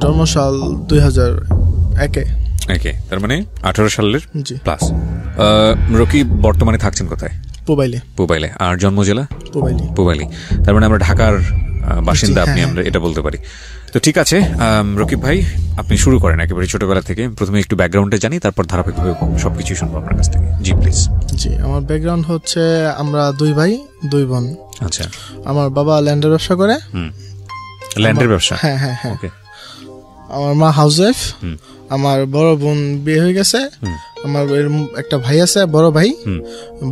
জন্মসাল 2001 একে, তার মানে 18 সালের প্লাস। রকি বর্তমানে থাকছেন কোথায়? পুবাইলে। আর জন্ম জেলা? পুবাইলি। তার মানে আমরা ঢাকার বাসিন্দা আপনি, আমরা এটা বলতে পারি। তো ঠিক আছে রকিব ভাই, আপনি শুরু করেন একেবারে ছোটবেলা থেকে। প্রথমে একটু ব্যাকগ্রাউন্ডে জানি, তারপর ধারাবাহিকভাবে সবকিছু শুনবো আপনার কাছ থেকে। জি প্লিজ। জি, আমার ব্যাকগ্রাউন্ড হচ্ছে আমরা 2 ভাই 2 বোন। আচ্ছা। আমার বাবা ল্যান্ডের ব্যবসা করে। ল্যান্ডের ব্যবসা? হ্যাঁ। ওকে। আমার মা হাউসওয়াইফ। আমার বড় বোন বিয়ে হয়ে গেছে। আমার একটা ভাই আছে,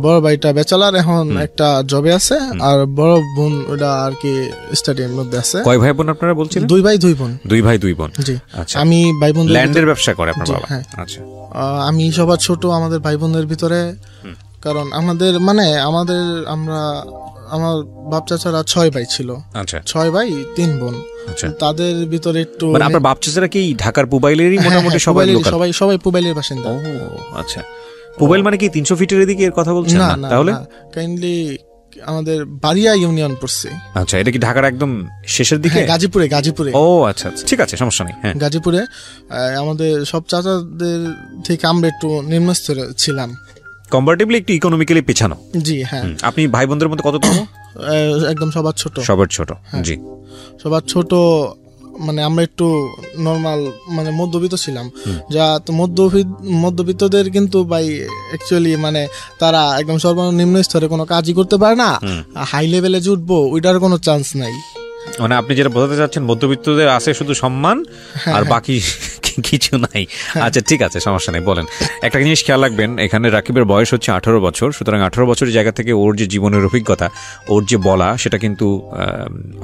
বড় ভাইটা ব্যাচেলার, এখন একটা জবে আছে। আর বড় বোন ওটা আর কি স্টাডির মধ্যে আছে। কয় ভাই বোন আপনারা বলছিলেন? 2 ভাই 2 বোন। 2 ভাই 2 বোন। জি। আচ্ছা। আমি ভাই বোন ল্যান্ডের ব্যবসা করে আপনার বাবা? আচ্ছা। আমি সবার ছোট আমাদের ভাই বোনদের ভিতরে, কারণ আমাদের আমার বাপ চাচারা 6 ভাই ছিল। আচ্ছা। 6 ভাই 3 বোন। আচ্ছা। তাদের ভিতরে একটু মানে আপনার বাপ চাচারা কি ঢাকার পুবাইলেরই মোটামুটি সবাই পুবাইলের বাসিন্দা? ও আচ্ছা। পুবাইল মানে কি 300 ফিটের এদিকে এর কথা বলছেন? না তাহলে কাইন্ডলি আমাদের বাড়িয়া ইউনিয়ন পড়ছে। আচ্ছা, এটা কি ঢাকার একদম শেষের দিকে? গাজীপুরে। ও আচ্ছা, ঠিক আছে, সমস্যা নেই। হ্যাঁ, গাজীপুরে। আমাদের সব চাচাদের থেকে আমরা একটু নিম্ন স্তরে ছিলাম, কম্পারেটিভলি একটু ইকোনমিক্যালি পেছানো। জি হ্যাঁ। আপনি ভাই বোনদের মধ্যে কততম? একদম সবার ছোট। জি, সবার ছোট। মানে আমরা একটু নরমাল মানে মধ্যবিত্ত ছিলাম। যা তো মধ্যবিত্তদের কিন্তু ভাই অ্যাকচুয়ালি মানে তারা একদম সর্বনিম্ন স্তরে কোনো কাজই করতে পারে না। হাই লেভেলে যে উঠবো ওইটার কোনো চান্স নাই। মানে আপনি যেটা বোঝাতে চাচ্ছেন, মধ্যবিত্তদের আছে শুধু সম্মান, আর বাকি কিছু নাই। আচ্ছা ঠিক আছে, সমস্যা নেই, বলেন। একটা জিনিস খেয়াল রাখবেন, এখানে রাকিবের বয়স হচ্ছে 18 বছর। সুতরাং 18 বছরের জায়গা থেকে ওর যে জীবনের অভিজ্ঞতা, ওর যে বলা, সেটা কিন্তু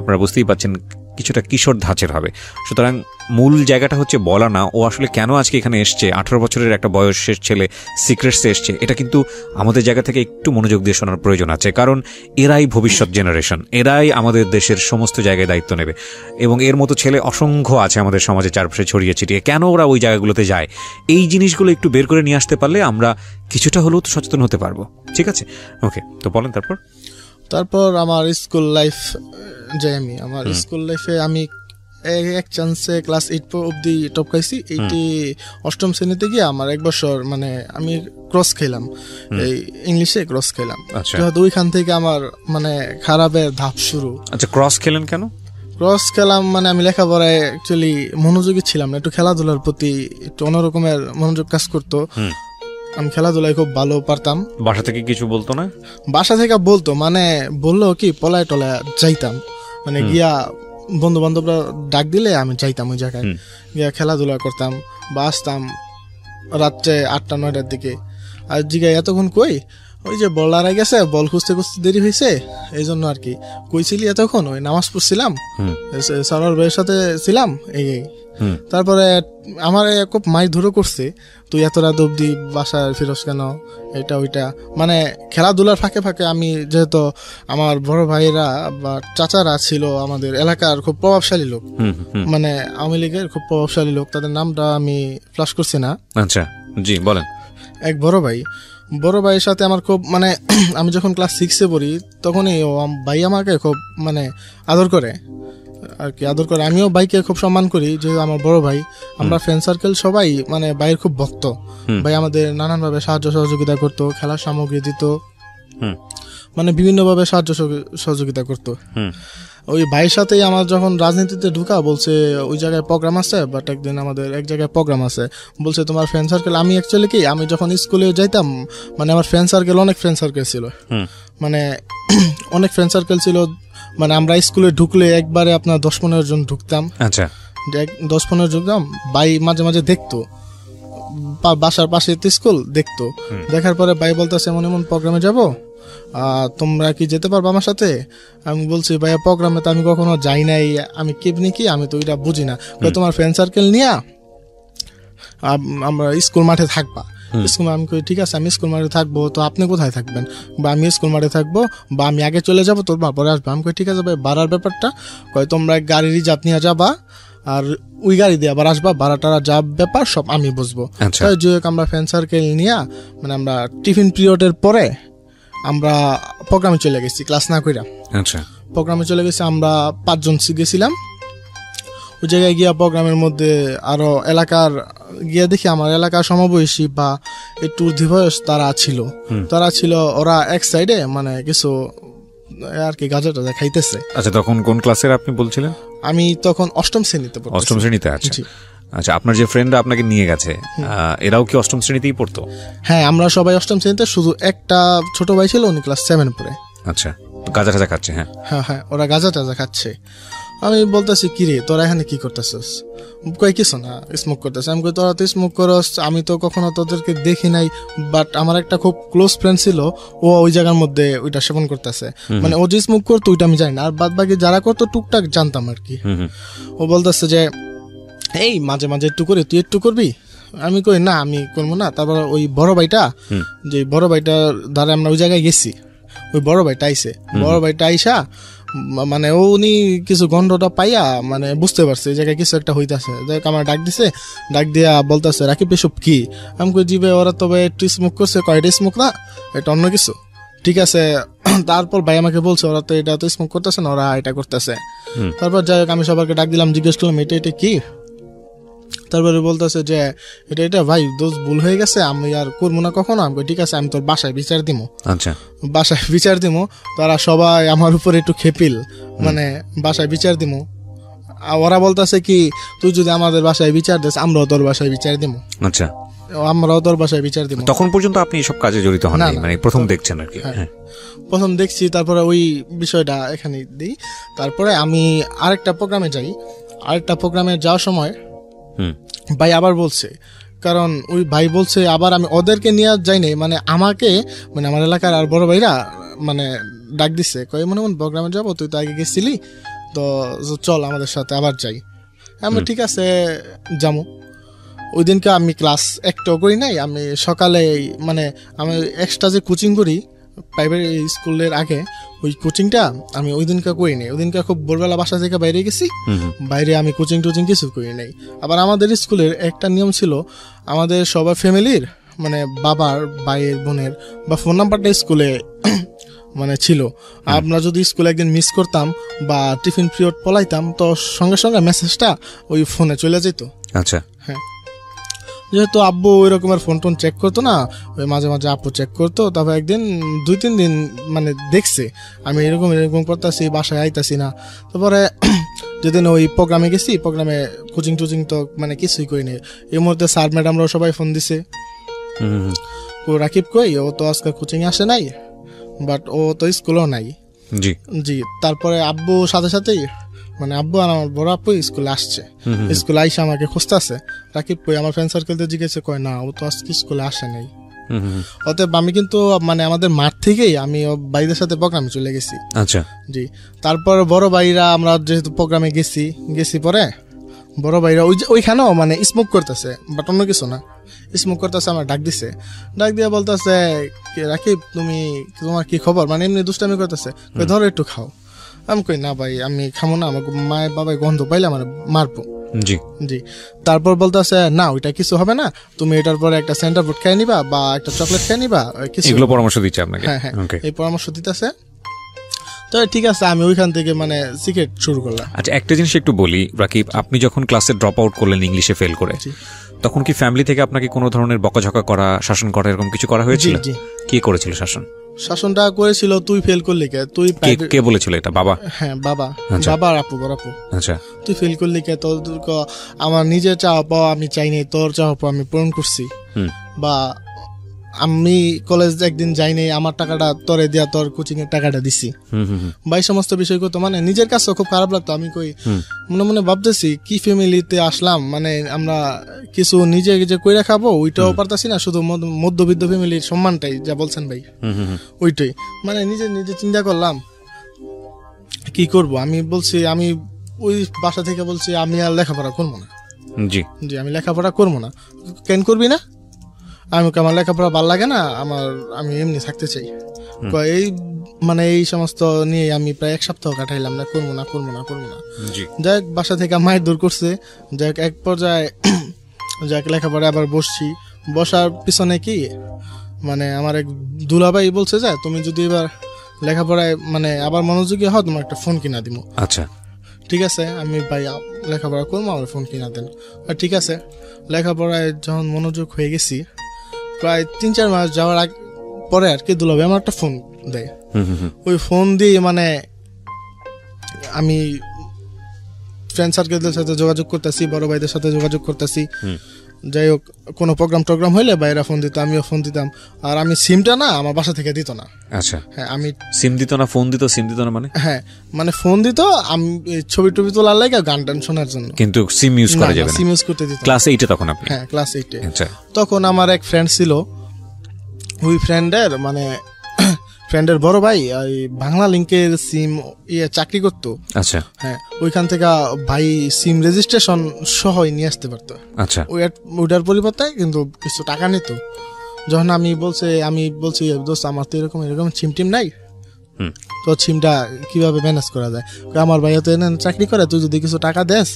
আপনারা বুঝতেই পারছেন কিছুটা কিশোর ধাঁচের হবে। সুতরাং মূল জায়গাটা হচ্ছে বলা না, ও আসলে কেন আজকে এখানে এসছে, 18 বছরের একটা বয়সের ছেলে সিক্রেটসে এসছে, এটা কিন্তু আমাদের জায়গা থেকে একটু মনোযোগ দিয়ে শোনার প্রয়োজন আছে। কারণ এরাই ভবিষ্যৎ জেনারেশন, এরাই আমাদের দেশের সমস্ত জায়গায় দায়িত্ব নেবে। এবং এর মতো ছেলে অসংখ্য আছে আমাদের সমাজে চারপাশে ছড়িয়ে ছিটিয়ে। কেন ওরা ওই জায়গাগুলোতে যায়, এই জিনিসগুলো একটু বের করে নিয়ে আসতে পারলে আমরা কিছুটা হলেও তো সচেতন হতে পারবো। ঠিক আছে, ওকে, তো বলেন তারপর। আমার স্কুল লাইফ যাই, আমার স্কুল লাইফে আমি এক চান্সে ক্লাস 8 অব্দি টপ খাইছি। 8ম শ্রেণীতে গিয়ে আমার 1 বছর মানে আমি ক্রস খেলাম, এই ইংলিশে ক্রস খেলাম। যেহেতু ওইখান থেকে আমার মানে খারাপের ধাপ শুরু। আচ্ছা, ক্রস খেলেন কেন? ক্রস খেলাম মানে আমি লেখাপড়ায় অ্যাকচুয়ালি মনোযোগী ছিলাম না, একটু খেলাধুলার প্রতি একটু অন্যরকমের মনোযোগ কাজ করতো। আমি খেলাধুলায় খুব ভালো পারতাম। বাসা থেকে কিছু বলতো না? বাসা থেকে বলতো, মানে বললো কি পলায় টলায় যাইতাম, মানে গিয়া বন্ধু বান্ধবরা ডাক দিলে আমি যাইতাম ওই জায়গায়, গিয়া খেলাধুলা করতাম বা আসতাম রাত্রে 8টা-9টার দিকে। আর জিগায় এতক্ষণ কই, ওই যে বল হারাই গেছে, বল খুঁজতে দেরি হয়েছে, এই জন্য আর কি। কইছিলি এতক্ষণ? ওই নামাজ পড়ছিলাম, সারার ভাইয়ের সাথে ছিলাম, এই। তারপরে আমার খুব মাই ধরে করছে, তুই এত রাত অব্দি বাসায় ফিরস কেন, এটা ওইটা। মানে খেলাধুলার ফাঁকে ফাঁকে আমি, যেহেতু আমার বড় ভাইরা বা চাচারা ছিল আমাদের এলাকার খুব প্রভাবশালী লোক, মানে আওয়ামী লীগের খুব প্রভাবশালী লোক, তাদের নামটা আমি ফ্লাশ করছি না। আচ্ছা, জি বলেন। এক বড় ভাইয়ের সাথে আমার খুব মানে আমি যখন ক্লাস 6-এ পড়ি তখনই ভাই আমাকে খুব মানে আদর করে আর কি, আমিও ভাইকে খুব সম্মান করি, যেহেতু আমার বড় ভাই। আমরা ফ্রেন্ড সার্কেল সবাই মানে ভাইয়ের খুব ভক্ত। ভাই আমাদের নানানভাবে সাহায্য সহযোগিতা করতো, খেলার সামগ্রী দিত, মানে বিভিন্নভাবে সাহায্য সহযোগিতা করতো। ওই ভাইয়ের সাথেই আমার যখন রাজনীতিতে ঢুকা, বলছে ওই জায়গায় প্রোগ্রাম আছে, বাট একদিন আমাদের এক জায়গায় প্রোগ্রাম আছে, বলছে তোমার ফ্রেন্ড সার্কেল। আমি অ্যাকচুয়ালি কি, আমি যখন স্কুলে যাইতাম মানে আমার ফ্রেন্ড সার্কেল অনেক ফ্রেন্ড সার্কেল ছিল, মানে অনেক ফ্রেন্ড সার্কেল ছিল। মানে আমরা স্কুলে ঢুকলে একবারে আপনার 10-15 জন ঢুকতাম। আচ্ছা, 10-15 ঢুকতাম। ভাই মাঝে মাঝে দেখতো, বাসার পাশে স্কুল দেখতো। দেখার পরে ভাই বলতেছে এমন এমন প্রোগ্রামে যাবো, তোমরা কি যেতে পারবো আমার সাথে? আমি বলছি ভাইয়া প্রোগ্রামে তো আমি কখনো যাই নাই, আমি কেমনি কি, আমি তো এটা বুঝি না। তোমার ফ্রেন্ড সার্কেল নিয়ে আমরা স্কুল মাঠে থাকবা। স্কুল আমি কই ঠিক আছে, আমি স্কুল মাঠে থাকবো, তো আপনি কোথায় থাকবেন? বা আমি স্কুল মাঠে থাকবো, বা আমি আগে চলে যাবো, তোর পরে আসবো। আমি কই ঠিক আছে ভাই, ভাড়ার ব্যাপারটা কয় তোমরা গাড়ি রিজার্ভ নিয়ে যাবা, আর ওই গাড়ি দিয়ে আবার আসবা, ভাড়াটারা যা ব্যাপার সব আমি বুঝবো। যে আমরা ফ্রেন্ড সার্কেল নিয়ে মানে আমরা টিফিন পিরিয়ডের পরে আমরা প্রোগ্রামে চলে গেছি ক্লাস না কইরা। আচ্ছা, প্রোগ্রামে চলে গেছি, আমরা 5 জন গেছিলাম। ওই জায়গায় গিয়া প্রোগ্রামের মধ্যে আরো এলাকার গিয়া দেখি আমার এলাকার সমবয়সী বা একটু ঊর্ধ্ববয়স তারা ছিল ওরা এক সাইডে মানে কিছু আর কি গাঁজা টাজা খাইতেছে। আচ্ছা, তখন কোন ক্লাসের আপনি বলছিলেন? আমি তখন অষ্টম শ্রেণীতে পড়তাম। অষ্টম শ্রেণীতে? আচ্ছা আচ্ছা, আপনার যে ফ্রেন্ডরা আপনাকে নিয়ে গেছে এরাও কি অষ্টম শ্রেণীতেই পড়তো? হ্যাঁ, আমরা সবাই অষ্টম শ্রেণীতে, শুধু একটা ছোট ভাই ছিল উনি ক্লাস 7 পড়ে। আচ্ছা, গাঁজা টাজা খাচ্ছে? হ্যাঁ হ্যাঁ, ওরা গাঁজা টাজা খাচ্ছে। আমি বলতেছি কি রে তোরা এখানে কি করতেছিস? কই কিছু না, স্মোক করতেছে। আমি কই তোরা তো স্মোক করস, আমি তো কখনো তোদেরকে দেখি নাই, বাট আমার একটা খুব ক্লোজ ফ্রেন্ড ছিল, ও ওই জায়গার মধ্যে ওইটা সেবন করতেছে, মানে ও যে স্মোক করতো ওইটা আমি জানি না, আর বাদ বাকি যারা করতো টুকটাক জানতাম আর কি। ও বলতেছে যে এই মাঝে মাঝে একটু করি, তুই একটু করবি? আমি কই না, আমি করবো না। তারপর ওই বড় ভাইটা দ্বারা আমরা ওই জায়গায় গেছি, ওই বড় ভাইটা আইসা মানে উনি কিছু গন্ধটা পাইয়া মানে বুঝতে পারছে এই জায়গায় কিছু একটা হইতাছে। দেখ আমার ডাক দিয়া বলতেছে রাকিব এসব কি? আমি কই জি ভাই ওরা তবে একটু স্মোক করছে। কয়টা স্মোক না, এটা অন্য কিছু। ঠিক আছে। তারপর ভাই আমাকে বলছে ওরা তো এটা তো স্মোক করতেছে না, ওরা এটা করতেছে। তারপর যাই হোক আমি সবাইকে ডাক দিলাম, জিজ্ঞেস করলাম এটা কি। তারপরে বলতেছে যে এটা ভাই দোষ ভুল হয়ে গেছে, আমি আর করবো না কখনো। আমি ঠিক আছে, আমি তোর বাসায় বিচার দিমু। আচ্ছা, বাসায় বিচার দিমু। তারা সবাই আমার উপরে একটু খেপিল, মানে বাসায় বিচার দিমু। ওরা বলতেছে কি তুই যদি আমাদের বাসায় বিচার দিস আমরাও তোর বাসায় বিচার দিমু। আচ্ছা, আমরাও তোর বাসায় বিচার দিমু। তখন পর্যন্ত আপনি এসব কাজে জড়িত হন নাই, মানে প্রথম দেখছেন আর কি? হ্যাঁ, প্রথম দেখছি। তারপরে ওই বিষয়টা এখানে দিই। তারপরে আমি আরেকটা প্রোগ্রামে যাই। আরেকটা প্রোগ্রামে যাওয়ার সময় ভাই আবার বলছে, কারণ ওই ভাই বলছে আবার, আমি ওদেরকে নিয়ে যাই নাই, মানে আমাকে, মানে আমার এলাকার আর বড় ভাইরা মানে ডাক দিচ্ছে, কয়ে মনে প্রোগ্রামে যাবো, তুই তো আগে গেছিলি, তো চল আমাদের সাথে আবার যাই। আমি ঠিক আছে যাবো। ওই দিনকে আমি ক্লাস একটাও করি নাই। আমি সকালে মানে আমি এক্সট্রা যে কোচিং করি প্রাইভেট স্কুলের আগে, ওই কোচিংটা আমি ওই দিনকে করি নাই। ওই দিনকে খুব ভোরবেলা বাসা থেকে বাইরে গেছি, বাইরে আমি কোচিং টোচিং কিছু করি নাই। আবার আমাদের স্কুলের একটা নিয়ম ছিল, আমাদের সবার ফ্যামিলির মানে বাবার, ভাইয়ের, বোনের বা ফোন নাম্বারটা স্কুলে মানে ছিল। আমরা যদি স্কুলে একদিন মিস করতাম বা টিফিন পিরিয়ড পলাইতাম, তো সঙ্গে সঙ্গে মেসেজটা ওই ফোনে চলে যেত। আচ্ছা, হ্যাঁ, যেহেতু আব্বু ওই রকমের ফোন টোন চেক করতো না, ওই মাঝে মাঝে আব্বু চেক করতো। তারপর একদিন 2-3 দিন মানে দেখছে আমি এরকম করতেছি, বাসায় আইতাছি না। তারপরে যেদিন ওই প্রোগ্রামে গেছি, প্রোগ্রামে কোচিং টোচিং তো মানে কিছুই করি নাই। এই মুহূর্তে স্যার ম্যাডামরাও সবাই ফোন দিছে, ও রাকিব কই, ও তো আজকে কোচিং আসে নাই, বাট ও তো স্কুলও নাই। জি। তারপরে আব্বু সাথে সাথেই মানে আব্বু আর আমার বড় আপু স্কুলে আসছে। স্কুলে আইসা আমাকে খুঁজতেছে, রাকিব কই। আমার ফ্রেন্ড সার্কেলতে জিজ্ঞেসে, কয় না ও তো আজকে স্কুলে আসে নাই। অতএব আমি কিন্তু মানে আমাদের মাঠ থেকেই আমি ভাইদের সাথে প্রোগ্রামে চলে গেছি। আচ্ছা, জি। তারপর বড় ভাইরা আমরা যেহেতু প্রোগ্রামে গেছি পরে বড় ভাইরা ওইখানেও মানে স্মোক করতেছে, বাট অন্য কিছু না, স্মোক করতেছে। আমার ডাক দিয়ে বলতেছে রাকিব তোমার কি খবর, মানে এমনি দুষ্টামি করতেছে, ধরো একটু খাও। আমি কই না ভাই আমি খামো না, আমার মায়ের বাবাই গন্ধ পাইলে আমার মারবো। জি। তারপর বলতেছে না ওইটা কিছু হবে না, তুমি এটার পরে একটা সেন্টার ফুড খেয়ে নিবা বা একটা চকলেট খেয়ে নিবা, এগুলো পরামর্শ দিচ্ছে আপনাকে? হ্যাঁ, এই পরামর্শ দিতেছে। তো ঠিক আছে, আমি ওইখান থেকে মানে সিগারেট শুরু করলাম। আচ্ছা, একটা জিনিস একটু বলি রাকিব, আপনি যখন ক্লাসে ড্রপ আউট করলেন ইংলিশে ফেল করে, তখন কি ফ্যামিলি থেকে আপনাকে কোনো ধরনের বকাঝকা করা, শাসন করা, এরকম কিছু করা হয়েছিল? কি করেছিল শাসনটা করেছিল, তুই ফেল করলি কে, তুই কে বলেছিল এটা? বাবা? হ্যাঁ, বাবা আর আপু, বড় আপু। আচ্ছা, তুই ফেল করলি কে, তোর আমার নিজের চাওয়া পাওয়া আমি চাইনি, তোর চাওয়া পাওয়া আমি পূরণ করছি। বা আমি কলেজ একদিন যাইনি, আমার টাকাটা তোরে দিয়া তোর কোচিং এর টাকাটা দিছি। বা এই সমস্ত বিষয় করতো, মানে নিজের কাছে খুব খারাপ লাগতো। আমি কই মনে মনে ভাবতেছি কি ফ্যামিলিতে আসলাম, মানে আমরা কিছু নিজে যে কইরা খাবো ওইটাও পারতাছি না, শুধু মধ্যবিত্ত ফ্যামিলির সম্মানটাই যা বলছেন ভাই ওইটাই, মানে নিজে চিন্তা করলাম কি করব। আমি বলছি, আমি ওই বাসা থেকে বলছি আমি আর লেখাপড়া করবো না। জি, আমি লেখাপড়া করবো না। কেন করবি না? আমার লেখাপড়া ভালো লাগে না, আমি এমনি থাকতে চাই। এই মানে এই সমস্ত নিয়ে আমি প্রায় 1 সপ্তাহ কাটাইলাম, না করবো না। যাই হোক বাসা থেকে মায়ের দূর করছে। যাই হোক এক পর্যায়ে লেখাপড়া আবার বসার পিছনে কি মানে আমার এক দুলাভাই বলছে যে তুমি যদি এবার লেখাপড়ায় মানে আবার মনোযোগী হও, তোমার একটা ফোন কিনা দিব। আচ্ছা, ঠিক আছে আমি ভাই লেখাপড়া করবো, আমার ফোন কিনা দেন। ঠিক আছে, লেখাপড়ায় যখন মনোযোগ হয়ে গেছি, প্রায় 3-4 মাস যাওয়ার পরে আর কি দুলাভাই আমার একটা ফোন দেয়। ওই ফোন দিয়ে মানে আমি ফ্রেন্ড সার্কেলদের সাথে যোগাযোগ করতেছি, বড় ভাইদের সাথে যোগাযোগ করতেছি। যাই হোক, কোনো প্রোগ্রাম হইলে বাইরে ফোন দিত, আমিও ফোন দিতাম। আর আমি সিমটা না আমার বাসা থেকে দিত না। আচ্ছা, হ্যাঁ, আমি সিম দিত না, ফোন দিত, সিম দিত না মানে? হ্যাঁ, মানে ফোন দিত আমি ছবি টবি তোলার লাগে, গান টান শোনার জন্য, কিন্তু সিম ইউজ করা যাবে না। সিম ইউজ করতে দিত। ক্লাস 8 তখন আপনি? হ্যাঁ, ক্লাস 8। আচ্ছা, তখন আমার এক ফ্রেন্ড ছিল, ওই ফ্রেন্ডের বড় ভাই ওই বাংলা লিংকের সিম চাকরি করতো। আচ্ছা, হ্যাঁ, ওইখান থেকে ভাই সিম রেজিস্ট্রেশন সহ নিয়ে আসতে পারতো। আচ্ছা, ওইটার পরিবর্তে কিন্তু কিছু টাকা নিত। যখন আমি বলছি দোস্ত আমার তো এরকম সিম টিম নাই, তো সিমটা কিভাবে ম্যানেজ করা যায়? আমার ভাইয়া তো এনে চাকরি করে, তুই যদি কিছু টাকা দেস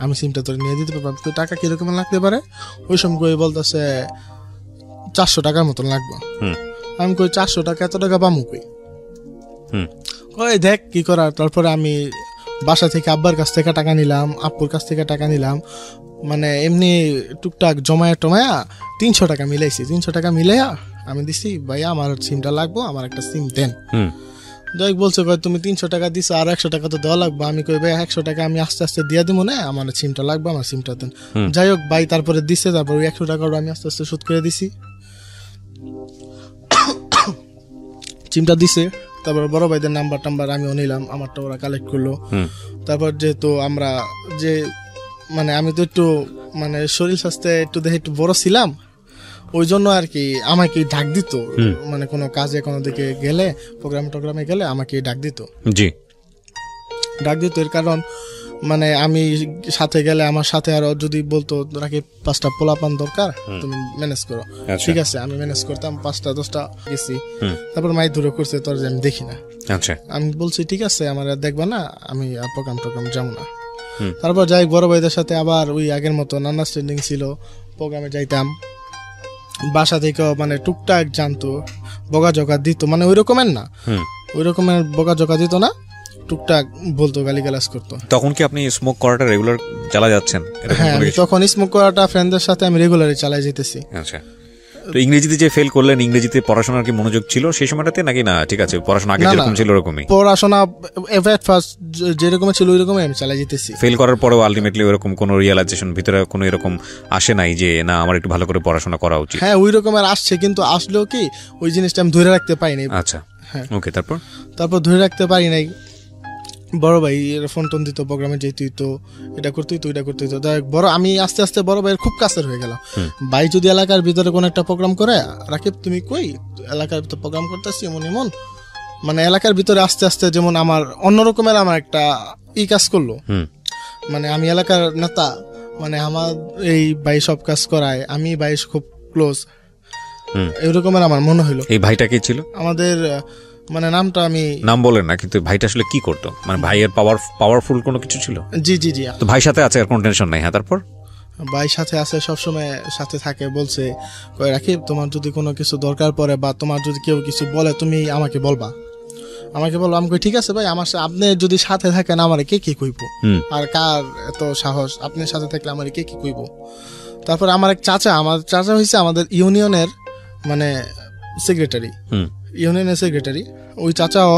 আমি সিমটা তোর নিয়ে দিতে পারবো। তুই টাকা কিরকম লাগতে পারে? ওই সময় বলতেছে 400 টাকার মতন লাগবে। আমি কই 400 টাকা, এত টাকা পামু কই? কই দেখ কি করার। তারপরে আমি বাসা থেকে আব্বার কাছ থেকে টাকা নিলাম, আব্বুর কাছ থেকে টাকা নিলাম, মানে এমনি টুকটাক জমায়া 300 টাকা মিলাইছি। 300 টাকা মিলাইয়া আমি দিছি, ভাইয়া আমার সিমটা লাগবো, আমার একটা সিম দেন। যাই বলছে কই তুমি 300 টাকা দিছো, আর 100 টাকা তো দেওয়া লাগবে। আমি কই ভাই 100 টাকা আমি আস্তে আস্তে দিয়ে দিব না, আমার সিমটা লাগবে, আমার সিমটা দেন। যাই হোক ভাই তারপরে দিছে, তারপর ওই 100 টাকা আমি আস্তে আস্তে শোধ করে দিছি। সিমটা দিছে, তারপর বড় ভাইদের নাম্বার আমিও নিলাম, আমারটা ওরা কালেক্ট করলো। তারপর যেহেতু আমরা মানে আমি তো একটু মানে শরীর স্বাস্থ্যে একটু বড় ছিলাম, ওই জন্য আর কি আমাকে ডাক দিত, মানে কোনো কাজে কোনো দিকে গেলে, প্রোগ্রামে গেলে আমাকে ডাক দিত। এর কারণ মানে আমি সাথে গেলে আমার সাথে আরো যদি বলতো নাকি 5টা পোলাপান দরকার, তুমি ম্যানেজ করো। ঠিক আছে, আমি ম্যানেজ করতাম, 5টা-10টা গেছি। তারপর মাই দূরে করছে তোর যে আমি দেখি না। আমি বলছি ঠিক আছে, আমার দেখবা না, আমি প্রোগ্রাম যাবো না। তারপর যাই বড় ভাইদের সাথে আবার ওই আগের মতো আন্ডারস্ট্যান্ডিং ছিল, প্রোগ্রামে যাইতাম। বাসা থেকেও মানে টুকটাক জানতো, বকাঝকা দিত, মানে ওই রকমের না, ওই রকমের বকাঝকা দিত না, টুকটাক বলতো, গালিগালাজ করতো। তখন কি আপনি স্মোক করাটা রেগুলার চালা যাচ্ছেন? হ্যাঁ, তখন স্মোক করাটা ফ্রেন্ডদের সাথে আমি রেগুলারই চালাই যেতেছি। আচ্ছা, তো ইংরেজিতে যে ফেল করলেন, ইংরেজিতে পড়াশোনার কি মনোযোগ ছিল সেই সময়টাতে নাকি না? ঠিক আছে, পড়াশোনা আগে যেরকম ছিল ওরকমই পড়াশোনা, এট ফার্স্ট যেরকম ছিল ওই রকমই আমি চালাই যেতেছি। ফেল করার পরেও আলটিমেটলি ওরকম কোনো রিয়েলাইজেশন ভিতরে কোনো এরকম আসে নাই যে না আমার একটু ভালো করে পড়াশোনা করা উচিত? হ্যাঁ, ওই রকমের আসছে, কিন্তু আসলেও কি ওই জিনিসটা আমি ধরে রাখতে পারি নাই। আচ্ছা, হ্যাঁ, ওকে। তারপর ধরে রাখতে পারি নাই। বড় ভাই ফোন টোন দিত, প্রোগ্রামে যেত, তো এটা করতেই তো, এটা করতেই তো। বড় আমি আস্তে আস্তে বড় ভাইয়ের খুব কাছের হয়ে গেলাম। ভাই যদি এলাকার ভিতরে কোনো একটা প্রোগ্রাম করে, রাকিব তুমি কই, এলাকার ভিতরে প্রোগ্রাম করতেছি এমন, মানে এলাকার ভিতরে আস্তে আস্তে যেমন আমার অন্যরকমের আমার একটা কাজ করলো, মানে আমি এলাকার নেতা, মানে আমার এই ভাই সব কাজ করায়, আমি ভাই খুব ক্লোজ, এরকমের আমার মনে হইলো। এই ভাইটা কি ছিল? আমাদের মানে নামটা আমি নাম বলেন না, কিন্তু ভাইটা আসলে কি করতো? মানে ভাইয়ের পাওয়ারফুল কোনো কিছু ছিল? জি। তো ভাই সাথে আছে, আর কোনো টেনশন নাই। হ্যাঁ, তারপর ভাই সাথে আছে, সবসময় সাথে থাকে। বলছে কই রাকিব, তোমার যদি কোনো কিছু দরকার পড়ে বা তোমার যদি কেউ কিছু বলে, তুমি আমাকে বলবা। আমি কই ঠিক আছে ভাই, আমার আপনি যদি সাথে থাকেন আমার কে কি কইব, আর কার এত সাহস, আপনার সাথে থাকলে আমার কে কি কইব। তারপর আমার চাচা হয়েছে আমাদের ইউনিয়নের মানে সেক্রেটারি, ওই চাচাও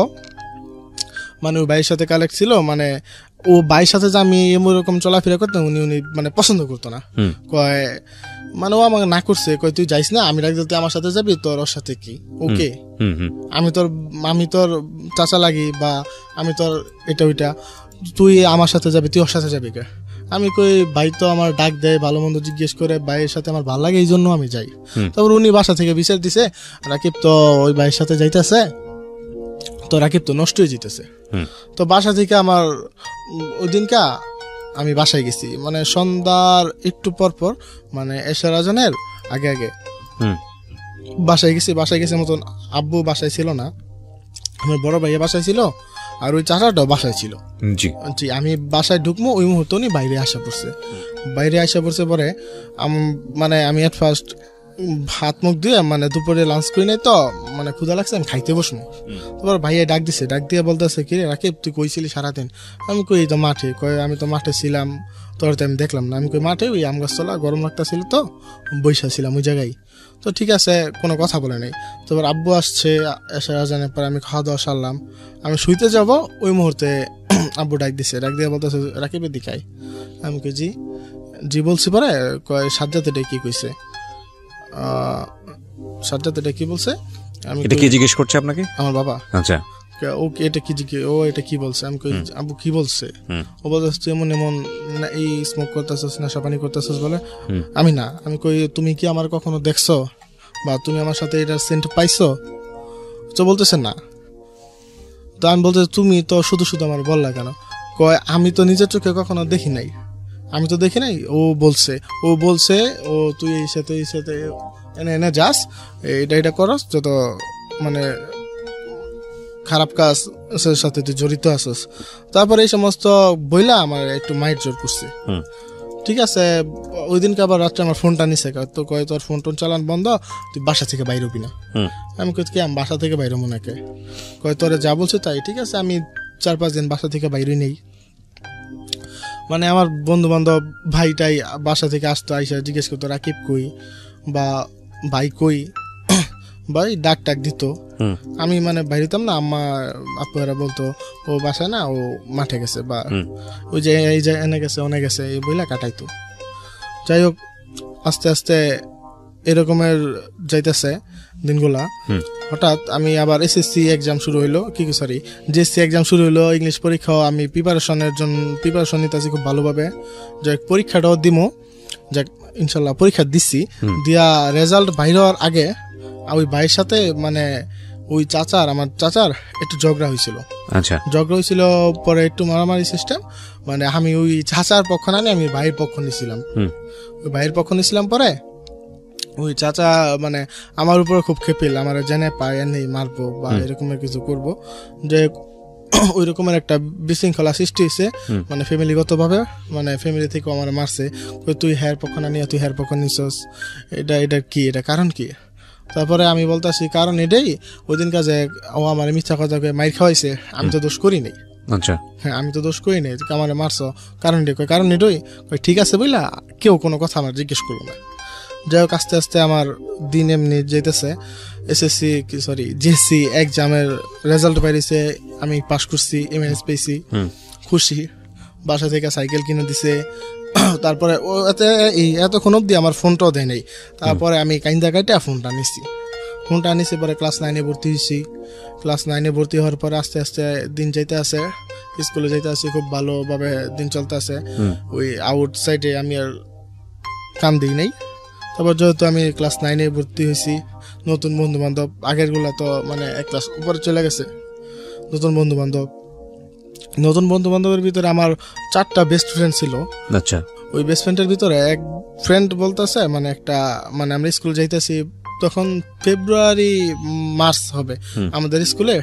মানে ওই ভাইয়ের সাথে কালেক্ট ছিল, মানে ও ভাইয়ের সাথে যে আমি এরকম চলাফেরা করতাম উনি মানে পছন্দ করতো না। কয় মানে ও আমাকে না করছে, কয় তুই যাইস না, আমি রাখতে আমার সাথে যাবি, তোর ওর সাথে কি ওকে, আমি তোর চাচা লাগি বা আমি তোর এটা ওইটা, তুই আমার সাথে যাবি, তুই ওর সাথে যাবি কে? আমি কই ভাই তো আমার ডাক দেয়, ভালো মন্দ জিজ্ঞেস করে, ভাইয়ের সাথে আমার ভালো লাগে এই জন্য আমি যাই। তারপর উনি বাসা থেকে বিচার দিছে, রাকিব তো ওই ভাইয়ের সাথে যাইতেছে, তো রাকিব তো নষ্ট হয়ে যেতেছে। তো বাসা থেকে আমার ওই দিনকা আমি বাসায় গেছি, মানে সন্ধ্যার একটু পর মানে এশার আজানের আগে বাসায় গেছি মতন। আব্বু বাসায় ছিল না, আমার বড় ভাইয়া বাসায় ছিল, আর ওই চাচাটাও বাসায় ছিল। জি, আমি বাসায় ঢুকবো ওই মুহূর্তে উনি বাইরে আসা পড়ছে পরে মানে আমি এট ফার্স্ট ভাত মুখ দিয়ে মানে দুপুরে লাঞ্চ করি নাই তো মানে ক্ষুধা লাগছে, আমি খাইতে বসবো। তারপর ভাইয়া ডাক দিছে, ডাক দিয়ে বলতেছে কি রে রাকিব তুই কইছিলি সারাদিন? আমি কই তো মাঠে। কয় আমি তো মাঠে ছিলাম, তোর তো আমি দেখলাম না। আমি কই মাঠে ওই আম গাছ তলা গরম লাগতেছিল তো বইসা ছিলাম ওই জায়গায়। তো ঠিক আছে, কোনো কথা বলে নাই। তারপর আব্বু আসছে, এসে আজানের পর আমি খাওয়া দাওয়া সারলাম, আমি শুইতে যাব ওই মুহূর্তে আব্বু ডাক দিছে, ডাক দিয়ে বলতেছে রাকিবের দিকাই। আমি কই জি জি বলছি। পরে কয় সাজ্জাদ এটা কি কইছে, সাজ্জাদ এটা কি বলছে? আমি এটা কি জিজ্ঞেস করছে আপনাকে? আমার বাবা। আচ্ছা, ও এটা কি ও এটা কি বলছে? আমি কই আব্বু কি বলছে? ও বলতেছে তুই এমন এমন এই স্মোক করতেছিস, নেশা পানি করতেছিস বলে। আমি না, আমি কই তুমি কি আমার কখনো দেখছো বা তুমি আমার সাথে এটার সেন্ট পাইছো? তো বলতেছে না। তো আমি বলতে তুমি তো শুধু শুধু আমার বললা কেন? কয় আমি তো নিজের চোখে কখনো দেখি নাই, আমি তো দেখি নাই। ও বলছে ও তুই এই সাথে এনে এনে যাস, এটা করস, যত মানে খারাপ কাজ সাথে তুই জড়িত আছিস। তারপরে এই সমস্ত বইলা আমার একটু মাইট জোর করছে। ঠিক আছে, ওই দিনকে আবার রাত্রে আমার ফোনটা নিছে, তো কয় তোর ফোন টোন চালান বন্ধ, তুই বাসা থেকে বাইরে হবি না। আমি কই কি আমি বাসা থেকে বাইরে মনে কয় তোরে যা বলছে তাই। ঠিক আছে, আমি 4-5 দিন বাসা থেকে বাইরে নেই। মানে আমার বন্ধু বান্ধব ভাইটাই বাসা থেকে আসতো, আইসা জিজ্ঞেস করতো রাকিব কই বা ভাই কই, ভাই ডাক টাক দিত। আমি মানে বাইরেতাম না, আম্মা আপুরা বলতো ও বাসায় না, ও মাঠে গেছে বা ওই যে এই যে এনে গেছে অনে গেছে এই বইলা কাটাইতো। যাই হোক, আস্তে আস্তে এরকমের যাইতেছে দিনগুলা। হঠাৎ আমি আবার এসএসসি এক্সাম শুরু হইলো, জিএসসি এক্সাম শুরু হইলো, ইংলিশ পরীক্ষাও আমি প্রিপারেশন নিতেছি খুব ভালোভাবে। যাই পরীক্ষাটাও দিমো, যাক ইনশাল্লাহ পরীক্ষা দিচ্ছি। দিয়া রেজাল্ট বাইর হওয়ার আগে ওই ভাইয়ের সাথে মানে ওই আমার চাচার একটু ঝগড়া হয়েছিল। আচ্ছা, ঝগড়া হয়েছিল, পরে একটু মারামারি সিস্টেম, মানে আমি ওই চাচার পক্ষ না আমি ভাইয়ের পক্ষ নিয়েছিলাম। ওই ভাইয়ের পক্ষ নিয়েছিলাম, পরে ওই চাচা মানে আমার উপরে খুব খেপিল, আমার জেনে পায় নেই মারবো বা এরকমের কিছু করবো, যে ওই রকমের একটা বিশৃঙ্খলা সৃষ্টি হয়েছে। মানে ফ্যামিলিগত ভাবে, মানে ফ্যামিলি থেকে আমার মারছে, তুই হ্যার পক্ষ না নিয়ে তুই হ্যার পক্ষ নিছস, এটা কি, এটা কারণ কি? তারপরে আমি বলতেছি কারণ এটাই, ওই দিন কাজে ও আমার মিথ্যা কথা মাইর খাওয়াইছে, আমি তো দোষ করি নাই। আচ্ছা, হ্যাঁ আমি তো দোষ করি নাই, আমার মারছো কারণ এটাই। ঠিক আছে বুঝলা, কেউ কোনো কথা আমার জিজ্ঞেস করবো না। যাই হোক, আস্তে আস্তে আমার দিন এমনি যেতেছে। জিএসসি এক্সামের রেজাল্ট বেরিয়েছে, আমি পাস করছি, এমএনএস পেয়েছি, খুশি। বাসা থেকে সাইকেল কিনে দিছে। তারপরে ও এতক্ষণ অব্দি আমার ফোনটাও দেয় নাই। তারপরে আমি কাইন্দা কাইটা ফোনটা নিছি। পরে ক্লাস 9-এ ভর্তি হয়েছি। ক্লাস 9-এ ভর্তি হওয়ার পরে আস্তে আস্তে দিন যাইতে আছে, স্কুলে যাইতে আছে, খুব ভালোভাবে দিন চলতে আছে। ওই আউটসাইডে আমি আর কান দিই নাই। তারপর যেহেতু আমি ক্লাস 9-এ ভর্তি হয়েছি, নতুন বন্ধু বান্ধব, আগের গুলা তো মানে এক ক্লাস উপরে চলে গেছে। নতুন বন্ধু বান্ধবের ভিতরে আমার 4টা বেস্ট ফ্রেন্ড ছিল। আচ্ছা, ওই বেস্ট ফ্রেন্ডের ভিতরে এক ফ্রেন্ড বলতেছে মানে একটা মানে আমরা স্কুল যাইতেছি তখন ফেব্রুয়ারি মার্চ হবে, আমাদের স্কুলে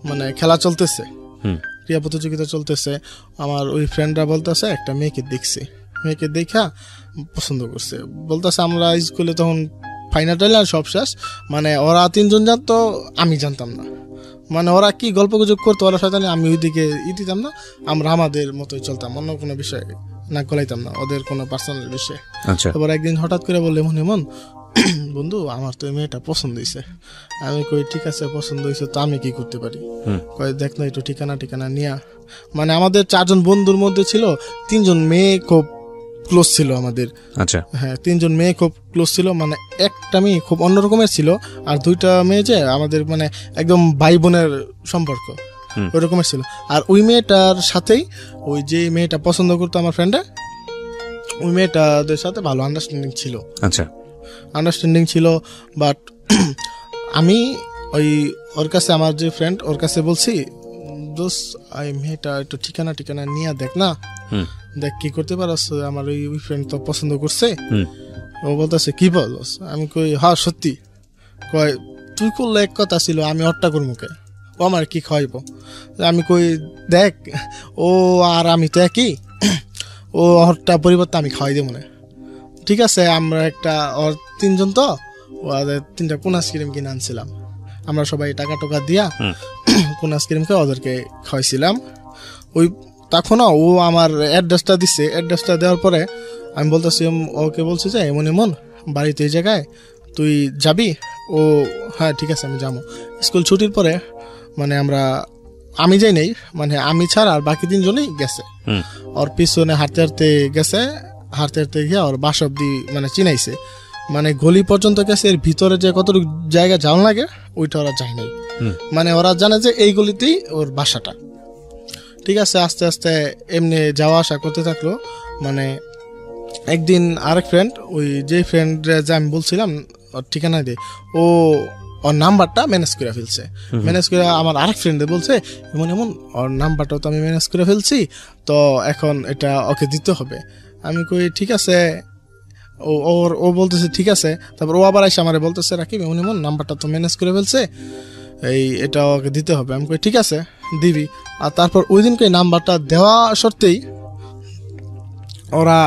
মানে খেলা চলতেছে, ক্রীড়া প্রতিযোগিতা চলতেছে। আমার ওই ফ্রেন্ডরা বলতেছে একটা মেয়েকে দেখা পছন্দ করছে, বলতেছে আমরা স্কুলে তখন ফাইনাল সব শেষ, মানে ওরা 3জন জানতো, আমি জানতাম না। মানে ওরা কি গল্প গুজব করতো ওরা সাথে, আমি ওইদিকে দিতাম না, আমরা আমাদের মতোই চলতাম, অন্য কোনো বিষয় না গলাইতাম না, ওদের কোনো পার্সোনাল বিষয়। তারপর একদিন হঠাৎ করে বললে এমন বন্ধু আমার তো মেয়েটা পছন্দ হয়েছে। আমি কই ঠিক আছে পছন্দ হয়েছে তো আমি কি করতে পারি? কই দেখ না একটু ঠিকানা নিয়া, মানে আমাদের 4জন বন্ধুর মধ্যে ছিল 3জন মেয়ে খুব ক্লোজ ছিল আমাদের। আচ্ছা, হ্যাঁ 3জন মেয়ে খুব ক্লোজ ছিল, মানে একটা মেয়ে খুব অন্যরকমের ছিল, আর 2টা মেয়ে যে আমাদের মানে একদম ভাই বোনের সম্পর্ক ওই রকমের ছিল। আর ওই মেয়েটার সাথেই ওই যে মেয়েটা পছন্দ করতো আমার ফ্রেন্ডে, ওই মেয়েটাদের সাথে ভালো আন্ডারস্ট্যান্ডিং ছিল। আচ্ছা, বাট আমি ওই ওর কাছে, আমার যে ফ্রেন্ড ওর কাছে বলছি দোস্ত এই মেয়েটা একটু ঠিকানা নিয়ে দেখ না, দেখ কি করতে পারস, আমার ওই ফ্রেন্ড তো পছন্দ করছে। ও বলতেছে কি বলস? আমি কই হ্যাঁ সত্যি। কয় তুই করলে এক কথা ছিল, আমি হট্টা করবো, ও আমার কি খাওয়াইব? আমি কই দেখ ও আর আমি তো একই, ও হট্টা পরিবর্তে আমি খাওয়াই দেব না। ঠিক আছে আমরা একটা ওর 3জন তো ওদের 3টা কোন আইসক্রিম কিনে আনছিলাম, আমরা সবাই টাকা টোকা দিয়া কোন আইসক্রিম খেয়ে ওদেরকে খাওয়াইছিলাম। ওই তখনও ও আমার অ্যাড্রেসটা দিচ্ছে, অ্যাড্রেসটা দেওয়ার পরে আমি বলতেছি, ওকে বলছি যে এমন এমন বাড়িতে এই জায়গায় তুই যাবি? ও হ্যাঁ ঠিক আছে আমি যাবো। স্কুল ছুটির পরে মানে আমি যাই নেই, মানে আমি ছাড়া আর বাকি 3 জনই গেছে। ওর পিছনে হাঁটতে হাঁটতে গেছে, হাঁটতে হাঁটতে গিয়ে ওর বাসা অব্দি মানে চিনাইছে, মানে গলি পর্যন্ত গেছে। এর ভিতরে যে কতটুকু জায়গা যাওয়া লাগে ওইটা ওরা যায় নাই, মানে ওরা জানে যে এই গলিতেই ওর বাসাটা। ঠিক আছে, আস্তে আস্তে এমনি যাওয়া আসা করতে থাকলো। মানে একদিন আরেক ফ্রেন্ড, ওই যে ফ্রেন্ড যে আমি বলছিলাম ওর ঠিকানা দিয়ে, ওর নাম্বারটা ম্যানেজ করে ফেলছে। ম্যানেজ করে আমার আরেক ফ্রেন্ডে বলছে এমন এমন ওর নাম্বারটাও তো আমি ম্যানেজ করে ফেলছি, তো এখন এটা ওকে দিতে হবে। আমি কই ঠিক আছে, ও বলতেছে ঠিক আছে। তারপর ও আবার এসে আমারে বলতেছে রাকিব এমন এমন নাম্বারটা তো ম্যানেজ করে ফেলছে, এটা ওকে দিতে হবে। আমি কই ঠিক আছে দিবি। আর তারপর ওই দিনকে নাম্বারটা দেওয়া সত্ত্বেই ওরা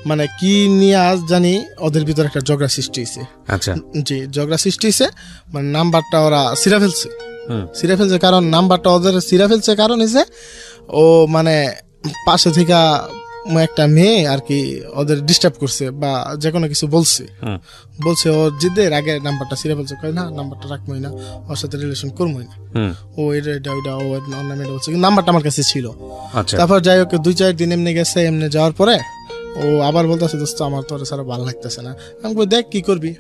মানে কি নিয়ে আজ জানি ওদের ভিতরে একটা ঝগড়া সৃষ্টি হয়েছে। আচ্ছা, জি ঝগড়া সৃষ্টি হয়েছে, মানে নাম্বারটা ওরা ছিঁড়ে ফেলছে। কারণ নাম্বারটা ওদের ছিঁড়ে ফেলছে কারণ হয়েছে ও মানে পাশে থেকে একটা মেয়ে আর কি ওদের ডিস্টার্ব করছে বা যে কোনো কিছু বলছে ওর জিদের আগে নাম্বারটা ছিঁড়ে ফেলছে। কয় না নাম্বারটা রাখবোই না, ওর সাথে রিলেশন করবোই না। ও এটা ও নামে বলছে, কিন্তু নাম্বারটা আমার কাছে ছিল। তারপর যাই হোক 2-4 দিন এমনি গেছে, এমনি যাওয়ার পরে ও আবার বলতেছে দোস্ত আমার তো সারা ভালো লাগতেছে না। আমি কই দেখ কি করবি।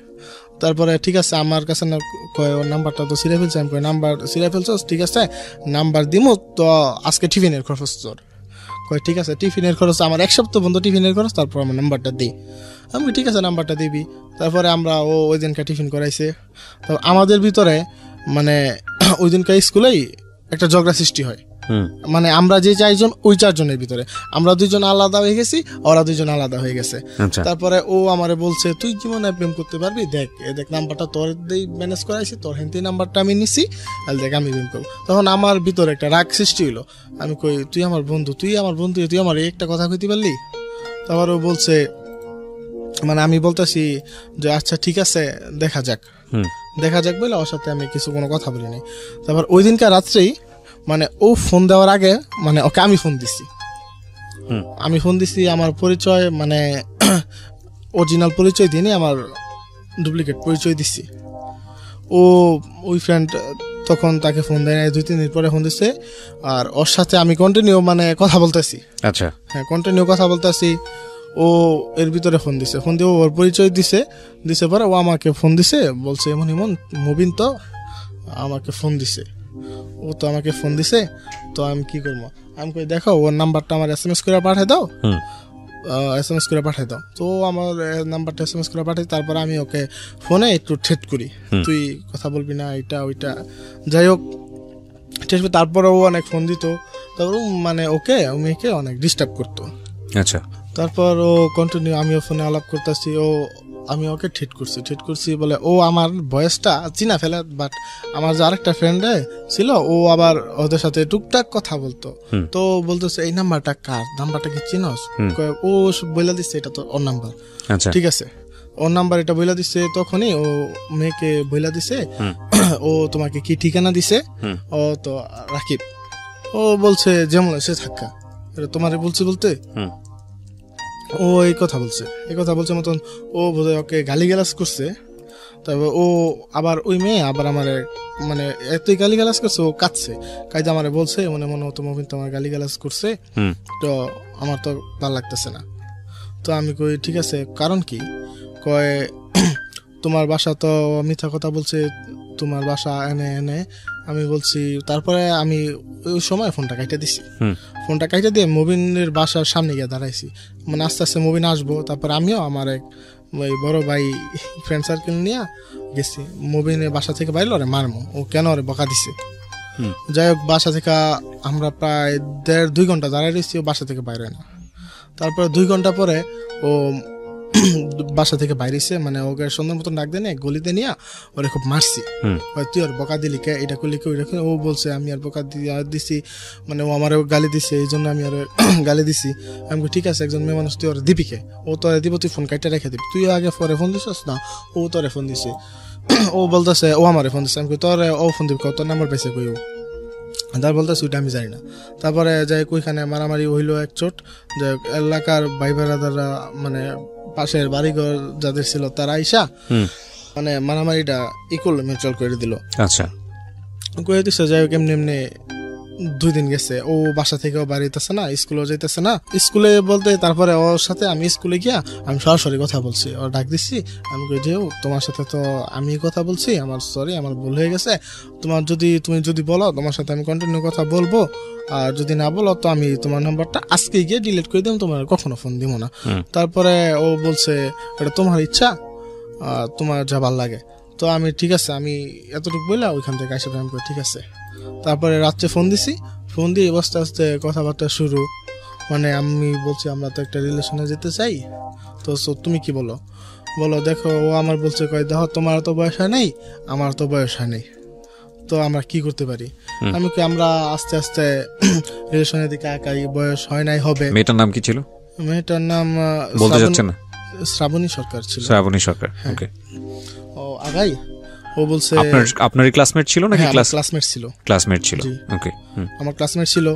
তারপরে ঠিক আছে আমার কাছে না কয় ওর নাম্বারটা তো ছিঁড়ে ফেলছে। আমি কই নাম্বার ছিঁড়ে ফেলছ, ঠিক আছে নাম্বার দিমু তো আজকে টিফিনের খরচ তোর। কয় ঠিক আছে টিফিনের খরচ আমার 1 সপ্তাহ বন্ধ টিফিনের খরচ, তারপর আমার নাম্বারটা দিই। আমি ঠিক আছে নাম্বারটা দিবি। তারপরে আমরা ওই দিনকে টিফিন করাইছে। তো আমাদের ভিতরে মানে ওই দিনকে স্কুলেই একটা ঝগড়া সৃষ্টি হয়। মানে আমরা যে 4 জন ওই 4 জনের ভিতরে আমরা 2 জন আলাদা হয়ে গেছি, ওরা 2 জন আলাদা হয়ে গেছে। তারপরে ও আমারে বলছে তুই জীবনে প্রেম করতে পারবি, দেখ নাম্বারটা তোর দিয়ে ম্যানেজ করাইছি, তোর হেনতেই নাম্বারটা আমি নিছি, আর দেখ আমি প্রেম করবো। তখন আমার ভিতরে একটা রাগ সৃষ্টি হইলো। আমি কই তুই আমার বন্ধু তুই আমার একটা কথা কইতে পারলি? তারপর ও বলছে মানে আমি বলতেছি যে আচ্ছা ঠিক আছে দেখা যাক বলে ওর সাথে আমি কোনো কথা বলি নাই। তারপর ওই দিনকার রাত্রেই মানে ও ফোন দেওয়ার আগে মানে ওকে আমি ফোন দিছি আমার পরিচয় মানে অরিজিনাল পরিচয় দিইনি, আমার ডুপ্লিকেট পরিচয় দিছি। ওই ফ্রেন্ড তখন তাকে ফোন দেয় না, 2-3 দিন পরে ফোন দিচ্ছে। আর ওর সাথে আমি কন্টিনিউ মানে কথা বলতেছি। আচ্ছা হ্যাঁ কন্টিনিউ কথা বলতেছি। ও এর ভিতরে ফোন দিয়ে ওর পরিচয় দিছে পরে ও আমাকে ফোন দিছে, বলছে এমন মুবিন তো আমাকে ফোন দিছে, ও তো আমাকে ফোন দিছে, তো আমি কি করবো? আমি কই দেখো ওর নাম্বারটা আমার SMS করে পাঠিয়ে দাও, তো আমার নাম্বারটা SMS করে পাঠাই। তারপর আমি ওকে ফোনে একটু ঠেট করি, তুই কথা বলবি না এটা ওইটা, যাই হোক ঠেট। তারপরে ও অনেক ফোন দিত, তারপর মানে ওকে মেয়েকে অনেক ডিস্টার্ব করতো। আচ্ছা তারপর ও কন্টিনিউ আমিও ফোনে আলাপ করতেছি, আমি ওকে ঠিক করছি বলে ও আমার ভয়েসটা চিনা ফেলে। বাট আমার যে আরেকটা ফ্রেন্ড ছিল ও আবার ওদের সাথে টুকটাক কথা বলতো, তো বলতেছে এই নাম্বারটা কার, নাম্বারটা কি চিনস? ও বইলা দিচ্ছে এটা তো ওর নাম্বার। ঠিক আছে ওর নাম্বার এটা বইলা দিচ্ছে। তখনই ও মেয়েকে বইলা দিছে ও তোমাকে কি ঠিকানা দিছে, ও তো রাকিব। ও বলছে যেমন সে থাকা এটা তোমারে বলতে ও এই কথা বলছে মতন ও বোধহয় ওকে গালিগালাজ করছে। তারপর ও আবার ওই মেয়ে আবার আমার মানে এতই গালিগালাজ করছে, ও কাঁদতে আমারে বলছে মনে ও তো মবিন তোমার গালিগালাজ করছে, তো আমার তো ভালো লাগতেছে না। তো আমি কই ঠিক আছে কারণ কি? কয় তোমার বাসা তো মিথ্যা কথা বলছে, তোমার বাসা এনে আমি বলছি। তারপরে আমি ওই সময় ফোনটা কাইটা দিয়ে মুবিনের বাসার সামনে গিয়ে দাঁড়াইছি। মানে আস্তে আস্তে মুবিন আসবো, তারপর আমিও আমার এক বড় ভাই ফ্রেন্ড সার্কেল নিয়ে গেছি। মুবিনের বাসা থেকে বাইরে ওরে মারমো, ও কেন ওরে বকা দিছে। যাই হোক বাসা থেকে আমরা প্রায় 1.5-2 ঘন্টা দাঁড়াই রয়েছি, ও বাসা থেকে বাইরে না। তারপরে 2 ঘন্টা পরে ও বাসা থেকে বাইরেছে, মানে ওকে সুন্দর মতন ডাক দেনে গলিতে নিয়ে ওরে খুব মারছি, তুই ওর বকা দিলি কে, এটা করলি কে, ওইটা। ও বলছে আমি আর বকা দিছি, মানে ও আমার গালি দিছে, এই জন্য আমি আর গালি দিছি। আমি ঠিক আছে, একজন মেয়ে মানুষ, তুই ওর দিবি কে, ও তোরে দিব, তুই ফোন কাটতে রেখে দিবি, তুই আগে পরে ফোন দিছিস না, ও তোরে ফোন দিছে। ও বলতেছে ও আমারে ফোন দিচ্ছে। আমি তোরে ও ফোন দিবি, তোর নাম্বার পাইছে কই? ও তার বলতেছে ওইটা আমি জানি না। তারপরে যাই ওইখানে মারামারি হইলো এক চোট, যে এলাকার ভাই বেড়াদাররা, মানে পাশের বাড়িঘর যাদের ছিল তারা আইসা মানে মারামারিটা করলো, মিউচুয়াল করে দিল। আচ্ছা, করে দিচ্ছে। যাই হোক এমনি এমনি 2 দিন গেছে, ও বাসা থেকেও বাড়িতেছে না, স্কুলেও যাইতেছে না। স্কুলে বলতে তারপরে ওর সাথে আমি স্কুলে গিয়া আমি সরাসরি কথা বলছি, ওর ডাক দিচ্ছি। আমি কই যে তোমার সাথে তো আমি কথা বলছি, আমার সরি, আমার ভুল হয়ে গেছে। তুমি যদি বলো তোমার সাথে আমি কন্টিনিউ কথা বলবো, আর যদি না বলো তো আমি তোমার নাম্বারটা আজকে গিয়ে ডিলিট করে দিব, তোমার কখনো ফোন দিব না। তারপরে ও বলছে এটা তোমার ইচ্ছা, তোমার যা ভাল লাগে। তো আমি ঠিক আছে, আমি এতটুকু বললাম ওইখান থেকে আসে। আমি কই ঠিক আছে। তারপরে রাত্রে ফোন দিছি, ফোন দিয়ে আস্তে আস্তে কথাবার্তা শুরু। মানে আমি বলছি আমরা তো একটা রিলেশনে যেতে চাই, তো তুমি কি বলো? দেখো ও আমার বলছে কয় দেখো তোমার তো বয়স হয় নাই, আমার তো বয়স হয় নাই, তো আমরা কি করতে পারি? আমি কি আমরা আস্তে আস্তে রিলেশনের দিকে আগাই, বয়স হয় নাই হবে। মেয়েটার নাম কি ছিল? মেয়েটার নাম বলতে যাচ্ছে না, শ্রাবণী সরকার ছিল। শ্রাবণী সরকার, ওকে। ও আগাই ও বলছে আপনারই ক্লাসমেট ছিল নাকি? ক্লাসমেট ছিল। ক্লাসমেট ছিল, ওকে। আমার ক্লাসমেট ছিল।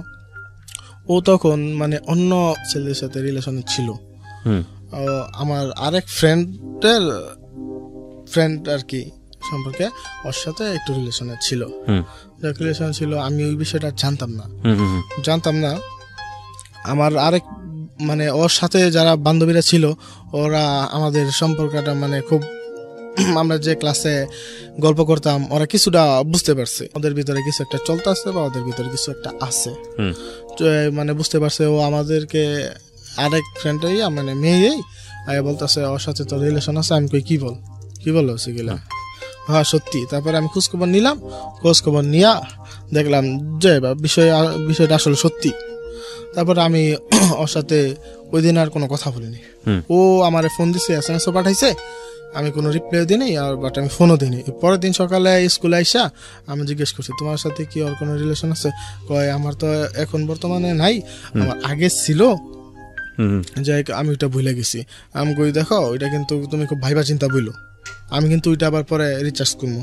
ও তখন মানে অন্য ছেলের সাথে রিলেশনে ছিল। আমার আরেক ফ্রেন্ড আর কি সম্পর্কে ওর সাথে একটু রিলেশনে ছিল। আমি ওই বিষয়টা জানতাম না। আমার আরেক মানে ওর সাথে যারা বান্ধবীরা ছিল, ওরা আমাদের সম্পর্কটা মানে খুব, আমরা যে ক্লাসে গল্প করতাম ওরা কিছুটা বুঝতে পারছে ওদের ভিতরে কিছু একটা চলতেছে বা ওদের ভিতরে কিছু একটা আছে, মানে বুঝতে পারছে। ও আমাদেরকে আরেক ফ্রেন্ডই মানে মেয়েই আগে বলতেছে ওর সাথে তো রিলেশন আছে। আমি কই কি বলো সেগুলা? হ্যাঁ সত্যি। তারপরে আমি খোঁজখবর নিলাম, খোঁজখবর নিয়া দেখলাম যে বিষয়টা আসলে সত্যি। তারপরে আমি ওর সাথে ওই দিন আর কোনো কথা বলিনি। ও আমার ফোন দিছে, SMS-ও পাঠাইছে, আমি কোনো রিপ্লাই দিই নাই, আর বাট আমি ফোনও দিইনি। পরের দিন সকালে স্কুলে আইসা আমি জিজ্ঞেস করছি তোমার সাথে কি ওর কোনো রিলেশন আছে? কয় আমার তো এখন বর্তমানে নাই, আমার আগে ছিল, যাই আমি ওইটা ভুলে গেছি। আমি কই দেখো ওইটা কিন্তু তুমি খুব ভাইবা চিন্তা বইলো, আমি কিন্তু ওইটা আবার পরে রিচার্জ করবো,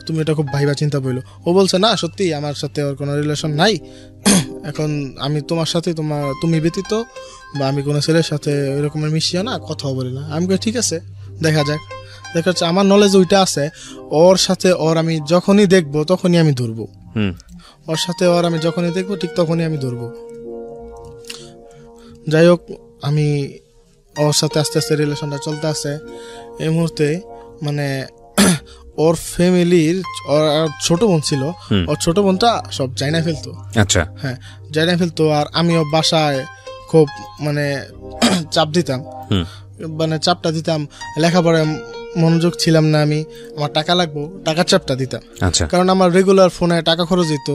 তুমি এটা খুব ভাইবা চিন্তা বইলো। ও বলছে না সত্যি আমার সাথে ওর কোনো রিলেশন নাই, এখন আমি তোমার সাথে তুমি ব্যতীত বা আমি কোনো ছেলের সাথে ওই রকমের মিশিয়া না, কথাও বলি না। আমি কই ঠিক আছে দেখা যাচ্ছে। আমার নলেজ ওইটা আছে, ওর সাথে আমি যখনই দেখবো তখনই আমি ধরবো, ওর সাথে আমি যখনই দেখবো ঠিক তখনই আমি ধরবো। যাই হোক আমি ওর সাথে আস্তে আস্তে রিলেশনটা চলতে আছে। এই মুহূর্তে মানে ওর ফ্যামিলির ছোট বোন ছিল, ওর ছোট বোনটা সব জাইনা ফেলতো। আচ্ছা, হ্যাঁ জাইনা ফেলতো। আর আমিও বাসায় খুব মানে চাপ দিতাম, মানে চাপটা দিতাম, লেখাপড়ায় মনোযোগ ছিলাম না আমি, আমার টাকা লাগবো, টাকার চাপটা দিতাম। কারণ আমার রেগুলার ফোনে টাকা খরচ দিত,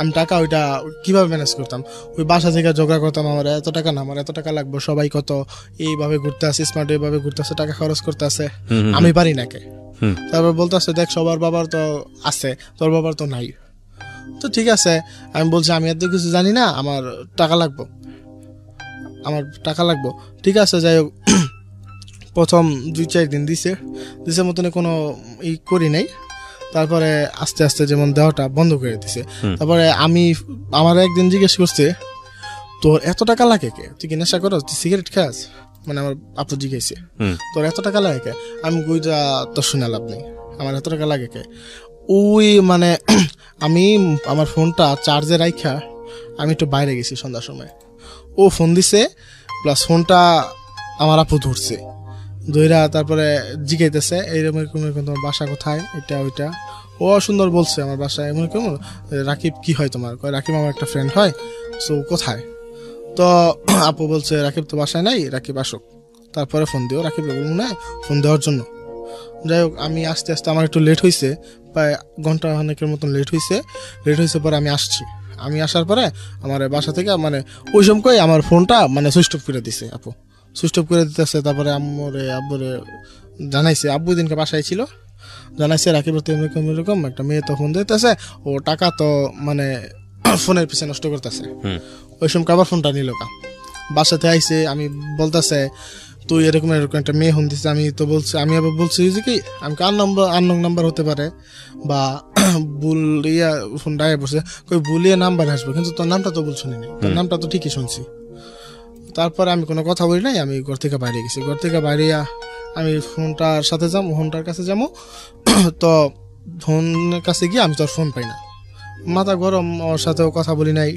আমি টাকা ওইটা কিভাবে ম্যানেজ করতাম? ওই বাসা থেকে ঝগড়া করতাম, আমার এত টাকা না, আমার এত টাকা লাগবো, সবাই কত এইভাবে ঘুরতে আসে, স্মার্ট এইভাবে ঘুরতে আসে, টাকা খরচ করতে আসে, আমি পারি না কে? তারপর বলতেছে দেখ সবার বাবার তো আছে, তোর বাবার তো নাই। তো ঠিক আছে আমি বলছি আমি এত কিছু জানি না, আমার টাকা লাগবো। ঠিক আছে। যাই হোক প্রথম 2-4 দিন দিছে মতনে কোনো করি নাই। তারপরে আস্তে আস্তে যেমন দেওয়াটা বন্ধ করে দিছে। তারপরে আমার একদিন জিজ্ঞেস করছে তোর এত টাকা লাগে কে? তুই কি নেশা করো? তুই সিগারেট খাস? মানে আমার আপু জিজ্ঞেসে তোর এত টাকা লাগে কে? আমি কইটা তোর শুনে লাভ নেই, আমার এত টাকা লাগে কে? ওই মানে আমি আমার ফোনটা চার্জে রাইখা আমি একটু বাইরে গেছি সন্ধ্যার সময়, ও ফোন দিছে প্লাস ফোনটা আমার আপু ধরছে, ধইরা তারপরে জিজ্ঞাইতেছে এইরকম তোমার বাসা কোথায়, এটা ওইটা। ও সুন্দর বলছে আমার বাসায় এমন কেমন, রাকিব কি হয় তোমার? কয় রাকিব আমার একটা ফ্রেন্ড হয়। সো কোথায়? তো আপু বলছে রাকিব তো বাসায় নাই, রাকিব আসুক তারপরে ফোন দিও। রাকিব বলবো না ফোন দেওয়ার জন্য। যাই হোক আমি আস্তে আস্তে আমার একটু লেট হয়েছে, প্রায় ঘন্টা অনেকের মতন লেট হয়েছে পরে আমি আসছি। আমি আসার পরে আমার বাসা থেকে মানে ওই সময় আমার ফোনটা মানে সুইচ অফ করে দিছে আপু, সুইচ অফ করে দিতেছে। তারপরে আব্বুরে জানাইছে, আব্বু দিনকে বাসায় ছিল, জানাইছে রাকিবের তো এরকম একটা মেয়ে তো ফোন দিতেছে, ও টাকা তো মানে ফোনের পিছনে নষ্ট করতেছে। ওই সময় আবার ফোনটা নিল বাসাতে আইসে, আমি বলতেছে তুই এরকম একটা মেয়ে ফোন দিচ্ছে। আমি তো বলছি, আমি আবার বলছি যে কি আমি আননোন নাম্বার হতে পারে বা বুলিয়া ফোন ডায়ে বসে কই বুলিয়া নাম্বার আসবে, কিন্তু তোর নামটা তো বলছি না, তোর নামটা তো ঠিকই শুনছি। তারপরে আমি কোনো কথা বলি নাই, আমি ঘর থেকে বাইরে গেছি। ঘর থেকে বাইরে আমি ফোনটার সাথে যাবো, ফোনটার কাছে যাবো, তো ফোনের কাছে গিয়ে আমি তোর ফোন পাই না, মাথা গরম, ওর সাথেও কথা বলি নাই,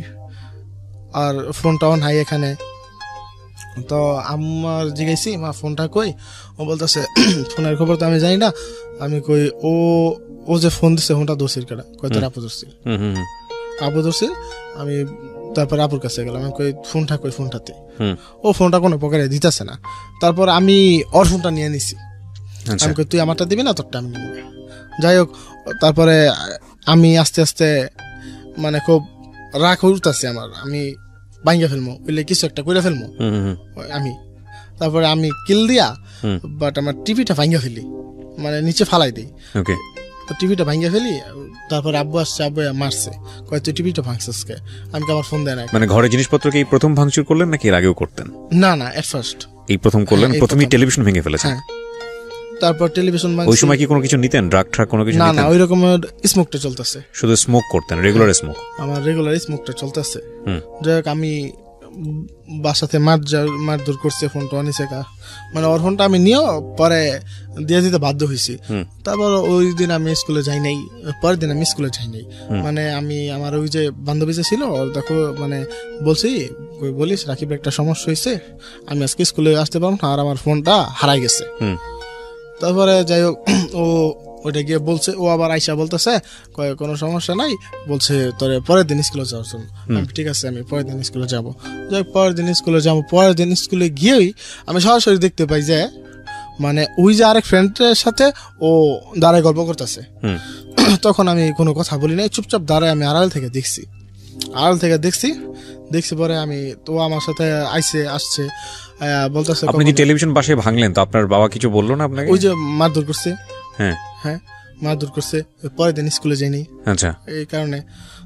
আর ফোনটাও নাই এখানে। তো আমার জিজ্ঞাসি মা ফোনটা কই, ও বলতেছে ফোনের খবর তো আমি জানি না। আমি কই ও যে ফোন দিছে ফোনটা দোষীর কাটা, কয় তোর আপু দোষীর। আমি তারপরে আপুর কাছে গেলাম, আমি কই ফোনটা কই, ফোনটাতে ও ফোনটা কোনো প্রকারে দিতেছে না। তারপর আমি ওর ফোনটা নিয়ে নিছি, আমি কই তুই আমারটা দিবি না, তোরটা আমি নিব। যাই হোক, তারপরে আমি আস্তে আস্তে মানে খুব রাগ উঠতেছে আমার, আমি ভাঙ্গে ফেলবো, বুঝলে কিছু একটা করে ফেলবো আমি। তারপরে আমি কিল দিয়া বাট আমার টিভিটা ভাঙ্গে ফেলি, মানে নিচে ফালাই দিই, টিভিটা ভাঙ্গে ফেলি। তারপরে আব্বু আসছে, আব্বু মারছে, কয় তুই টিভিটা ভাঙছিস কে? আমি আমার ফোন দেয় না। মানে ঘরের জিনিসপত্র কি প্রথম ভাঙচুর করলেন নাকি এর আগেও করতেন? না এট ফার্স্ট এই প্রথম করলেন, প্রথমেই টেলিভিশন ভেঙে ফেলেছেন। তারপর টেলিভিশন ওই সময় কি কোনো কিছু নিতেন, ড্রাগ ট্রাক কোনো কিছু? না ওই রকম স্মোকটা চলতেছে, শুধু স্মোক করতেন, রেগুলার স্মোক? আমার রেগুলার স্মোকটা চলতেছে। যাই হোক, আমি বাসাতে মারধর করছে, ফোনটা নিছে মানে ওর ফোনটা আমি নিয়েও পরে দিয়ে দিতে বাধ্য হয়েছি। তারপর ওই দিন আমি স্কুলে যাই নাই, পরের দিন আমি স্কুলে যাই নাই। মানে আমি আমার ওই যে বান্ধবী যে ছিল, দেখো মানে বলিস রাকিব একটা সমস্যা হয়েছে, আমি আজকে স্কুলে আসতে পারবো না, আর আমার ফোনটা হারাই গেছে। তারপরে যাই হোক, ওইটা গিয়ে বলছে, ও আবার আইসা বলতেছে কোনো সমস্যা নাই, বলছে তোর পরের দিন স্কুলে যাওয়ার জন্য। ঠিক আছে, আমি পরের দিন স্কুলে যাবো। যাই পরের দিন স্কুলে যাবো, পরের দিন স্কুলে গিয়েই আমি সরাসরি দেখতে পাই যে মানে ওই যে আরেক ফ্রেন্ডের সাথে ও দাঁড়ায় গল্প করতেছে। তখন আমি কোনো কথা বলি নাই, চুপচাপ দাঁড়ায় আমি আড়াল থেকে দেখছি পরে আমি তো আমার সাথে আসছে বলতেছে। আপনি যে টেলিভিশন বাসায় ভাঙলেন, তো আপনার বাবা কিছু বললো না আপনাকে? ওই যে মারধর করছে। হ্যাঁ মারধর করছে, পরের দিন স্কুলে যাইনি। আচ্ছা, এই কারণে।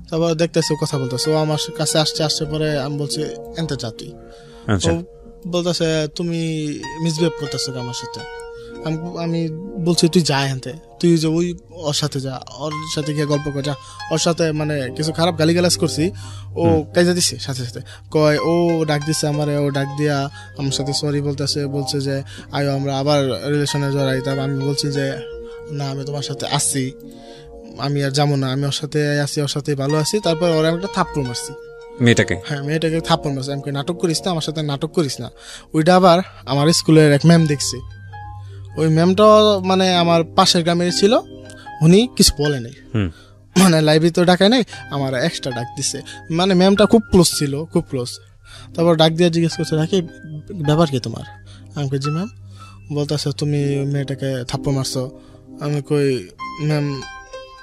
তারপর দেখতেছে কথা বলতেছে, ও আমার কাছে আসছে পরে আমি বলছি এনতে যা তুই। বলতেছে তুমি মিসবিহেভ করতেছো আমার সাথে। আমি বলছি তুই যা এনতে, তুই যে ওই ওর সাথে যা, ওর সাথে গিয়ে গল্প কর, যা ওর সাথে। মানে কিছু খারাপ গালিগালাজ করছি, ও কাজে দিছে সাথে কয়, ও ডাক দিছে আমারে, ও ডাক দিয়া আমার সাথে সরি বলছে যে আয়ো আমরা আবার রিলেশনে জড়াই। তারপর আমি বলছি যে না, আমি তোমার সাথে আসছি, আমি আর যাবো না, আমি ওর সাথে আছি, ওর সাথে ভালো আছি। তারপর ওরা একটা থাপ্পড় মারছি মেয়েটাকে। মেয়েটাকে থাপ্পড় মারছি। আমি নাটক করিস না, আমার সাথে নাটক করিস না। ওইটা আবার আমার স্কুলের এক ম্যাম দেখছে। ওই ম্যামটা মানে আমার পাশের গ্রামের ছিল, উনি কিছু বলে নাই, মানে লাইব্রেরি তো ডাকায় নাই, আমার এক্সট্রা ডাক দিছে। মানে ম্যামটা খুব ক্লোজ ছিল, খুব ক্লোজ। তারপর ডাক দিয়ে জিজ্ঞেস করছে, রাখি ব্যাপার কি তোমার? আমি কই জি ম্যাম। বলতেছে তুমি মেয়েটাকে থাপ্পড় মারছো। আমি কই ম্যাম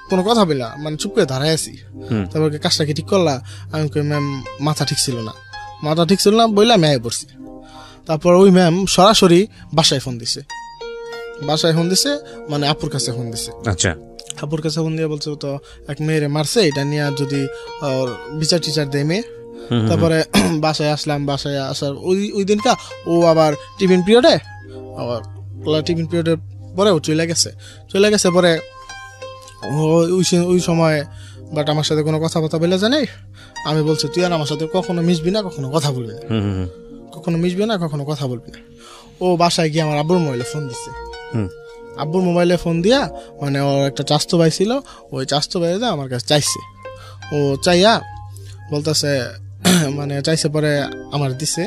কোনো কথা বললা, মানে চুপ করে দাঁড়ায় আছি। তারপর কাজটা কি ঠিক করলা? আমি কই ম্যাম মাথা ঠিক ছিল না বললাম, আমি আয় পড়ছি। তারপর ওই ম্যাম সরাসরি বাসায় ফোন দিছে, মানে আপুর কাছে ফোন দিছে। আচ্ছা, আপুর কাছে ফোন দিয়ে বলছে তো এক মেয়েরে মারছে, এটা নিয়ে যদি বিচার টিচার দেয় মেয়ে। তারপরে বাসায় আসলাম, বাসায় আসার ওই দিনটা ও আবার টিফিন পিরিয়ডের পরে ও চলে গেছে পরে ওই সময়। বাট আমার সাথে কোনো কথাবার্তা বলে জানে। আমি বলছি তুই আর আমার সাথে কখনো মিশবি না, কখনো কথা বলবি না, ও বাসায় গিয়ে আমার আব্বুর মোবাইলে ফোন দিচ্ছে। আব্বুর মোবাইলে ফোন দিয়া মানে ওর একটা চাস্তো ভাই ছিল, ওই চাস্তো ভাই আমার কাছে চাইছে। ও চাইয়া বলতেছে, মানে চাইছে পরে আমার দিছে।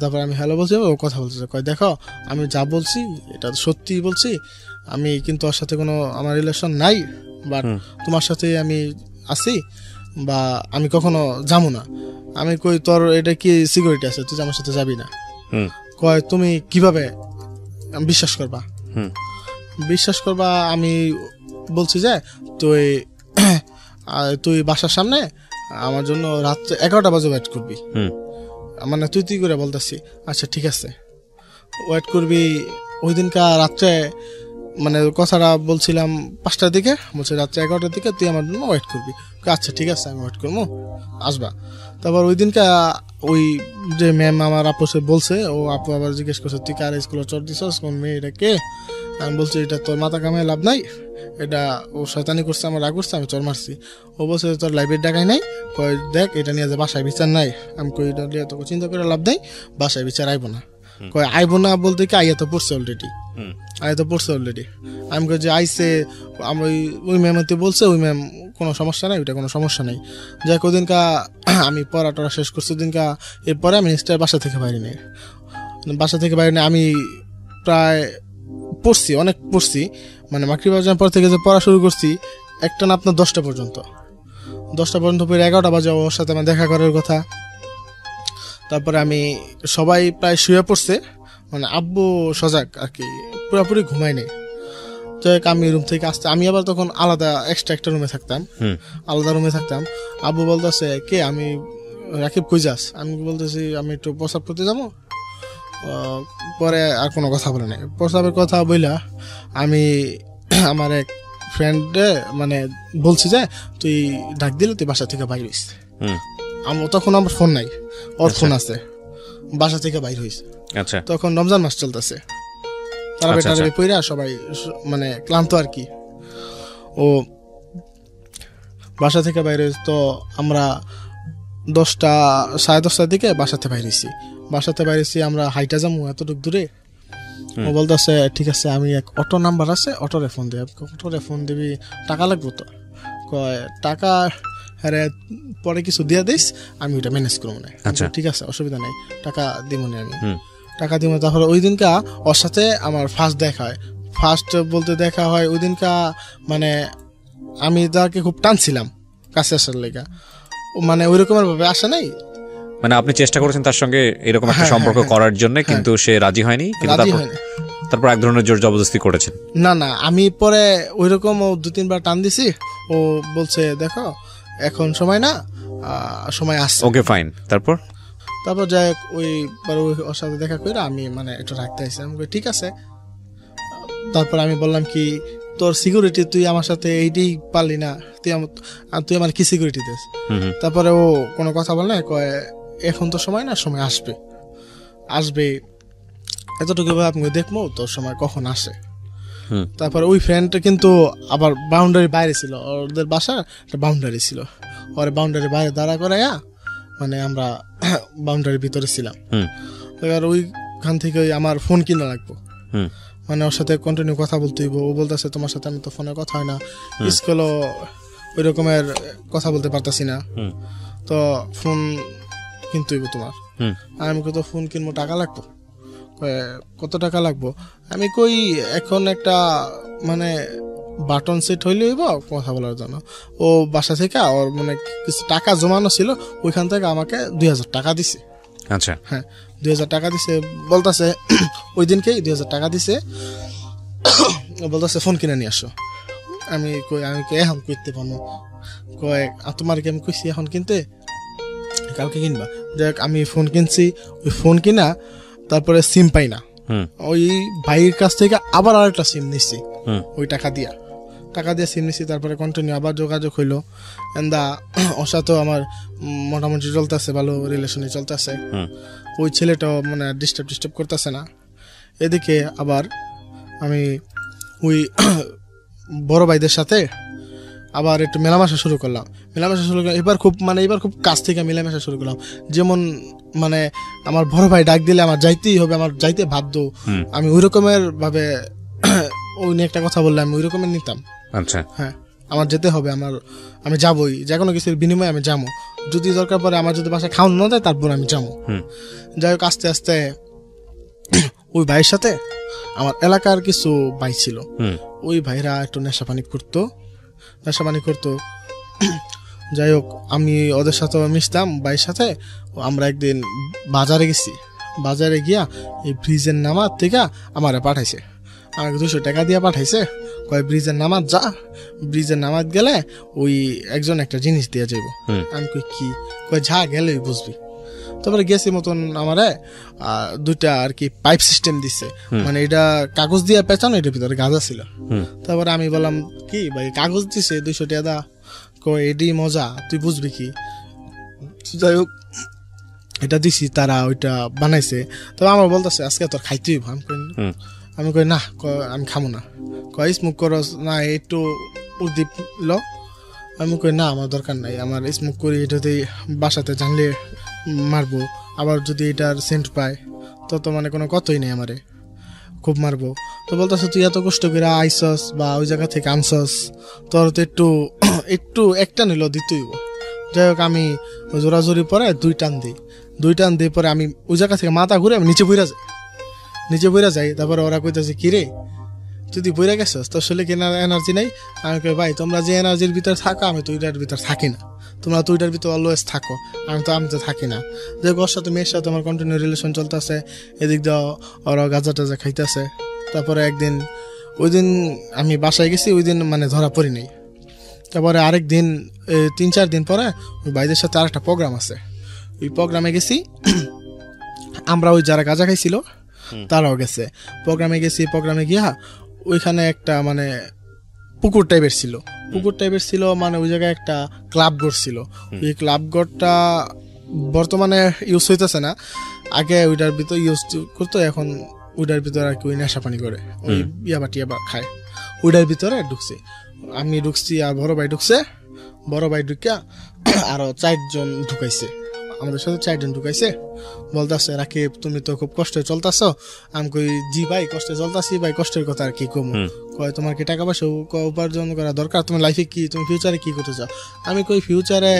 তারপরে আমি হ্যালো বলছি, ও কথা বলতেছে, কয় দেখো আমি যা বলছি এটা সত্যি বলছি, আমি কিন্তু ওর সাথে কোনো আমার রিলেশন নাই, বাট তোমার সাথে আমি আছি, বা আমি কখনো যাবো না। আমি কই তোর এটা কি সিকিউরিটি আছে, তুই আমার সাথে যাবি না? কয় তুমি কিভাবে বিশ্বাস করবা? আমি বলছি যে তুই বাসার সামনে আমার জন্য রাত 11টা বাজে ওয়েট করবি। মানে তুই করে বলতেছি, আচ্ছা ঠিক আছে। ওয়েট করবি। ওই দিনকা রাত্রে মানে কথাটা বলছিলাম 5টার দিকে, বলছে রাত্রে 11টার দিকে তুই আমার জন্য ওয়েট করবি। আচ্ছা ঠিক আছে আমি ওয়েট করবো, আসবা। তারপর ওই দিনকা ওই যে ম্যাম আমার আপুসে বলছে, ও আপু আবার জিজ্ঞেস করছে তুই কার স্কুলে চর দিছস, কোন মেয়ে, এটা কে? আমি বলছি এটা তোর মাথা কামায় লাভ নাই, এটা ও শয়তানি করছে, আমার রাগ করছে, আমি চর মারছি। ও বলছে তোর লাইব্রেরি ডাকাই নাই, কয় দেখ এটা নিয়ে যে বাসায় বিচার নাই। আমি কই এটা নিয়ে তোকে চিন্তা করে লাভ নাই, বাসায় বিচার আইব না। কয় আইব না বলতে কি আইয়া তো পড়ছে অলরেডি, আমি কই যে আইসে আমি ওই ম্যামতে বলছে, ওই ম্যাম কোনো সমস্যা নাই, ওইটা কোনো সমস্যা নাই। যাই ওদিনকা আমি পড়াটা শেষ করছি দিনকা, এরপরে আমি নেক্সট বাসা থেকে বাইরে নেই, আমি প্রায় পড়ছি, অনেক পড়ছি, মানে মাগরিব আজানের পর থেকে যে পড়া শুরু করছি একটা না আপনার 10টা পর্যন্ত পড়ে 11টা বাজে ওর সাথে আমার দেখা করার কথা। তারপরে আমি সবাই প্রায় শুয়ে পড়ছে, মানে আব্বু সজাগ আর কি, পুরোপুরি ঘুমাই নেই। তো আমি রুম থেকে আসতে, আমি আবার তখন আলাদা এক্সট্রা একটা রুমে থাকতাম, আব্বু বলতেছে কে, আমি রাকিব কই যাস? আমি বলতেছি আমি একটু প্রস্রাব করতে যাবো। পরে আর কোনো কথা বলে নাই, প্রস্রাবের কথা বইলা আমি আমার এক ফ্রেন্ডে মানে বলছি যে তুই ডাক দিলে তুই বাসা থেকে বাইর হইস। তখন আমার ফোন নাই, ওর ফোন আছে, বাসা থেকে বাইর হইস। তখন রমজান মাস চলতেছে, তারাবি পইরা সবাই মানে ক্লান্ত আর কি। ও বাসা থেকে বাইরে, তো আমরা 10টা সাড়ে 10টার দিকে বাসাতে বাইরেছি। আমরা হাইটা যাবো এতটুক দূরে। ও বলতেছে ঠিক আছে আমি এক অটো নাম্বার আছে, অটোরে ফোন দিবি, টাকা লাগবো তো? কয় টাকা হ্যাঁ পরে কিছু দিয়া দিস, আমি ওইটা ম্যানেজ করবো না। ঠিক আছে অসুবিধা নেই, টাকা দিব না, আমি টাকা দিব। তারপরে ওই দিনকা ওর সাথে আমার ফার্স্ট বলতে দেখা হয় ওই দিনকা, মানে আমি তাকে খুব টানছিলাম কাছে আসার লেগা, মানে ওই রকমের ভাবে আসা নাই, মানে আপনি চেষ্টা করেছেন তার সঙ্গে এরকম একটা সম্পর্ক করার জন্য, কিন্তু সে রাজি হয়নি। তারপর এক ধরনের জোর জবরদস্তি করেছেন? না, আমি পরে ওই রকম 2-3বার টান দিছি। ও বলছে দেখো এখন সময় না, সময় আসছে, ওকে ফাইন। তারপর যাই ওই ওর সাথে দেখা করে আমি মানে একটু রাখতে আসছি। আমি ঠিক আছে। তারপর আমি বললাম কি তোর সিকিউরিটি তুই আমার সাথে এইটাই পারলি না, তুই আমার কি সিকিউরিটি দিস? তারপরে ও কোনো কথা বল না, কয় এখন তো সময় না, সময় আসবে এতটুকু আপনি দেখবো তোর সময় কখন আসে। তারপর ওই ফ্রেন্ডটা কিন্তু আবার বাউন্ডারি বাইরে ছিল, ওদের বাসা একটা বাউন্ডারি ছিল, ওর বাউন্ডারি বাইরে দাঁড়া করাইয়া মানে আমরা বাউন্ডারির ভিতরে ছিলাম। এবার ওইখান থেকে আমার ফোন কিনা লাগবো, মানে ওর সাথে কন্টিনিউ কথা বলতে হইব। ও বলতেছে তোমার সাথে আমি তো ফোনে কথা হয় না, স্কুলও ওই রকমের কথা বলতে পারতাছি না, তো ফোন কিনতে হইব তোমার। আমি কত ফোন কিনবো, টাকা লাগবো। কত টাকা লাগবো? আমি কই এখন একটা মানে বাটন সেট হইলে হইব কথা বলার জন্য। ও বাসা থেকে ওর মানে কিছু টাকা জমানো ছিল, ওইখান থেকে আমাকে 2000 টাকা দিছে। আচ্ছা হ্যাঁ 2000 টাকা দিছে, বলতেছে ওই দিনকেই 2000 টাকা দিছে, বলতেছে ফোন কিনে নিয়ে আসো। আমি এখন কিনতে পারবো? কয় তোমার কি আমি কইছি এখন কিনতে, কালকে কিনবা। দেখ আমি ফোন কিনছি, ওই ফোন কিনা তারপরে সিম পাই না, ওই ভাইয়ের কাছ থেকে আবার আরেকটা সিম নিচ্ছি, ওই টাকা দিয়ে সিম নিচ্ছি। তারপরে কন্টিনিউ আবার যোগাযোগ হইলো, এন্দা ওর সাথেও আমার মোটামুটি চলতেছে, ভালো রিলেশনে চলতেছে। ওই ছেলেটাও মানে ডিস্টার্ব করতেছে না। এদিকে আবার আমি ওই বড় ভাইদের সাথে আবার একটু মেলামেশা শুরু করলাম। এবার খুব কাছ থেকে মেলামেশা শুরু করলাম। যেমন মানে আমার বড় ভাই ডাক দিলে আমার যাইতেই হবে, আমার যাইতে বাধ্য। আমি ওই রকমের ভাবে ওই নিয়ে একটা কথা বললে আমি ওই রকমের নিতাম। আচ্ছা হ্যাঁ আমার যেতে হবে, আমি যাবোই, যে কোনো কিছুর বিনিময়ে আমি যাবো। যদি দরকার পড়ে আমার যদি বাসায় খাওয়ানো না দেয় তারপর আমি যাবো। যাই হোক আস্তে আস্তে ওই ভাইয়ের সাথে আমার এলাকার কিছু ভাই ছিল, ওই ভাইরা একটু নেশা পানি করতো। যাই হোক আমি ওদের সাথে মিশতাম ভাইয়ের সাথে। আমরা একদিন বাজারে গেছি, বাজারে গিয়া এই ব্রিজের নামাজ থেকে আমারে পাঠাইছে, আমাকে 200 টাকা দিয়ে পাঠাইছে। কয় ব্রিজের নামাজ যা, ব্রিজের নামাজ গেলে ওই একজন একটা জিনিস দিয়ে যাইব। আমি কই কি? কয় যা গেলেই বুঝবি। তারপরে গেছি মতন আমারে 2টা আর কি পাইপ সিস্টেম দিছে, মানে এটা কাগজ দিয়ে পেঁচানো, এটার ভিতরে গাঁজা ছিল। তারপরে আমি বললাম কি ভাই কাগজ দিছে 200 টাকা দা, কয় এডি মজা তুই বুঝবি কি। যাই হোক এটা দিছি, তারা ওইটা বানাইছে। তবে আমার বলতেছে আজকে তোর খাইতেই, আমি কই না, আমি খামো না। কয় স্মোক করস না, একটু উদ্দীপ ল। আমি কই না আমার দরকার নাই, আমার স্মোক করি এটাতেই বাসাতে জানলে মারবো, আবার যদি এটার সেন্ট পায় তত মানে কোনো কথাই নেই, আমারে খুব মারবো। তো বলতেছে তুই এত কষ্ট করে আইসস বা ওই জায়গা থেকে আনসস, তোর তো একটু একটু একটা নিল দিতেই। যাই হোক আমি জোরাজোরি পরে 2 টান দিই, 2 টান দিয়ে পরে আমি ওই জায়গা থেকে মাথা ঘুরে আমি নিচে বইরা যাই। তারপরে ওরা কইতেছে কি রে তুই বইরা গেছস, তোর শরীরে কি এনার্জি নেই? আমি কই ভাই তোমরা যে এনার্জির ভিতরে থাকো আমি তো ওইটার ভিতরে থাকি না, তোমরা তো ওইটার ভিতরে অলওয়েজ থাকো, আমি তো থাকি না। যে ওর সাথে মেয়ের সাথে আমার কন্টিনিউ রিলেশন চলতেছে, এদিক দিয়ে ওরা গাঁজা টাজা খাইতেছে। তারপরে একদিন ওই দিন আমি বাসায় গেছি, ওই দিন মানে ধরা পড়ি নাই। তারপরে আরেক দিন 3-4 দিন পরে ওই ভাইদের সাথে আরেকটা প্রোগ্রাম আছে, ওই প্রোগ্রামে গেছি আমরা, ওই যারা গাঁজা খাইছিল তারাও গেছে। প্রোগ্রামে গেছি, প্রোগ্রামে গিয়া ওইখানে একটা মানে পুকুর টাইপের ছিল, মানে ওই জায়গায় একটা ক্লাব ঘর ছিল। ওই ক্লাব ঘরটা বর্তমানে ইউজ হইতেছে না, আগে ওইটার ভিতর ইউজ করতো, এখন ওইটার ভিতরে আর কি ওই নেশা পানি করে, ওই ইয়াবা টিয়াবা খায়। ওইটার ভিতরে ঢুকছি, আমি ঢুকছি আর বড় ভাই ঢুকছে। বড় ভাই ঢুকিয়া আরো 4 জন ঢুকাইছে, আমাদের সাথে 4 জন ঢুকাইছে। বলতেছে রাকিব তুমি তো খুব কষ্টে চলতেছ। আমি কই জি ভাই কষ্টে চলতেছি ভাই, কষ্টের কথা আর কি কমু। কয় তোমার কি টাকা পয়সা উপার্জন করা দরকার, তোমার লাইফে কি, তুমি ফিউচারে কি করতে চাও? আমি কই ফিউচারে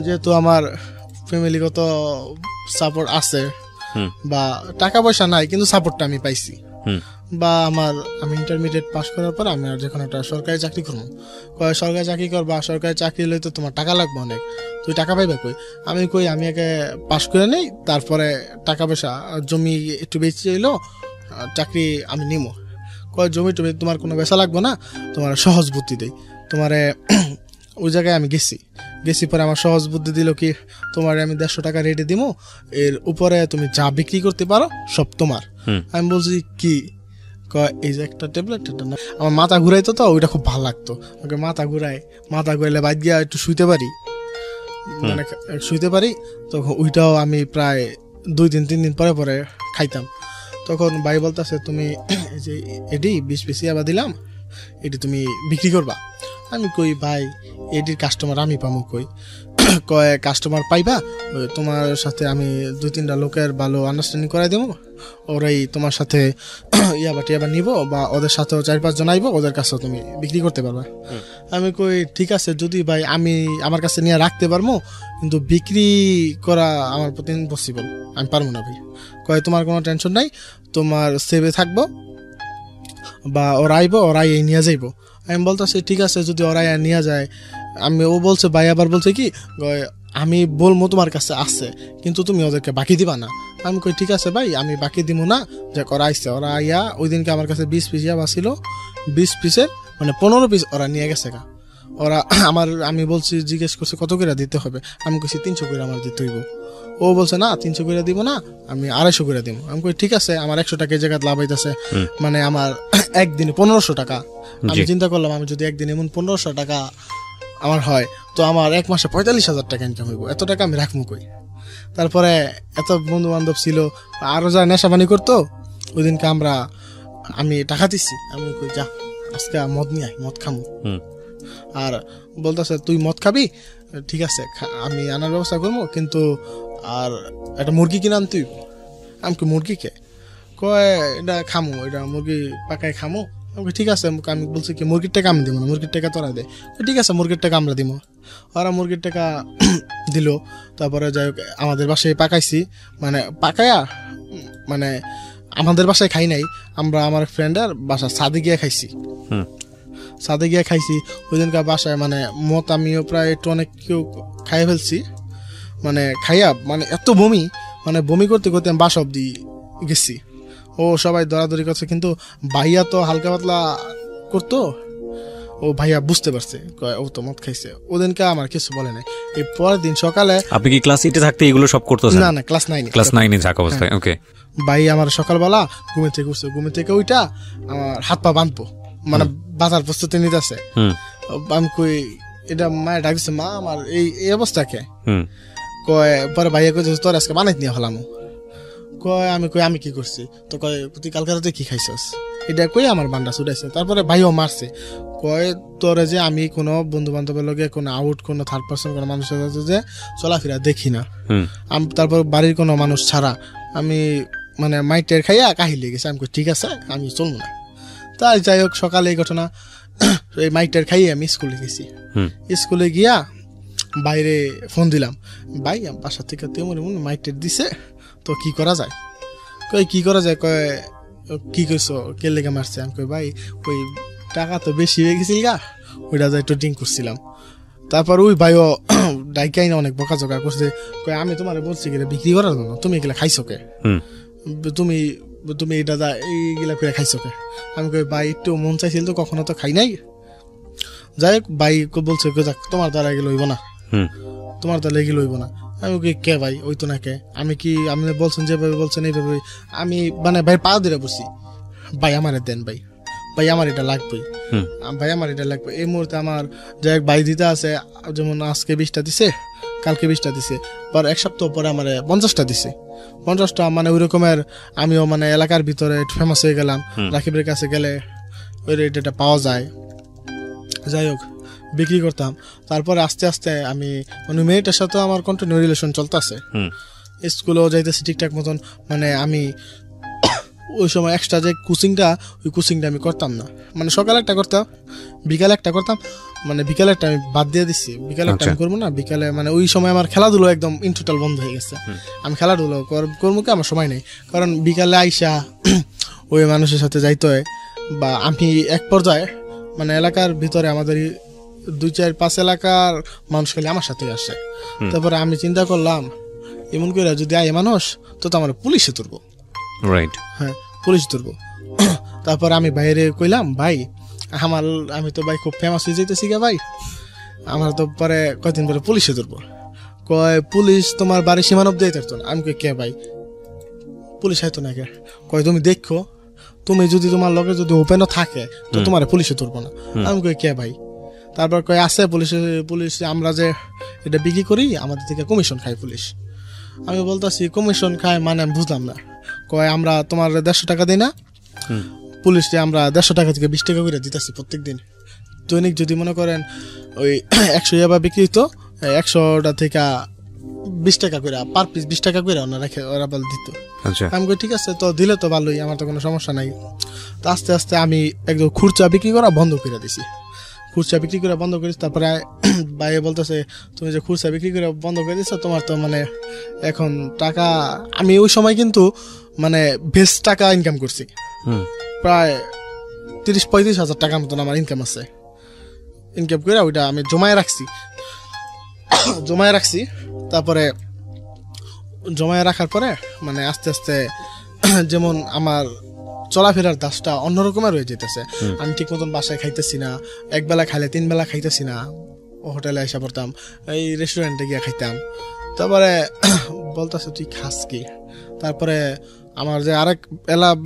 যেহেতু আমার ফ্যামিলিগত সাপোর্ট আছে, বা টাকা পয়সা নাই কিন্তু সাপোর্টটা আমি পাইছি, বা আমি ইন্টারমিডিয়েট পাস করার পর আমি আর যখন একটা সরকারি চাকরি করবো। কয় সরকারি চাকরি করবা, সরকারি চাকরি হলে তো তোমার টাকা লাগবে অনেক, তুই টাকা পাইবা কই? আমি কই আমি আগে পাস করে নেই, তারপরে টাকা পয়সা জমি একটু বেশি এলো, চাকরি আমি নিমো। কয় জমি টমি তোমার কোনো বেচা লাগবে না, তোমার সহজ বুদ্ধি দেই তোমারে। ওই জায়গায় আমি গেছি পরে আমার সহজ বুদ্ধি দিল কি, তোমার আমি 150 টাকা রেটে দিব, এর উপরে তুমি যা বিক্রি করতে পারো সব তোমার। আমি বলছি কি, এই যে একটা ট্যাবলেট, এটা না আমার মাথা ঘুরাইতো, তো ওইটা খুব ভালো লাগতো। ওকে মাথা ঘুরাইলে বাইক গিয়া একটু শুইতে পারি, তখন ওইটাও আমি প্রায় 2-3 দিন পরে খাইতাম। তখন ভাই বলতেছে তুমি এই যে এডি 20 পিস আবার দিলাম, এটি তুমি বিক্রি করবা। আমি কই ভাই এটির কাস্টমার আমি পামু কই? কয় কাস্টমার পাইবা, তোমার সাথে আমি 2-3টা লোকের ভালো আন্ডারস্ট্যান্ডিং করাই দেবো, ওরাই তোমার সাথে ইয়াবা নিব, বা ওদের সাথেও 4-5 জন আইব, ওদের কাছেও তুমি বিক্রি করতে পারবা। আমি কই ঠিক আছে, যদি ভাই আমি আমার কাছে নিয়ে রাখতে পারবো, কিন্তু বিক্রি করা আমার প্রতি ইম্পসিবল, আমি পারবো না ভাই। কয় তোমার কোনো টেনশন নাই, তোমার সেভে থাকবো, বা ওরাই নিয়ে যাইবো। আমি বলতেছি ঠিক আছে, যদি ওরাই নিয়ে যায়। ও বলছে ভাই আবার বলছে কি, আমি বলবো তোমার কাছে আছে, কিন্তু তুমি ওদেরকে বাকি দিবা না। আমি কই ঠিক আছে ভাই, আমি বাকি দিব না, যে ওরা আইসে, ওরা আইয়া ওই দিনকে আমার কাছে 20 পিস ইয়াবা ছিল, 20 পিসের মানে 15 পিস ওরা নিয়ে গেছে গা। ওরা আমি বলছি, জিজ্ঞেস করছে কত করে দিতে হবে, আমি কইছি 300 করে আমার দিতে হইব। ও বলছে না 300 করে দিব না, আমি 250 করে দিব। আমি কই ঠিক আছে, আমার 100 টাকা জায়গা লাভ হইতেছে, মানে আমার একদিনে 1500 টাকা। আমি চিন্তা করলাম, আমি যদি একদিন এমন 1500 টাকা আমার হয়, তো আমার 1 মাসে 45,000 টাকা ইনকাম হইব। এত টাকা আমি রাখবো কই? তারপরে এত বন্ধু বান্ধব ছিল, আরো যা নেশা পানি করতো, ওই দিনকে আমি টাকা দিচ্ছি। আমি কই যা আজকে মদ নিয়ে আয়, মদ খামু। আর বলতেছে তুই মদ খাবি, ঠিক আছে আমি আনার ব্যবস্থা করবো, কিন্তু আর একটা মুরগি কিনে আনতুই। আমি কি মুরগি কে? কয় এটা খামু, এটা মুরগি পাকায় খামু। আমি ঠিক আছে, আমি বলছি কি মুরগির টাকা আমি দিব না, মুরগির টাকা তোরা দে। ঠিক আছে মুরগির টাকা আমরা দিব। ওরা মুরগির টাকা দিল। তারপরে যাই হোক আমাদের বাসায় পাকাইছি, মানে পাকায়া মানে আমাদের বাসায় খাই নাই, আমরা আমার ফ্রেন্ডের বাসা ছাদে গিয়ে খাইছি। ওই দিনকার বাসায় মানে মত আমিও প্রায় একটু অনেক কেউ খাইয়ে ফেলছি, মানে খাইয়া মানে এত বমি, মানে বমি করতে করতে আমি বাসা অব্দি গেছি। ও সবাই দৌড়াদৌড়ি করছে, কিন্তু ভাইয়া তো হালকা পাতলা করতো, ও ভাইয়া বুঝতে পারছে, কয় ও তো মদ খাইছে। ওদিনকে আমার কিছু বলে নাই। এই পরের দিন সকালে, আপনি কি ক্লাস 8 থাকতে এগুলো সব করতেছেন? না না, ক্লাস 9 ক্লাস 9 থাকা অবস্থায়। ওকে। ভাই আমার সকালবেলা ঘুমে থেকে উঠছে, ঘুমে থেকে ওইটা আমার হাত পা বাঁধবো, মানে বাজার প্রস্তুতি নিতেছে। আমি কই এটা মায়ের ডাক দিচ্ছে, মা আমার এই অবস্থাকে। কয় পরে ভাইয়া কইছে তোর আজকে বানাইতে নিয়ে হলাম। কয় আমি কই আমি কি করছি? তো কয় তুই কালকে রাতে কি খাইছস? এটা কই আমার বান্ডা ছুটাইছে। তারপরে ভাইও মারছে। কয় তোরে যে আমি কোনো বন্ধু বান্ধবের লগে কোনো আউট কোনো থার্ড পার্সন কোনো মানুষের সাথে যে চলাফেরা দেখি না। আমি তারপর বাড়ির কোনো মানুষ ছাড়া আমি মানে মাইটের খাইয়া কাহিল গেছে। আমি কই ঠিক আছে, আমি চলবো না। তাই যাই হোক, সকালে এই ঘটনা, এই মাইটের খাইয়ে আমি স্কুলে গেছি। স্কুলে গিয়া বাইরে ফোন দিলাম, ভাই বাসা থেকে তেমন মাইটের দিছে, তো কি করা যায়? কই কি করা যায়? কয় কি কইছো, কে লেগে মারছে? আমি কই ভাই ওই টাকা তো বেশি হয়ে গেছিল গা, ওইটা যাই তো ড্রিঙ্ক করছিলাম। তারপর ওই ভাইও ডাইকাই না অনেক বকাঝকা করছে। কয় আমি তোমার বলছি গেলে বিক্রি করার জন্য, তুমি এগুলা খাইছো কে? তুমি তুমি এটা এইগুলা করে খাইছো কে? আমি কই ভাই একটু মন চাইছিল তো, কখনো তো খাই নাই। যাই হোক, ভাই বলছে তোমার দ্বারা এগুলো হইব না, তোমার দ্বারা এগুলো হইব না। আমি কি কে ভাই ওই তো না কে? আমি কি আপনি বলছেন যেভাবে বলছেন এইভাবে? আমি মানে ভাই পা ধরে বসি, ভাই আমার দেন, ভাই ভাই আমার এটা লাগবেই, ভাই আমার এটা লাগবে। এই মুহূর্তে আমার যে এক ভাই দিতে আছে, যেমন আজকে 20টা দিছে, কালকে 20টা দিছে, পর এক সপ্তাহ পরে আমার 50টা দিছে। 50টা মানে ওই রকমের আমিও মানে এলাকার ভিতরে ফেমাস হয়ে গেলাম। রাকিবের কাছে গেলে ওই রেটটা পাওয়া যায়। যাই হোক, বিক্রি করতাম। তারপরে আস্তে আস্তে আমি মানে মেয়েটার সাথে আমার কন্টিনিউ রিলেশন চলতেছে। স্কুলেও যাইতেছি ঠিকঠাক মতন। মানে আমি ওই সময় এক্সট্রা যে কোচিংটা, ওই কোচিংটা আমি করতাম না। মানে সকালে একটা করতাম, বিকালে একটা করতাম। মানে বিকালে একটা আমি বাদ দিয়ে দিচ্ছি, বিকালে একটা আমি করবো না। বিকালে মানে ওই সময় আমার খেলাধুলো একদম ইন টোটাল বন্ধ হয়ে গেছে। আমি খেলাধুলো করবো কি, আমার সময় নেই। কারণ বিকালে আইসা ওই মানুষের সাথে যাইতে হয়। বা আমি এক পর্যায়ে মানে এলাকার ভিতরে আমাদের 2-4-5 এলাকার মানুষ খালি আমার সাথে আসে। তারপরে আমি চিন্তা করলাম, এমন করে যদি আয় মানুষ, তো আমার পুলিশে তুলবো। রাইট, হ্যাঁ, পুলিশ ধরবো। তারপর আমি বাইরে কইলাম, ভাই আমি তো ভাই খুব ফেমাস হয়ে যেতেছি গা ভাই, আমার তো পরে কয়দিন পরে পুলিশে ধরবো। কয় পুলিশ তোমার বাড়ির সীমানা অব্দি যেতে না। আমি কই কে ভাই, পুলিশ হয়তো না কে? কয় তুমি দেখো, তুমি যদি তোমার লগে যদি ওপেনও থাকে তো তোমার পুলিশে ধরবো না। আমি কই কে ভাই? তারপর কয় আছে পুলিশ আমরা যে এটা বিক্রি করি, আমাদের থেকে কমিশন খায় পুলিশ। আমি বলতেছি কমিশন খায় মানে আমি বুঝলাম না। কয় আমরা তোমার 150 টাকা দিই না, পুলিশে আমরা 150 টাকা থেকে 20 টাকা করে দিতেছি প্রত্যেক দিন। দৈনিক যদি মনে করেন ওই 100 ইয়াবা বিক্রি হতো, 100টা থেকে 20 টাকা করে পার পিস 20 টাকা করে ওরা বল দিত। আমি কই ঠিক আছে, তো দিলে তো ভালোই, আমার তো কোনো সমস্যা নাই। তো আস্তে আস্তে আমি একদম খুচরা বিক্রি করা বন্ধ করে দিছি। খুচরা বিক্রি করে বন্ধ করিস। তারপরে ভাই বলতেছে, তুমি যে খুচরা বিক্রি করে বন্ধ করে দিচ্ছ, তোমার তো মানে এখন টাকা। আমি ওই সময় কিন্তু মানে বেশ টাকা ইনকাম করছি, প্রায় 30-35 হাজার টাকার মতন আমার ইনকাম আছে। ইনকাম করে ওইটা আমি জমায় রাখছি। তারপরে জমায় রাখার পরে মানে আস্তে আস্তে যেমন আমার চলাফেরার দাসটা অন্যরকমের হয়ে যেতেছে। আমি ঠিক মতন বাসায় খাইতেছি না, একবেলা খাইলে 3 বেলা খাইতেছি না। হোটেলে এসে পড়তাম, এই রেস্টুরেন্টে গিয়ে খাইতাম। তারপরে বলতেছে তুই খাস কি? তারপরে আমার যে আরেক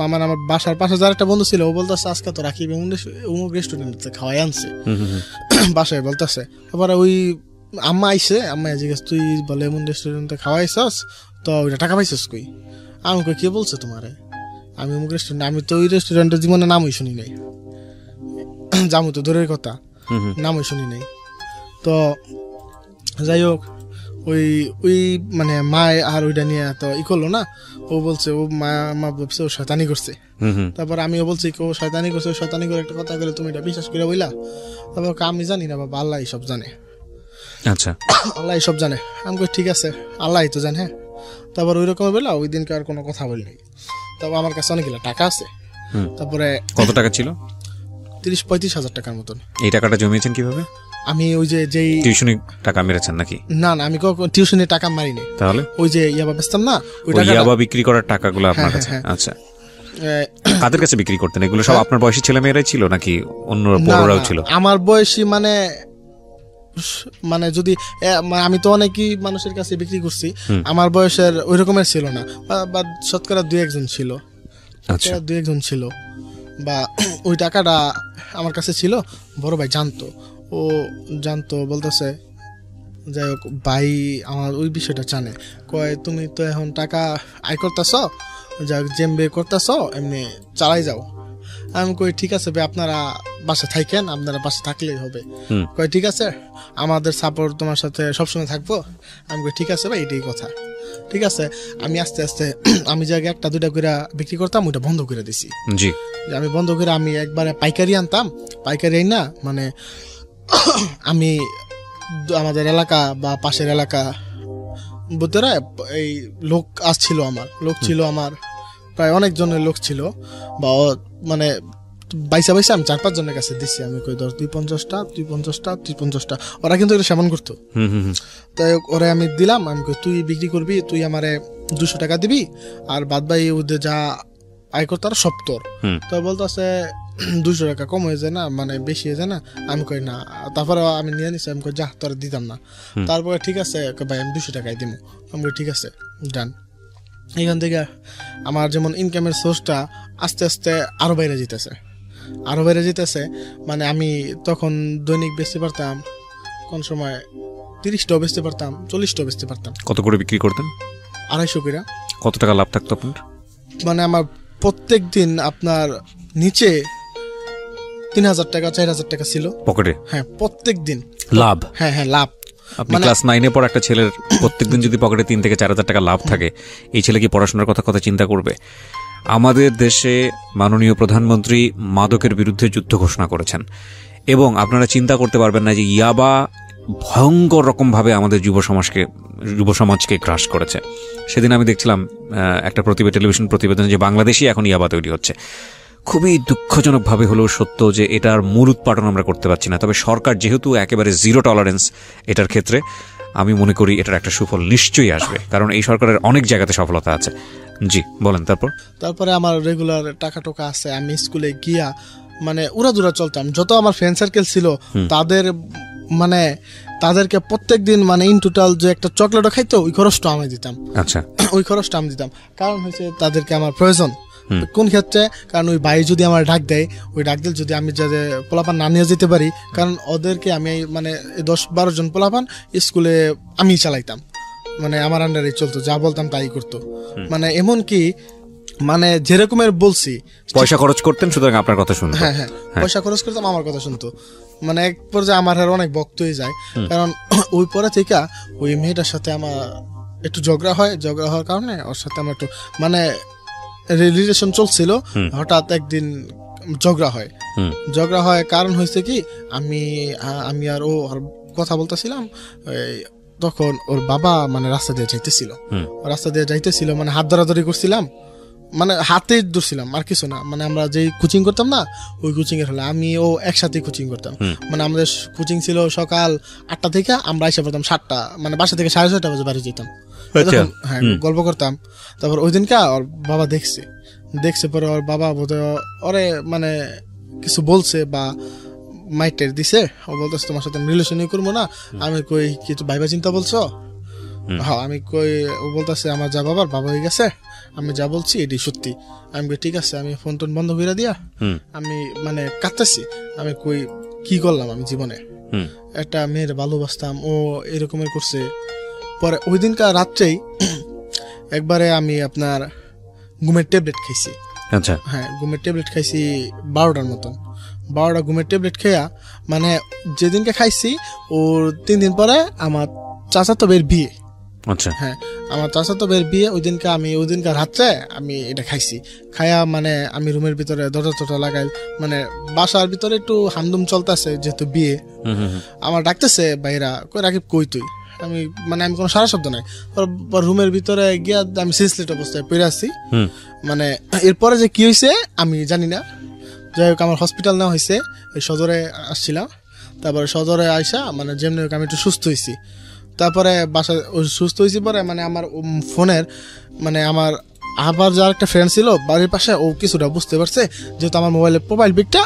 আমার বাসার পাশে যার একটা বন্ধু ছিল, ও বলতেছে আজকে তো রাকিব অমুক রেস্টুরেন্টে খাওয়াই আনছে বাসায় বলতেছে। তারপরে ওই আম্মা আইসে, আম্মা জিজ্ঞেস তুই বলে এমন রেস্টুরেন্টে খাওয়াইছস, তো ওইটা টাকা পাইছস কই? আমি কই কে বলছে তোমারে? আমি অমুক রেস্টুরেন্ট, আমি তো ওই রেস্টুরেন্টের জীবনে নামই শুনি নাই, জামু তো দূরের কথা, নামই শুনি নাই। তো যাই হোক, ওই মানে মায় আর ওইটা নিয়ে তো করলো না। ও বলছে ও মা ভাবছে ও শয়তানি করছে। তারপর আমিও বলছি ও শয়তানি করছে, শয়তানি করে একটা কথা গেলে তুমি এটা বিশ্বাস করে বইলা? তারপর আমি জানি না বাবা, আল্লাহ সব জানে। আচ্ছা, আল্লাহ সব জানে। আমি কই ঠিক আছে, আল্লাহ তো জানে। হ্যাঁ, তারপর ওই রকম বললা, ওই দিনকে আর কোনো কথা বলিনি। তারপর আমার কাছে অনেকগুলো টাকা আছে। তারপরে কত টাকা ছিল? 30-35 হাজার টাকার মতন। এই টাকাটা জমিয়েছেন কিভাবে? আমি ওই যেই টিউশনি টাকা মেরেছেন নাকি? না না, আমি টিউশনি টাকা মারিনি। তাহলে ওই যে ইয়াবা বেচতাম না, ওই টাকা ইয়াবা বিক্রি করার টাকাগুলো আপনার কাছে? আচ্ছা, কাদের কাছে বিক্রি করতেন এগুলো? সব আপনার বয়সী ছেলে মেয়েরাই ছিল নাকি অন্য বড়রাও ছিল? আমার বয়সী মানে যদি আমি তো অনেকই মানুষের কাছে বিক্রি করছি, আমার বয়সের ওই রকমের ছিল না, বা শতকরা 2-1 ছিল, 2-1 ছিল, বা ওই টাকাটা আমার কাছে ছিল। বড় ভাই জানতো বলতেছে, যাই হোক ভাই আমার ওই বিষয়টা জানে, কয় তুমি তো এখন টাকা আয় করতেছ, যা জেমবে করতেছ, এমনি চালাই যাও। আমি কই ঠিক আছে ভাই, আপনারা বাসা থাকেন, আপনারা বাসা থাকলেই হবে। কয় ঠিক আছে, আমাদের সাপোর্ট তোমার সাথে সবসময় থাকবো। আমি কই ঠিক আছে ভাই, এটাই কথা। ঠিক আছে, আমি আস্তে আস্তে আমি জায়গায় 1-2টা করে বিক্রি করতাম, ওইটা বন্ধ করে দিছি। জি, আমি বন্ধ করে আমি একবারে পাইকারি আনতাম, পাইকারি না মানে আমি আমাদের এলাকা বা পাশের এলাকা বুঝতে এই লোক ছিল আমার প্রায় অনেক জনের লোক ছিল, বা মানে বাইসা আমি 4-5 জনের কাছে দিচ্ছি। আমি কই ধর তুই 50টা, ওরা কিন্তু এটা সেমন করতো। তাই ওরে আমি দিলাম, আমি কই তুই বিক্রি করবি, তুই আমারে 200 টাকা দিবি, আর বাদ বাই ওদের যা আয় করতো আর সব তোর। তো বলতেছে 200 টাকা কম হয়ে যায় না, মানে বেশি হয়ে যায় না? আমি কই না। তারপরে আমি নিয়ে নিছি, আমি কই যা তোর দিতাম না। তারপরে ঠিক আছে ভাই, আমি 200 টাকায় দিব। আমি কই ঠিক আছে, ডান। এখান থেকে আমার যেমন ইনকামের সোর্সটা আস্তে আস্তে আরো বাইরে যেতেছে। মানে আমি তখন দৈনিক বেচতে পারতাম, কোন সময় 30টাও বেচতে পারতাম, 40টাও বেচতে পারতাম। কত করে বিক্রি করতেন? 250 করে। কত টাকা লাভ থাকতো আপনার? মানে আমার প্রত্যেক দিন আপনার নিচে 3000 টাকা 4000 টাকা ছিল পকেটে। হ্যাঁ, প্রত্যেক দিন লাভ। হ্যাঁ, লাভ। আপনি ক্লাস 9-এ পড়া একটা ছেলের প্রত্যেকদিন যদি পকেটে 3 থেকে 4000 টাকা লাভ থাকে, এই ছেলে কি পড়াশোনার কথা চিন্তা করবে? আমাদের দেশে মাননীয় প্রধানমন্ত্রী মাদকের বিরুদ্ধে যুদ্ধ ঘোষণা করেছেন, এবং আপনারা চিন্তা করতে পারবেন না যে ইয়াবা ভয়ঙ্কর রকমভাবে আমাদের যুব সমাজকে গ্রাস করেছে। সেদিন আমি দেখছিলাম একটা টেলিভিশন প্রতিবেদন যে বাংলাদেশে এখন ইয়াবা তৈরি হচ্ছে। খুবই দুঃখজনকভাবে হলেও সত্য যে এটার মূল উৎপাদন আমরা করতে পারছি না। তবে সরকার যেহেতু একেবারে 0 টলারেন্স এটার ক্ষেত্রে, আমি মনে করি এটার একটা সুফল নিশ্চয়ই আসবে, কারণ এই সরকারের অনেক জায়গাতে সফলতা আছে। জি বলেন। তারপরে আমার রেগুলার টাকা টোকা আছে, আমি স্কুলে গিয়া মানে উড়াদুরা চলতাম। যত আমার ফ্রেন্ড সার্কেল ছিল তাদেরকে প্রত্যেকদিন মানে ইন টোটাল যে একটা চকলেটও খাইতো, ওই খরচটা আমি দিতাম। আচ্ছা, ওই খরচটা আমি দিতাম, কারণ হচ্ছে তাদেরকে আমার প্রয়োজন। কোন ক্ষেত্রে? কারণ ওই ভাই যদি আমার ডাক দেয়, ওই ডাক দিলে যদি আমি যাতে পোলাপান না নিয়ে যেতে পারি, কারণ ওদেরকে আমি মানে 10-12 জন পোলাপান স্কুলে আমি চালাইতাম, মানে আমার আন্ডারে চলতো, যা বলতাম তাই করতো। মানে এমন কি মানে যেরকমের বলছি, পয়সা খরচ করতেন, সুতরাং আপনার কথা শুনতো। হ্যাঁ, পয়সা খরচ করতাম, আমার কথা শুনতো। মানে এক পর্যায়ে আমার অনেক বক্ত হয়ে যায়, কারণ ওই পরে থেকে ওই মেয়েটার সাথে আমার একটু ঝগড়া হওয়ার কারণে ওর সাথে আমার একটু মানে রিলেশন চলছিল। হঠাৎ একদিন ঝগড়া হয়। কারণ হয়েছে কি, আমি আর ও কথা বলতেছিলাম, তখন ওর বাবা মানে রাস্তা দিয়ে যাইতেছিল, মানে হাত ধরাধরি করছিলাম, মানে হাতে ধরছিলাম, আর কিছু না। মানে আমরা যেই কোচিং করতাম না, ওই কোচিং এর হলে আমি ও একসাথে কোচিং করতাম। মানে আমাদের কোচিং ছিল সকাল 8টা থেকে, আমরা এসে পড়তাম 7টা, মানে বাসা থেকে 6:30 বাজে বাড়ি যেতাম। হ্যাঁ, গল্প করতাম। তারপর ওই দিনকা ওর বাবা দেখছে পরে ওর বাবা বোধহয় ওরে মানে কিছু বলছে বা মাইটের দিছে। ও বলতেছে তোমার সাথে রিলেশনই করবো না। আমি কই কিছু ভাইবা চিন্তা বলছো? হ্যাঁ, আমি কই, ও বলতেছে আমার যা বাবার বাবা হয়ে গেছে, আমি যা বলছি এটি সত্যি। আমি কই ঠিক আছে, আমি ফোন টোন বন্ধ করে দিয়া আমি মানে কাঁদতেছি। আমি কই কি করলাম আমি জীবনে, একটা মেয়ের ভালোবাসতাম, ও এরকমের করছে। পরে ওই দিনকার রাত্রেই একবারে আমি আপনার ঘুমের ট্যাবলেট খাইছি। আচ্ছা, হ্যাঁ, ঘুমের ট্যাবলেট খাইছি 12টার মতন। 12টা ঘুমের ট্যাবলেট খেয়া মানে যেদিনকে খাইছি ওর 3 দিন পরে আমার চাচাতো ভাইয়ের বিয়ে। আচ্ছা, হ্যাঁ, আমার চাচাতো ভাইয়ের বিয়ে। ওই দিনকার রাত্রে আমি এটা খাইয়া মানে আমি রুমের ভিতরে দরজা লাগাই, মানে বাসার ভিতরে একটু হামদুম চলতেছে, যেহেতু বিয়ে। আমার ডাকতেছে বাইরা, কই রাকিব কই তুই? আমি কোনো সারা শব্দ নাই। রুমের ভিতরে গিয়া আমি সেন্সলেট অবস্থায় পড়ে আছি। মানে এরপরে যে কি হয়েছে আমি জানি না। যাই হোক, আমার হসপিটাল নেওয়া হয়েছে, সদরে আসছিলাম। তারপরে সদরে আইসা মানে যেমনি হোক আমি একটু সুস্থ হয়েছি। তারপরে বাসায় সুস্থ হয়েছি পরে মানে আমার ফোনের মানে আমার আবার যার একটা ফ্রেন্ড ছিল বাড়ির পাশে, ও কিছুটা বুঝতে পারছে যেহেতু আমার মোবাইলের প্রোফাইল পিকটা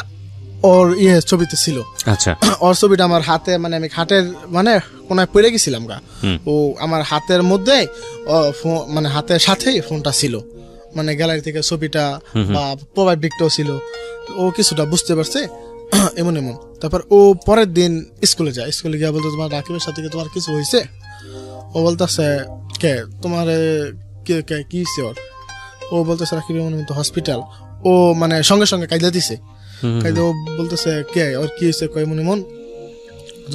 ওর ছবিতে ছিল। আচ্ছা, ওর ছবিটা আমার হাতে, মানে আমি খাটের মানে কোনায় পড়ে গেছিলাম গা, ও আমার হাতের মধ্যে মানে হাতের সাথেই ফোনটা ছিল, মানে গ্যালারি থেকে ছবিটা বা প্রোফাইল পিকটাও ছিল। ও কিছুটা বুঝতে পারছে এমন। তারপর ও পরের দিন স্কুলে যায়, স্কুলে গিয়ে বলতো তোমার রাকিবের সাথে কি তোমার কিছু হয়েছে? ও বলতেছে কে তোমার কি হয়েছে ওর? ও বলতেছে রাকিবের মনে মতো হসপিটাল। ও মানে সঙ্গে সঙ্গে কাইদা দিছে, কাইদা। ও বলতেছে কে ওর কি হয়েছে? কয় মনে মন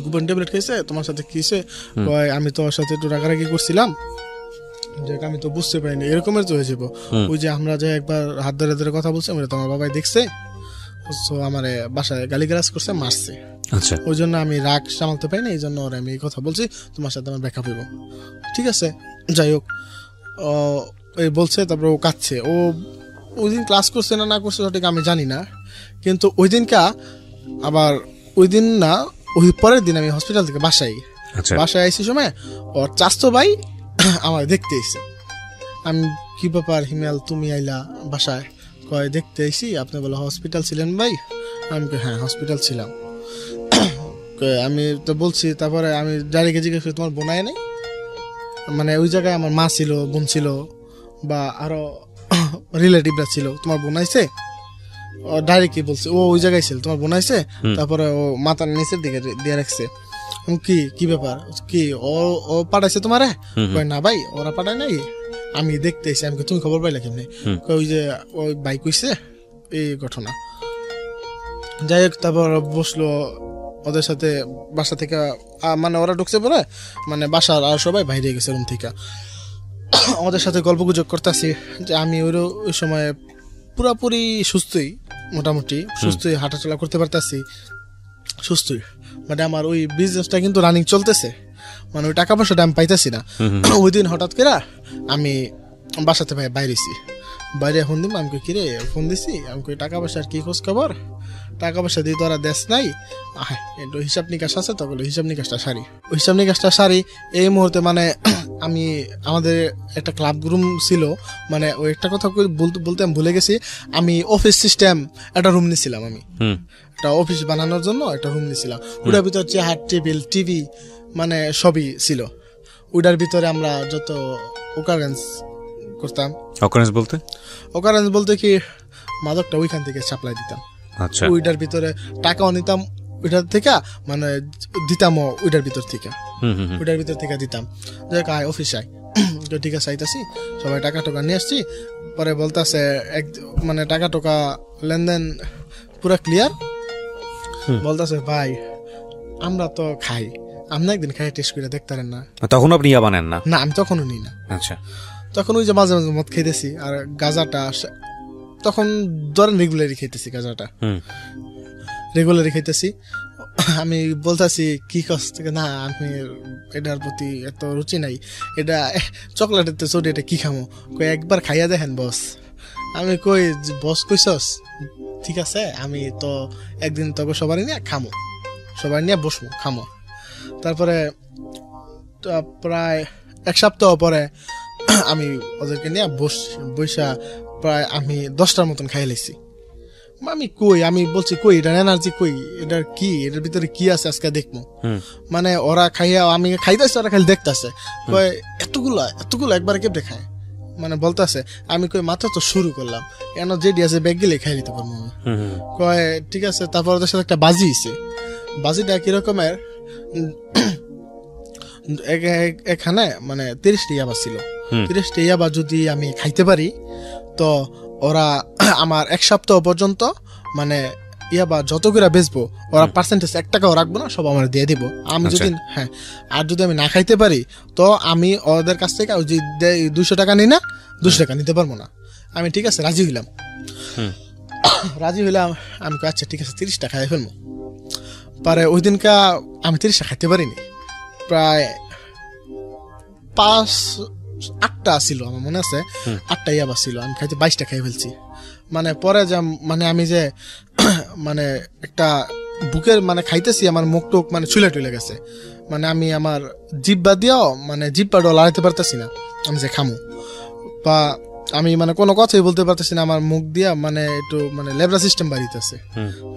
গোপন ট্যাবলেট খেয়েছে, তোমার সাথে কি হয়েছে? কয় আমি তোমার সাথে একটু রাগারাগি করছিলাম, যে আমি তো বুঝতে পারিনি, এরকমের তো হয়ে যাবো। ওই যে আমরা যে একবার হাত ধরে ধরে কথা বলছি, আমরা তোমার বাবাই দেখছে, আমার বাসায় গালিগালাজ করছে, মারছে। আচ্ছা, ওই জন্য আমি রাগ সামালতে পারি না, এই জন্য ওরা আমি এই কথা বলছি, তোমার সাথে আমার ব্যাকআপ হইব। ঠিক আছে, যাই হোক এই বলছে। তারপরে ও কাঁদছে। ও ওই দিন ক্লাস করছে না করছে সঠিক আমি জানি না, কিন্তু ওই দিনকা আবার ওই দিন না, ওই পরের দিন আমি হসপিটাল থেকে বাসায় আইসি সময় ওর চাচতো ভাই আমার দেখতে এসে। আমি কি ব্যাপার হিমেল, তুমি আইলা বাসায়? কয় দেখতে আইসি, আপনি বলে হসপিটাল ছিলেন ভাই? আমি হ্যাঁ হসপিটাল ছিলাম। আমি তো বলছি, তারপরে আমি ডাইরেক্ট জিজ্ঞেস করি তোমার বোনাই নেই? মানে ওই জায়গায় আমার মা ছিল, বোন ছিল, বা আরো রিলেটিভরা ছিল, তোমার বোন আইছে? ও ডাইরেক্টই বলছে ও ওই জায়গায় ছিল, তোমার বোন আইছে? তারপরে ও মাথার নিচের দিকে দিয়ে রাখছে। কি ব্যাপার, কি ও পাঠাইছে তোমারে? কয় না ভাই, ওরা পাঠায় নাই, আমি দেখতে এসে। আমি তুমি খবর পাইলা কেমনি? ওই যে ওই বাইক হইছে, এই ঘটনা। যাই হোক, তারপর বসলো ওদের সাথে বাসা থেকে, মানে ওরা ঢুকছে পরে, মানে বাসার আর সবাই বাইরে গেছে রুম থেকে। ওদের সাথে গল্প গুজব করতেছি যে আমি ওই সময় পুরাপুরি সুস্থই, মোটামুটি সুস্থই, হাঁটাচলা করতে পারতেছি, সুস্থই। মানে আমার ওই বিজনেসটা কিন্তু রানিং চলতেছে, মানে ওই টাকা পয়সাটা আমি পাইতেছি না। ওই দিন হঠাৎ করে আমি বাসাতে বাইরে ফোন দিব, আমি কিরে ফোন দিছি, আমি টাকা পয়সার কি খোঁজ খবর? টাকা পয়সা দিয়ে তো ওরা দেশ নাই, একটু হিসাব নিকাশ আছে, তখন হিসাব নিকাশটা সারি। এই মুহূর্তে মানে আমি আমাদের একটা ক্লাব রুম ছিল, মানে ওই একটা কথা বলতে আমি ভুলে গেছি, আমি অফিস সিস্টেম একটা রুম নিয়েছিলাম, আমি একটা অফিস বানানোর জন্য একটা রুম নিয়েছিলাম। ওটার ভিতর চেয়ার, টেবিল, টিভি, মানে সবই ছিল। ওটার ভিতরে আমরা যত ওকারেন্স করতাম। ওকারেন্স বলতে কি, মাদকটা ওইখান থেকে সাপ্লাই দিতাম। আচ্ছা, ওইটার ভিতরে টাকাও নিতাম ওইটার থেকে, মানে দিতামও ওইটার ভিতর থেকে দিতাম। দেখ আয় অফিস আয়, তো ঠিক আছে আইতাছি, সবাই টাকা টোকা নিয়ে আসছি। পরে বলতেছে মানে টাকা টোকা লেনদেন পুরা ক্লিয়ার। বলতেছে ভাই আমরা তো খাই, আপনি একদিন খাই টেস্ট করে দেখতারেন না? তখন আপনি ইয়াবা নেন না? না, আমি তখনও নিই না। আচ্ছা, তখন ওই যে মাঝে মাঝে মদ খাইতেছি, আর গাঁজাটা তখন ধরেন রেগুলারই খাইতেছি, গাঁজাটা রেগুলারই খাইতেছি। আমি বলতেছি কি কষ্ট থেকে, না আমি এটার প্রতি এত রুচি নাই, এটা চকলেটের তো চোট, এটা কি খামো? কই একবার খাইয়া দেখেন বস। আমি কই বস কইছস, ঠিক আছে, আমি তো একদিন তবে সবারই নিয়ে খামো, সবাই নিয়ে বসবো, খামো। তারপরে প্রায় এক সপ্তাহ পরে আমি ওদেরকে নিয়ে বসা প্রায় আমি 10টার মতন খাই লাইছি। আমি বলছি কই এটার এনার্জি কই, এটার কি, এটার ভিতরে কি আছে আজকে দেখবো। মানে ওরা খাইয়া, আমি খাইতেছি, ওরা খালি দেখতেছে, কই এতগুলো একবার কেপ দেখায়, মানে বলতেছে। আমি কই মাত্র তো শুরু করলাম, কেন যেটি আছে ব্যাগ গেলে খাই নিতে পারবো। কয় ঠিক আছে। তারপর ওদের সাথে একটা বাজি হয়েছে। বাজিটা কিরকমের, এখানে মানে 30টা ইয়াবা ছিল। 30টা ইয়াবা যদি আমি খাইতে পারি, তো ওরা আমার এক সপ্তাহ পর্যন্ত মানে ইয়াবা যত করে বেচবো, ওরা পার্সেন্টেজ 1 টাকাও রাখবো না, সব আমার দিয়ে দিব। আমি যদি হ্যাঁ, আর যদি আমি না খাইতে পারি, তো আমি ওদের কাছ থেকে ওই যে 200 টাকা নিই না, 200 টাকা নিতে পারবো না। আমি ঠিক আছে রাজি হইলাম। আমি আচ্ছা ঠিক আছে 30টা খাই ফেলবো। পরে ওই দিনকা আমি 30টা খাইতে পারিনি, প্রায় 8টা ছিল আমার মনে আছে, 8টা ইয়াবা ছিল। আমি খাইতে 22টা খাই ফেলছি। মানে পরে যে মানে আমি যে মানে একটা বুকের মানে খাইতেছি, আমার মুখ টুক মানে চুলে গেছে। মানে আমি আমার জিব্বা দিয়েও মানে জিব্বাটা লড়াইতে পারতেছি না, আমি যে খামু। বা আমি মানে কোনো কথাই বলতে পারতেছি না, আমার মুখ দিয়া মানে একটু মানে লেবরা সিস্টেম বাড়িতেছে।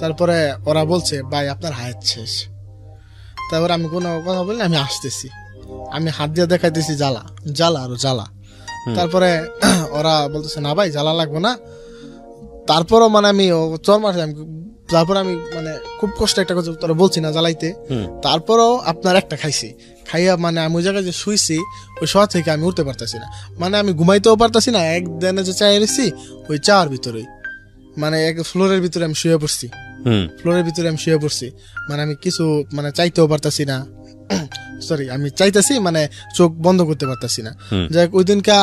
তারপরে ওরা বলছে ভাই আপনার হায়াত শেষ। তারপরে আমি কোনো কথা বলি আমি আসতেছি, আমি হাত দিয়ে দেখাইতেছি জ্বালা জ্বালা আরো জ্বালা। তারপরে ওরা বলতেছে না ভাই জ্বালা লাগবো না। তারপরও মানে আমি চর মারছি, তারপর আমি মানে খুব কষ্ট একটা কথা তোরা বলছি না জ্বালাইতে। তারপরও আপনার একটা খাইছি, খাইয়া মানে আমি ওই জায়গায় যে শুইছি ওই শহর থেকে আমি উঠতে পারতেছি না, মানে আমি ঘুমাইতেও পারতেছি না। একদিনে যে চাই এসেছি ওই চার ভিতরেই মানে এক ফ্লোরের ভিতরে আমি শুয়ে পড়ছি, ফ্লোরের ভিতরে আমি শুয়ে পড়ছি। মানে আমি কিছু মানে চাইতেও পারতাছি না, সরি আমি চাইতেছি মানে চোখ বন্ধ করতে পারতাছি না। যাই ওই দিনকা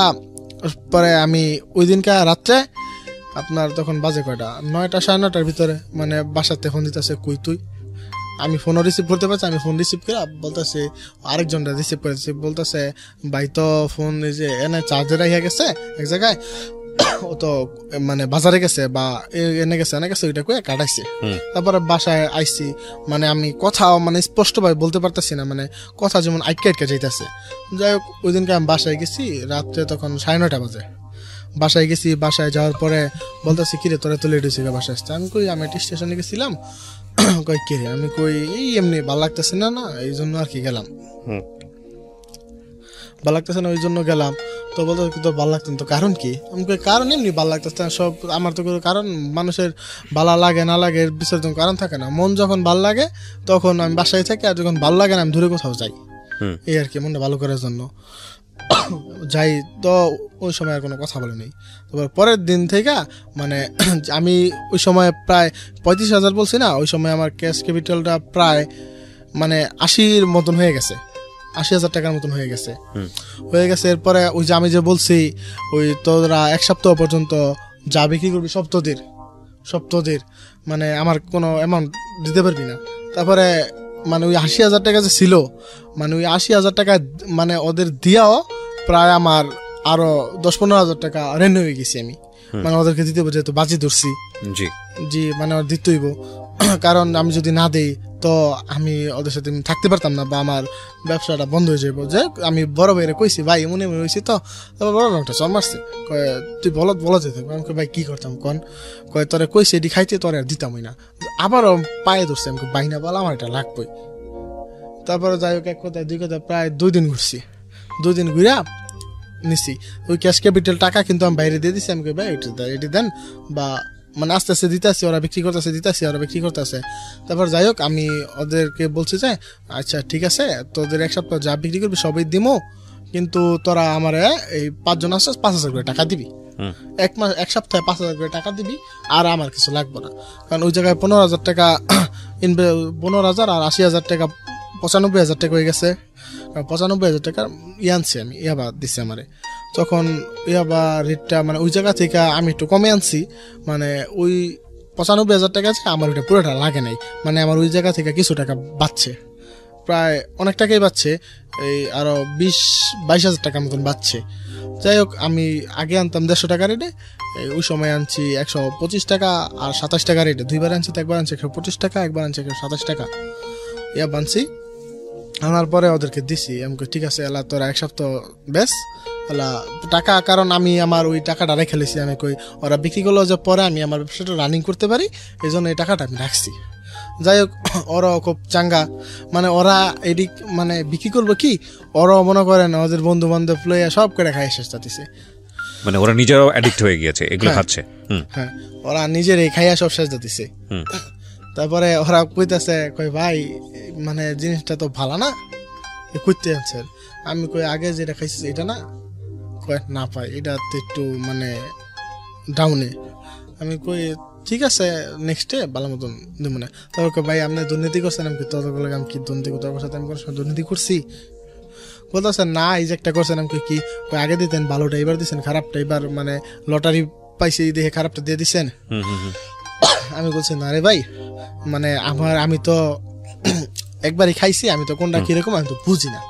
পরে আমি ওই দিনকা রাত্রে আপনার তখন বাজে কয়টা 9টা 9:30টার ভিতরে মানে বাসাতে ফোন দিতেছে কই তুই। আমি ফোনও রিসিভ করতে পারছি, আমি ফোন রিসিভ করে বলতেছে আরেকজনটা রিসিভ করেছি, বলতেছে ভাই তো ফোন এই যে এনে চার্জে রাখিয়া গেছে এক জায়গায়, ও তো মানে বাজারে গেছে বা এনে গেছে ওইটা কয়ে কাটাইছে। তারপরে বাসায় আইছি, মানে আমি কথা মানে স্পষ্ট ভাবে বলতে পারতেছি না, মানে কথা যেমন আটকে আটকে যাইতেছে। যাই হোক ওই দিনকে আমি বাসায় গেছি রাত্রে তখন 9:30 বাজে। বাসায় গেছি, বাসায় যাওয়ার পরে বলতেছি কিরে তোরা তো লেট হয়েছে বাসায় আসতে। আমি কই আমি একটা স্টেশনে গেছিলাম। কই কিরে, আমি কই এই এমনি ভালো লাগতেছে না না এই জন্য আর কি গেলাম, ভালো লাগতেছে না ওই জন্য গেলাম। তো বলতে তো ভালো লাগতেন তো কারণ কি, আমি কই কারণ এমনি ভালো লাগতেছে না সব, আমার তো কোনো কারণ মানুষের ভালো লাগে না লাগে এর বিষয়ে কোনো কারণ থাকে না। মন যখন ভালো লাগে তখন আমি বাসায় থাকি, আর যখন ভালো লাগে না আমি দূরে কোথাও যাই, এই আর কি মনটা ভালো করার জন্য যাই। তো ওই সময় আর কোনো কথা বলে নেই। তারপর পরের দিন থেকে মানে আমি ওই সময় প্রায় 35,000 বলছি না, ওই সময় আমার ক্যাশ ক্যাপিটালটা প্রায় মানে 80-র মতন হয়ে গেছে, 80,000 টাকার মতন হয়ে গেছে। এরপরে ওই যে আমি যে বলছি ওই তোরা এক সপ্তাহ পর্যন্ত যা বিক্রি করবি সপ্তাহদের মানে আমার কোনো অ্যামাউন্ট দিতে পারবি না। তারপরে মানে ওই 80,000 টাকা যে ছিল, মানে ওই 80,000 টাকা মানে ওদের দিয়াও প্রায় আমার আরো 10-15,000 টাকা রেন্ট হয়ে গেছি আমি, মানে ওদেরকে দিতে যেহেতু বাজি ধরছি। জি মানে ওর দিতেইব, কারণ আমি যদি না দেই তো আমি ওদের সাথে থাকতে পারতাম না বা আমার ব্যবসাটা বন্ধ হয়ে যাবো। যে আমি বড় ভাইরে কইছি ভাই মনে হয়েছি তো, তারপর বড় লোকটা চল মারছে তুই বলো যেতে। আমি ভাই কি করতাম কন, কয় তোরে কইছি এটি খাইতে তোরে আর দিতামই না। আবারও পায়ে ধরছে, আমি বাইনা বল আমার এটা লাগবই। তারপরে যাই হোক এক কথায় দুই কথায় প্রায় 2 দিন ঘুরছি, 2 দিন ঘুরা নিছি ওই ক্যাশ ক্যাপিটাল টাকা কিন্তু আমি বাইরে দিয়ে দিচ্ছি। আমি ভাই এটি দেন বা মানে আস্তে আস্তে দিতে আসি, ওরা বিক্রি করতেছে ওরা বিক্রি করতেছে। তারপর যাই হোক আমি ওদেরকে বলছি যে আচ্ছা ঠিক আছে তোদের এক সপ্তাহ যা বিক্রি করবি সবই দিমো, কিন্তু তোরা আমার এই 5 জন আসছিস 5,000 করে টাকা দিবি, এক সপ্তাহে 5,000 করে টাকা দিবি, আর আমার কিছু লাগবে না। কারণ ওই জায়গায় 15,000 টাকা 15,000 আর 80,000 টাকা 95,000 টাকা হয়ে গেছে। 95,000 টাকা আনছি আমি, ইয়াবা দিচ্ছে আমারে। তখন ইয়াবা রেটটা মানে ওই জায়গা থেকে আমি একটু কমে আনছি, মানে ওই 95,000 টাকা আছে আমার ওইটা পুরোটা লাগে নাই, মানে আমার ওই জায়গা থেকে কিছু টাকা বাঁচছে, প্রায় অনেক টাকাই বাঁচছে, এই আরো 20-22,000 টাকার মতন বাঁচছে। যাই হোক আমি আগে আনতাম 150 টাকা রেটে, ওই সময় আনছি 125 টাকা আর 27 টাকা রেটে, দুইবার আনছি। তো একবার আনছি 125 টাকা, একবার আনছি 127 টাকা, ইয়া বানছি। আনার পরে ওদেরকে দিছি, আমি ঠিক আছে এলা তোরা এক সপ্তাহ বেশ এলা টাকা, কারণ আমি আমার ওই টাকাটা রেখে লেছি। আমি কই ওরা বিক্রি করলো যে পরে আমি আমার ব্যবসাটা রানিং করতে পারি, এই জন্য এই টাকাটা আমি রাখছি। যাই হোক ওরাও খুব চাঙ্গা, মানে ওরা এদিক মানে বিক্রি করবো কি, ওরাও মনে করেন ওদের বন্ধু বান্ধব লইয়া সব করে খাই শেষ দিছে, মানে ওরা নিজেরাও অ্যাডিক্ট হয়ে গিয়েছে এগুলো খাচ্ছে। হ্যাঁ ওরা নিজেরাই খাইয়া সব শেষ দিছে। তারপরে ওরা কইতেছে কই ভাই মানে জিনিসটা তো ভালো না, কইতে আনছে। আমি কই আগে যেটা খাইছি এটা না, কয় না পাই এটা তো একটু মানে ডাউনে। আমি কই ঠিক আছে নেক্সটে ভালো মতন দেবো না। তারপর ভাই আপনি দুর্নীতি করছেন। আমি তোর আমি কি দুর্নীতি করতে সাথে আমি কোনো সময় দুর্নীতি করছি? বলতেছে না এই যে একটা করছেন। আমি কি আগে দিতেন ভালোটা, এবার দিচ্ছেন খারাপটা, এবার মানে লটারি পাইছে দেখে খারাপটা দিয়ে দিচ্ছেন। আমি বলছি না রে ভাই, মানে আমি তো একবারই খাইছি, আমি তো কোনটা কিরকম আমি তো বুঝি না।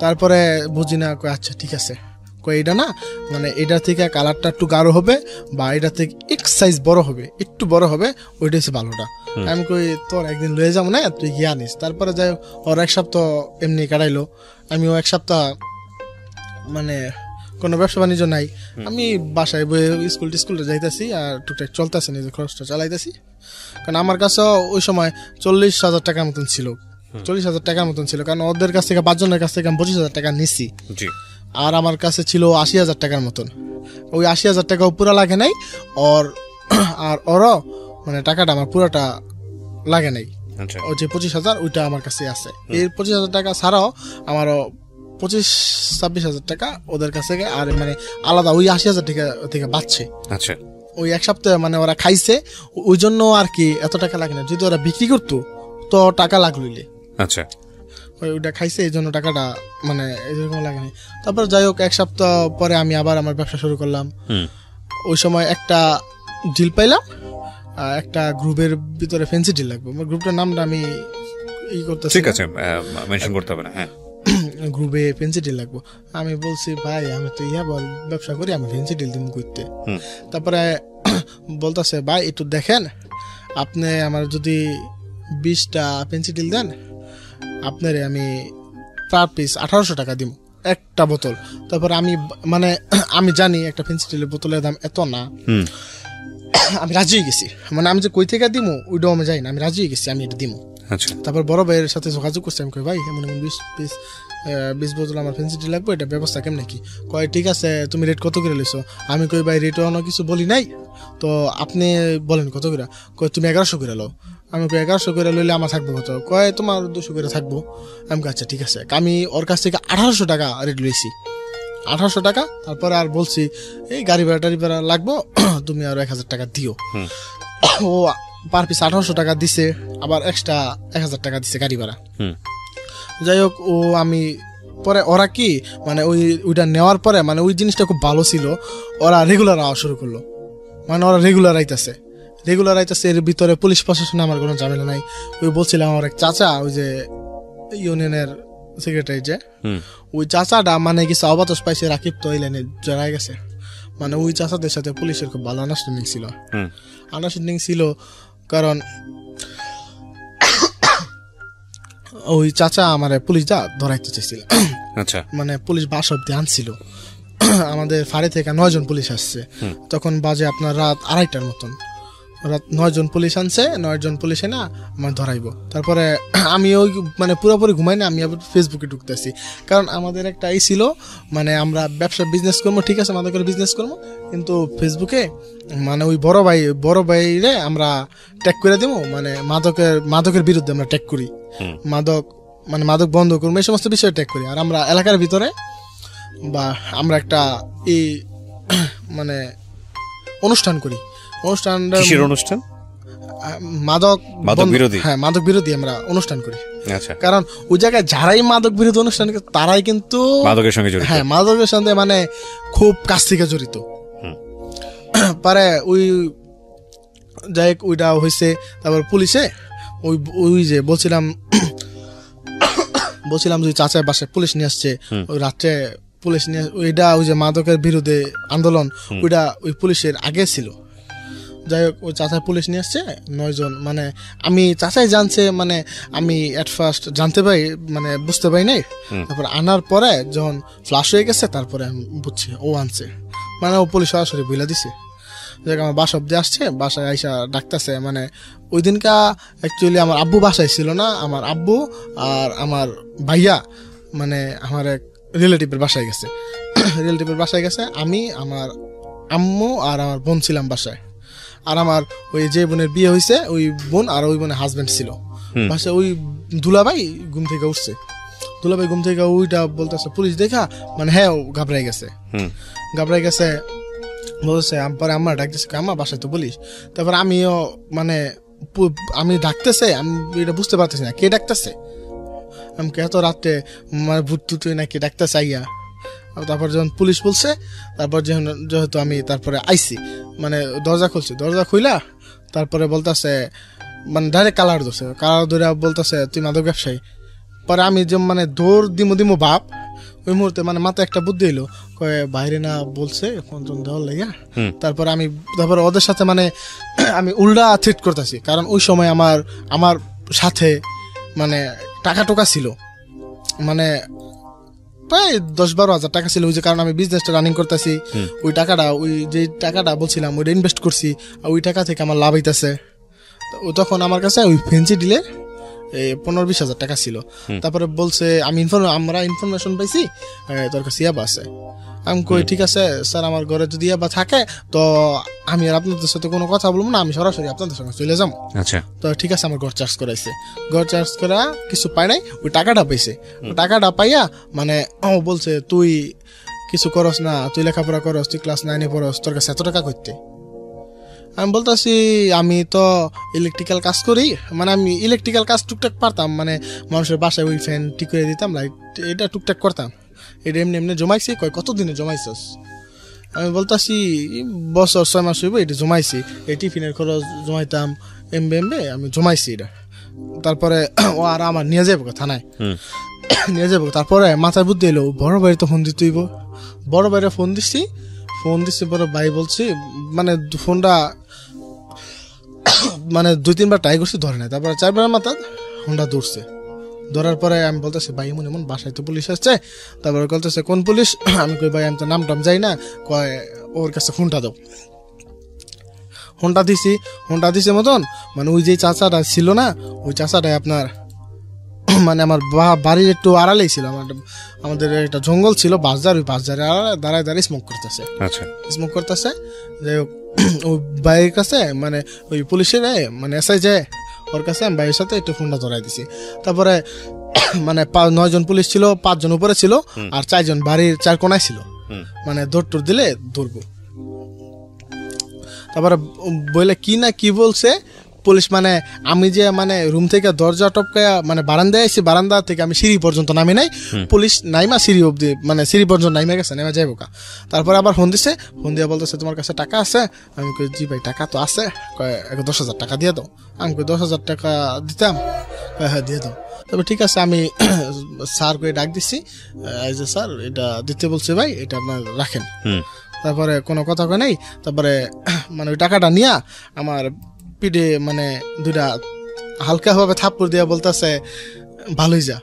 তারপরে বুঝি না, আচ্ছা ঠিক আছে এটা না মানে এটা থেকে কালারটা একটু গাঢ় হবে বা এটা থেকে এক সাইজ বড় হবে, একটু বড় হবে, ওইটা হচ্ছে ভালোটা। আমি কই তোর একদিন লয়ে যাবো না, তুই গিয়ে আনিস। তারপরে যাই ওর এক সপ্তাহ এমনি কাটাইলো, আমিও এক সপ্তাহ মানে কোনো ব্যবসা বাণিজ্য নাই, আমি বাসায় বয়ে স্কুলে যাইতেছি আর টুকটাক চলতেছে, নিজের খরচটা চালাইতেছি। কারণ আমার কাছে ওই সময় 40,000 টাকার মতন ছিল, 40,000 টাকার মতন ছিল, কারণ ওদের কাছ থেকে 5 জনের কাছ থেকে আমি 25,000 টাকা নিছি, আর আমার কাছে ছিল 80,000 টাকার মতন। ওই 80,000 টাকাও পুরা লাগে নাই, আর ওরও মানে টাকাটা আমার পুরোটা লাগে নাই। ওই যে 25,000 ওইটা আমার কাছে আছে। এই 25,000 টাকা ছাড়াও আমারও 25-26,000 টাকা ওদের কাছে আর মানে আলাদা ওই 80,000 টাকা থেকে বাঁচছে। আচ্ছা, ওই এক সপ্তাহে মানে ওরা খাইছে, ওই জন্য আর কি এত টাকা লাগে না। যদি ওরা বিক্রি করতো তো টাকা লাগলিলে। আচ্ছা, ওইটা খাইছে এই জন্য টাকাটা মানে এরকম লাগে না। তারপর যাই হোক, এক সপ্তাহ পরে আমি আবার আমার ব্যবসা শুরু করলাম। ওই সময় একটা ডিল পাইলাম, একটা গ্রুপের ভিতরে ফ্যান্সি ডিল লাগবে। আমার গ্রুপটার নামটা আমি করতেছি, ঠিক আছে, মেনশন করতে হবে না। হ্যাঁ, গ্রুপে ফ্যান্সি ডিল লাগবে। আমি বলছি ভাই আমি তো ব্যবসা করি, আমি ফ্যান্সি ডিল দিব করতে। তারপরে বলতেছে ভাই একটু দেখেন, আপনি আমার যদি 20টা ফ্যান্সি ডিল দেন, আপনারে আমি পার পিস 1800 টাকা দিব একটা বোতল। তারপর আমি মানে আমি জানি একটা ফ্যান্সি ডিলের বোতলের দাম এত না, আমি রাজি হয়ে গেছি। মানে আমি যে কই থেকে দিব ওইটাও আমি যাই না, আমি রাজি হয়ে গেছি, আমি এটা দিব। তারপর বড় ভাইয়ের সাথে যোগাযোগ করছি, আমি কই ভাই এমন 20 বোতল আমার ফ্যান্সি ডিল লাগবে, এটা ব্যবস্থা কেমন কি? কয় ঠিক আছে, তুমি রেট কত করে লইছো? আমি কই ভাই রেট অন্য কিছু বলি নাই, তো আপনি বলেন কত করে? কয় তুমি 1100 করে লো। আমি কই 1100 করে লইলে আমার থাকবো কত? কয় তোমার 200 করে থাকবো। আমি কই আচ্ছা ঠিক আছে। আমি ওর কাছ থেকে 1800 টাকা রেট লইছি, 1800 টাকা। তারপরে আর বলছি এই গাড়ি ভাড়া লাগবো, তুমি আরো 1000 টাকা দিও। ও পার পিস 1800 টাকা দিছে, আবার এক্সট্রা 1000 টাকা দিছে গাড়ি ভাড়া। যাই হোক, আমি পরে ওরা কি মানে ওইটা নেওয়ার পরে মানে ওই জিনিসটা খুব ভালো ছিল, ওরা রেগুলার আওয়া শুরু করলো। মানে ওরা রেগুলার আইতাছে। এর ভিতরে পুলিশ প্রশাসনে আমার কোনো ঝামেলা নাই। ওই বলছিলাম আমার এক চাচা, ওই যে ইউনিয়নের সেক্রেটারি, যে ওই চাচাটা মানে কিছু অবাতস পাইছে, রাকিব তো এই লাইনে জড়াই গেছে। মানে ওই চাচাদের সাথে পুলিশের খুব ভালো আন্ডারস্ট্যান্ডিং ছিল, কারণ ওই চাচা আমার পুলিশ ধরাইতে চাইছিল। আচ্ছা, মানে পুলিশ বাস অব্দি আনছিল। আমাদের ফাঁড়ি থেকে 9 জন পুলিশ আসছে, তখন বাজে আপনার রাত 2:30টার মতন। রাত 9 জন পুলিশ আনছে, 9 জন পুলিশে না আমার ধরাইবো। তারপরে আমি ওই মানে পুরোপুরি ঘুমাই না, আমি আবার ফেসবুকে ঢুকতেছি, কারণ আমাদের একটা ছিল মানে আমরা বিজনেস করবো, ঠিক আছে আমাদের করে বিজনেস করবো, কিন্তু ফেসবুকে মানে ওই বড় ভাইরে আমরা ট্যাগ করে দেবো, মানে মাদকের বিরুদ্ধে আমরা ট্যাগ করি, মাদক বন্ধ করবো, এই সমস্ত বিষয়ে ট্যাগ করি। আর আমরা এলাকার ভিতরে বা আমরা একটা মানে অনুষ্ঠান করি। অনুষ্ঠান মাদক বিরোধী, হ্যাঁ মাদক বিরোধী আমরা অনুষ্ঠান করি। কারণ ওই জায়গায় যারাই মাদক বিরোধী অনুষ্ঠান করে তারাই কিন্তু মাদকের সঙ্গে জড়িত, হ্যাঁ মাদকের সঙ্গে মানে খুব কাছ থেকে জড়িত। পারে ওই যাই ওইটা হয়েছে। তারপর পুলিশে ওই যে বলছিলাম যে চাচার বাসায় পুলিশ নিয়ে আসছে, ওই রাত্রে পুলিশ নিয়ে ওইটা ওই যে মাদকের বিরুদ্ধে আন্দোলন, ওইটা ওই পুলিশের আগে ছিল। যাই হোক, ওই চাচাই পুলিশ নিয়ে আসছে 9 জন। মানে আমি চাচাই জানছে, মানে আমি এট ফার্স্ট জানতে পারি মানে বুঝতে পারি নাই। তারপর আনার পরে যখন ফ্লাশ হয়ে গেছে তারপরে আমি বুঝছি ও আনছে, মানে ও পুলিশ সরাসরি বলে দিছে। যাই আমার বাসা অব্দি আসছে, বাসায় আইসা ডাকতেছে। মানে ওই দিনকা অ্যাকচুয়ালি আমার আব্বু বাসায় ছিল না, আমার আব্বু আর আমার ভাইয়া মানে আমার এক রিলেটিভের বাসায় গেছে। আমি, আমার আম্মু আর আমার বোন ছিলাম বাসায়। আর আমার ওই যে বোনের বিয়ে হয়েছে ওই বোন আর ওই বোনের হাজবেন্ড ছিল বাসায়। ওই দুলাভাই ঘুম থেকে উঠছে, ওইটা বলতেছে পুলিশ দেখা, মানে হ্যাঁ ঘাবড়াই গেছে বলছে। পরে আমার ডাকতেছে, আমার বাসায় তো পুলিশ। তারপর আমিও মানে আমি ডাকতেছে, আমি এটা বুঝতে পারতেছি না কে ডাকতেছে, আমি এত রাত্রে মানে ভূত না কে ডাকতেছে আইয়া। তারপর যখন পুলিশ বলছে, তারপর যেহেতু আমি তারপরে আইসি, মানে দরজা খুইলা তারপরে বলতেছে, মানে ডাইরেক্ট কালার ধরে বলতেছে তুই মাদক ব্যবসায়ী। পরে আমি যে মানে দৌড় দিমু বাপ, ওই মুহূর্তে মানে মাথায় একটা বুদ্ধি এলো, কয়ে বাইরে না বলছে ফোন দেওয়ার লাগিয়া। তারপর ওদের সাথে মানে আমি উল্টা থ্রেট করতেছি, কারণ ওই সময় আমার সাথে মানে টাকা টোকা ছিল, মানে প্রায় 10-12 হাজার টাকা ছিল। ওই যে কারণ আমি বিজনেসটা রানিং করতেছি, ওই টাকাটা ওই যে টাকাটা বলছিলাম ওইটা ইনভেস্ট করছি, ওই টাকা থেকে আমার লাভ হইতেছে। তখন আমার কাছে ওই ফেন্সি ডিলে 15-20 হাজার টাকা ছিল। তারপরে বলছে আমরা ইনফরমেশন পাইছি তোর কাছে ইয়াবা আছে। আমি কই ঠিক আছে স্যার, আমার ঘরে যদি ইয়াবা থাকে তো আমি আর আপনাদের সাথে কোনো কথা বলবো না, আমি সরাসরি আপনাদের সঙ্গে চলে যাবো। আচ্ছা, তো ঠিক আছে, আমার ঘর চার্জ করাইছে। ঘর চার্জ করা কিছু পাই নাই, ওই টাকাটা পাইছে। টাকাটা পাইয়া মানে ও বলছে তুই কিছু করস না, তুই লেখাপড়া করস, তুই ক্লাস 9-এ পড়স, তোর কাছে এত টাকা করতে। আমি বলতেছি আমি তো ইলেকট্রিক্যাল কাজ করি, মানে আমি ইলেকট্রিক্যাল কাজ টুকটাক পারতাম, মানে মানুষের বাসায় ওই ফ্যান ঠিক করে দিতাম, লাইট এটা টুকটাক করতাম। এটা এমনি এমনি জমাইছি। কয় কতদিনে জমাইছস? আমি বলতেছি বছর 6 মাস হইব এটা জমাইছি, এই টিফিনের খরচ জমাইতাম, এমবে আমি জমাইছি এটা। তারপরে ও আর আমার নিয়ে যাবো থানায়, নিয়ে যাবো। তারপরে মাথায় বুদ্ধি এলো, বড় ভাই তো ফোন দিতেইব। বড় ভাইরে ফোন দিচ্ছি, বড় ভাই বলছি, মানে ফোনটা মানে 2-3 বার ট্রাই করছি, ধরে নাই। তারপরে 4 বার মাথা ফোনটা ধরছে। ধরার পরে আমি বলতেছি ভাই এমন এমন বাসায় তো পুলিশ আসছে। তারপরে বলতেছে কোন পুলিশ? আমি কই ভাই আমি তো নাম টাম যাই না। কয় ওর কাছে ফোনটা দাও। ফোনটা দিছি মতন, মানে ওই যে চাচাটা ছিল না, ওই চাচাটাই আপনার মানে আমার বাড়ির একটু আড়ালেই ছিল, আমাদের একটা জঙ্গল ছিল, বাজার, ওই বাজারে দাঁড়ায় দাঁড়িয়ে স্মোক করতেছে। যাই হোক ওই ভাইয়ের কাছে মানে ওই পুলিশের মানে এসআই যায়, ওর কাছে আমি ভাইয়ের সাথে একটু ফোনটা ধরাই দিছি। তারপরে মানে 9 জন পুলিশ ছিল, 5 জন উপরে ছিল, আর 4 জন বাড়ির 4 কোনায় ছিল, মানে দৌড় দিলে ধরবো। তারপরে বলে কি বলছে পুলিশ, মানে আমি যে মানে রুম থেকে দরজা টপকায়া মানে বারান্দায় আইছি, বারান্দা থেকে আমি সিঁড়ি পর্যন্ত নামি নাই, পুলিশ নাইমা সিঁড়ি অব্দি মানে সিঁড়ি পর্যন্ত নাইমা গেছে, নেমে যাইব কা। তারপরে আবার ফোন দিছে, ফোন দিয়ে বলতেছে তোমার কাছে টাকা আছে? আমি কই জি ভাই টাকা তো আছে। কয় 10,000 টাকা দিয়ে দাও। আমি কই 10,000 টাকা দিতাম? হ্যাঁ দিয়ে দাও। তবে ঠিক আছে, আমি স্যার করে ডাক দিচ্ছি, এই যে স্যার এটা দিতে বলছে ভাই, এটা আপনার রাখেন। তারপরে কোনো কথা কয় নাই। তারপরে মানে ওই টাকাটা নিয়ে আমার পিঠে মানে 2টা হালকা ভাবে থাপ্পড় দিয়া বলতেছে ভালোই যা,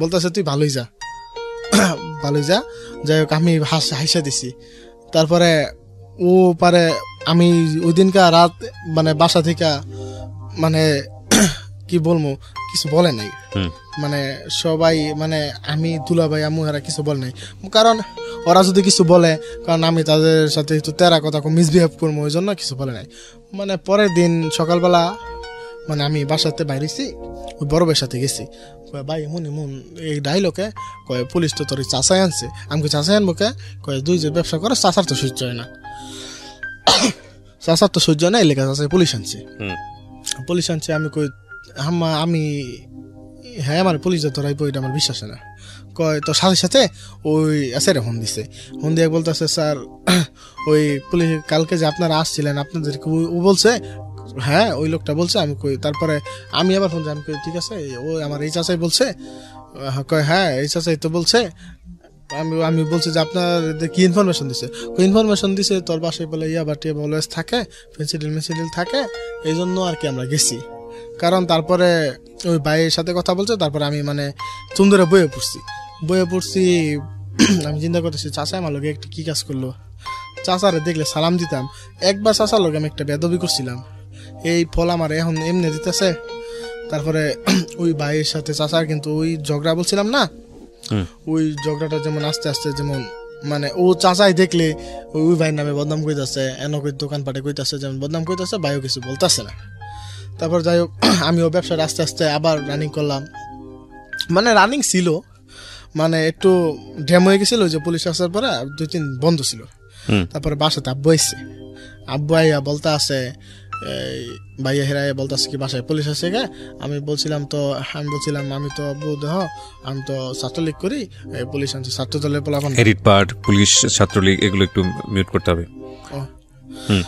বলতেছে তুই ভালোই যা। যাই হোক আমি হাসা দিছি। তারপরে ও পারে আমি ওই দিনকার রাত মানে বাসা থেকে মানে কি বলবো কিছু বলে নাই, মানে সবাই মানে আমি দুলাভাই আম্মু এরা কিছু বলে নাই, কারণ ওরা যদি কিছু বলে, কারণ আমি তাদের সাথে একটু তেরা কথা মিসবিহেভ করবো, ওই জন্য কিছু বলে নাই। মানে পরের দিন সকালবেলা মানে আমি বাসাতে বাইরেছি, ওই বড় ভাইয়ের সাথে গেছি। ভাই এমন এই ডাইলগে কয় পুলিশ তো তোর চাচাই আনছে। আমি চাচাই আনবো কে? কয় দুই যে ব্যবসা করে চাচার তো সহ্য হয় না, এই লেখা চাচাই পুলিশ আনছে। আমি কই আমি হ্যাঁ আমার পুলিশ ধরাইবো, এটা আমার বিশ্বাস না। কয় তোর সাথে ওই এসআই ফোন দিছে, ফোন দিয়ে বলতেছে স্যার ওই পুলিশ কালকে যে আপনারা আসছিলেন আপনাদেরকে ও বলছে। হ্যাঁ ওই লোকটা বলছে। আমি কই তারপরে আমি আবার ফোন দিই, আমি কই ঠিক আছে ও আমার এই চাচাই বলছে। কয় হ্যাঁ এই চাচাই তো বলছে। আমি বলছি যে আপনার কি ইনফরমেশন দিছে? তোর বাসায় বলে ইয়াবাটি অলওয়েজ থাকে, ফেন্সিডিল থাকে, এই জন্য আর কি আমরা গেছি। কারণ তারপরে ওই ভাইয়ের সাথে কথা বলছে, তারপরে আমি মানে সুন্দরে বইয়ে পড়ছি। আমি চিন্তা করতেছি চাচা আমার লোকে একটা কি কাজ করলো। চাচারে দেখলে সালাম দিতাম, একবার চাচার লোক আমি একটা বেদবি করছিলাম, এই ফল আমার এখন এমনি দিতেছে। তারপরে ওই ভাইয়ের সাথে চাচার কিন্তু ওই ঝগড়া বলছিলাম না, ওই ঝগড়াটা যেমন আস্তে আস্তে যেমন মানে ও চাচাই দেখলে ওই ভাইয়ের নামে বদনাম কইতাছে, এনকই দোকানপাটে কইতাছে, যেমন বদনাম কইতাছে, ভাইও কিছু বলতেছে না। তারপর যাই হোক আমিও ব্যবসাটা আস্তে আস্তে আবার রানিং করলাম, মানে রানিং ছিল, মানে একটু ড্যাম হয়ে গেছিল যে পুলিশ আসার পরে 2-3 বন্ধ ছিল। তারপরে বাসাতে আব্বু আইয়া বলতে আছে, ভাইয়া হেরাই বলতেছে কি বাসায় পুলিশ আছে গে। আমি বলছিলাম আমি তো আব্বু দেহ আমি তো ছাত্রলীগ করি, পুলিশ আনছে ছাত্র দলের পোলাপান। এডিট পার্ট পুলিশ ছাত্রলীগ এগুলো একটু মিউট করতে হবে।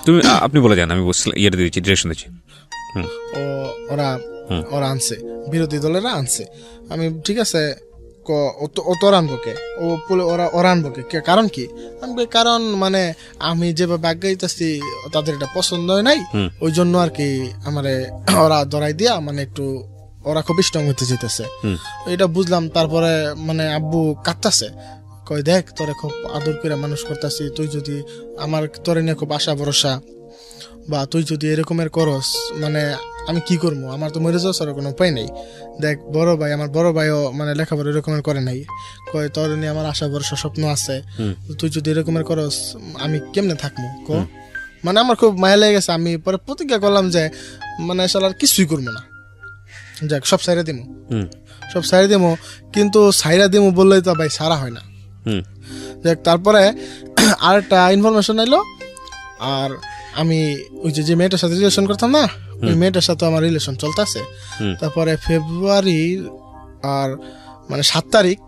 তুমি আপনি বলে যান, আমি ইয়েটা দিচ্ছি, ডিরেকশন দিচ্ছি। ওরা আনছে, বিরোধী দলেরা আনছে। আমি ঠিক আছে ওরা আনবো কে? কারণ কি? কারণ মানে আমি যেভাবে আগাইতেছি তাদের এটা পছন্দ হয় নাই, ওই জন্য আর কি আমারে ওরা ধরাই দিয়া মানে একটু ওরা খুব স্ট্রং হইতে যেতেছে, এটা বুঝলাম। তারপরে মানে আব্বু কাঁদতেছে, কয় দেখ তোরে খুব আদর করে মানুষ করতেছি, তুই যদি আমার তোরে নিয়ে খুব আশা ভরসা, বা তুই যদি এরকমের করস মানে আমি কি করবো, আমার তো মরে যাওয়ার কোনো উপায় নেই। দেখ বড় ভাই, আমার বড় ভাইও মানে লেখাপড়া এরকমের করে নাই, কয় তোর নিয়ে আমার আশা ভরসা স্বপ্ন আছে, তুই যদি এরকমের করস আমি কেমনে থাকবো ক। মানে আমার খুব মায়া লেগে গেছে। আমি পরে প্রতিজ্ঞা করলাম যে মানে শালার কিছুই করবো না, যাক সব সাইরা দিমু, সব সাইরা দিমু। কিন্তু সাইরা দিমু বললেই তো ভাই সারা হয় না। যাক তারপরে আরেকটা ইনফরমেশন এলো, আর আমি ওই যে মেয়েটার সাথে রিলেশন করতাম না, ওই মেয়েটার সাথে আমার রিলেশন চলতেছে। তারপরে ফেব্রুয়ারি আর মানে 7 তারিখ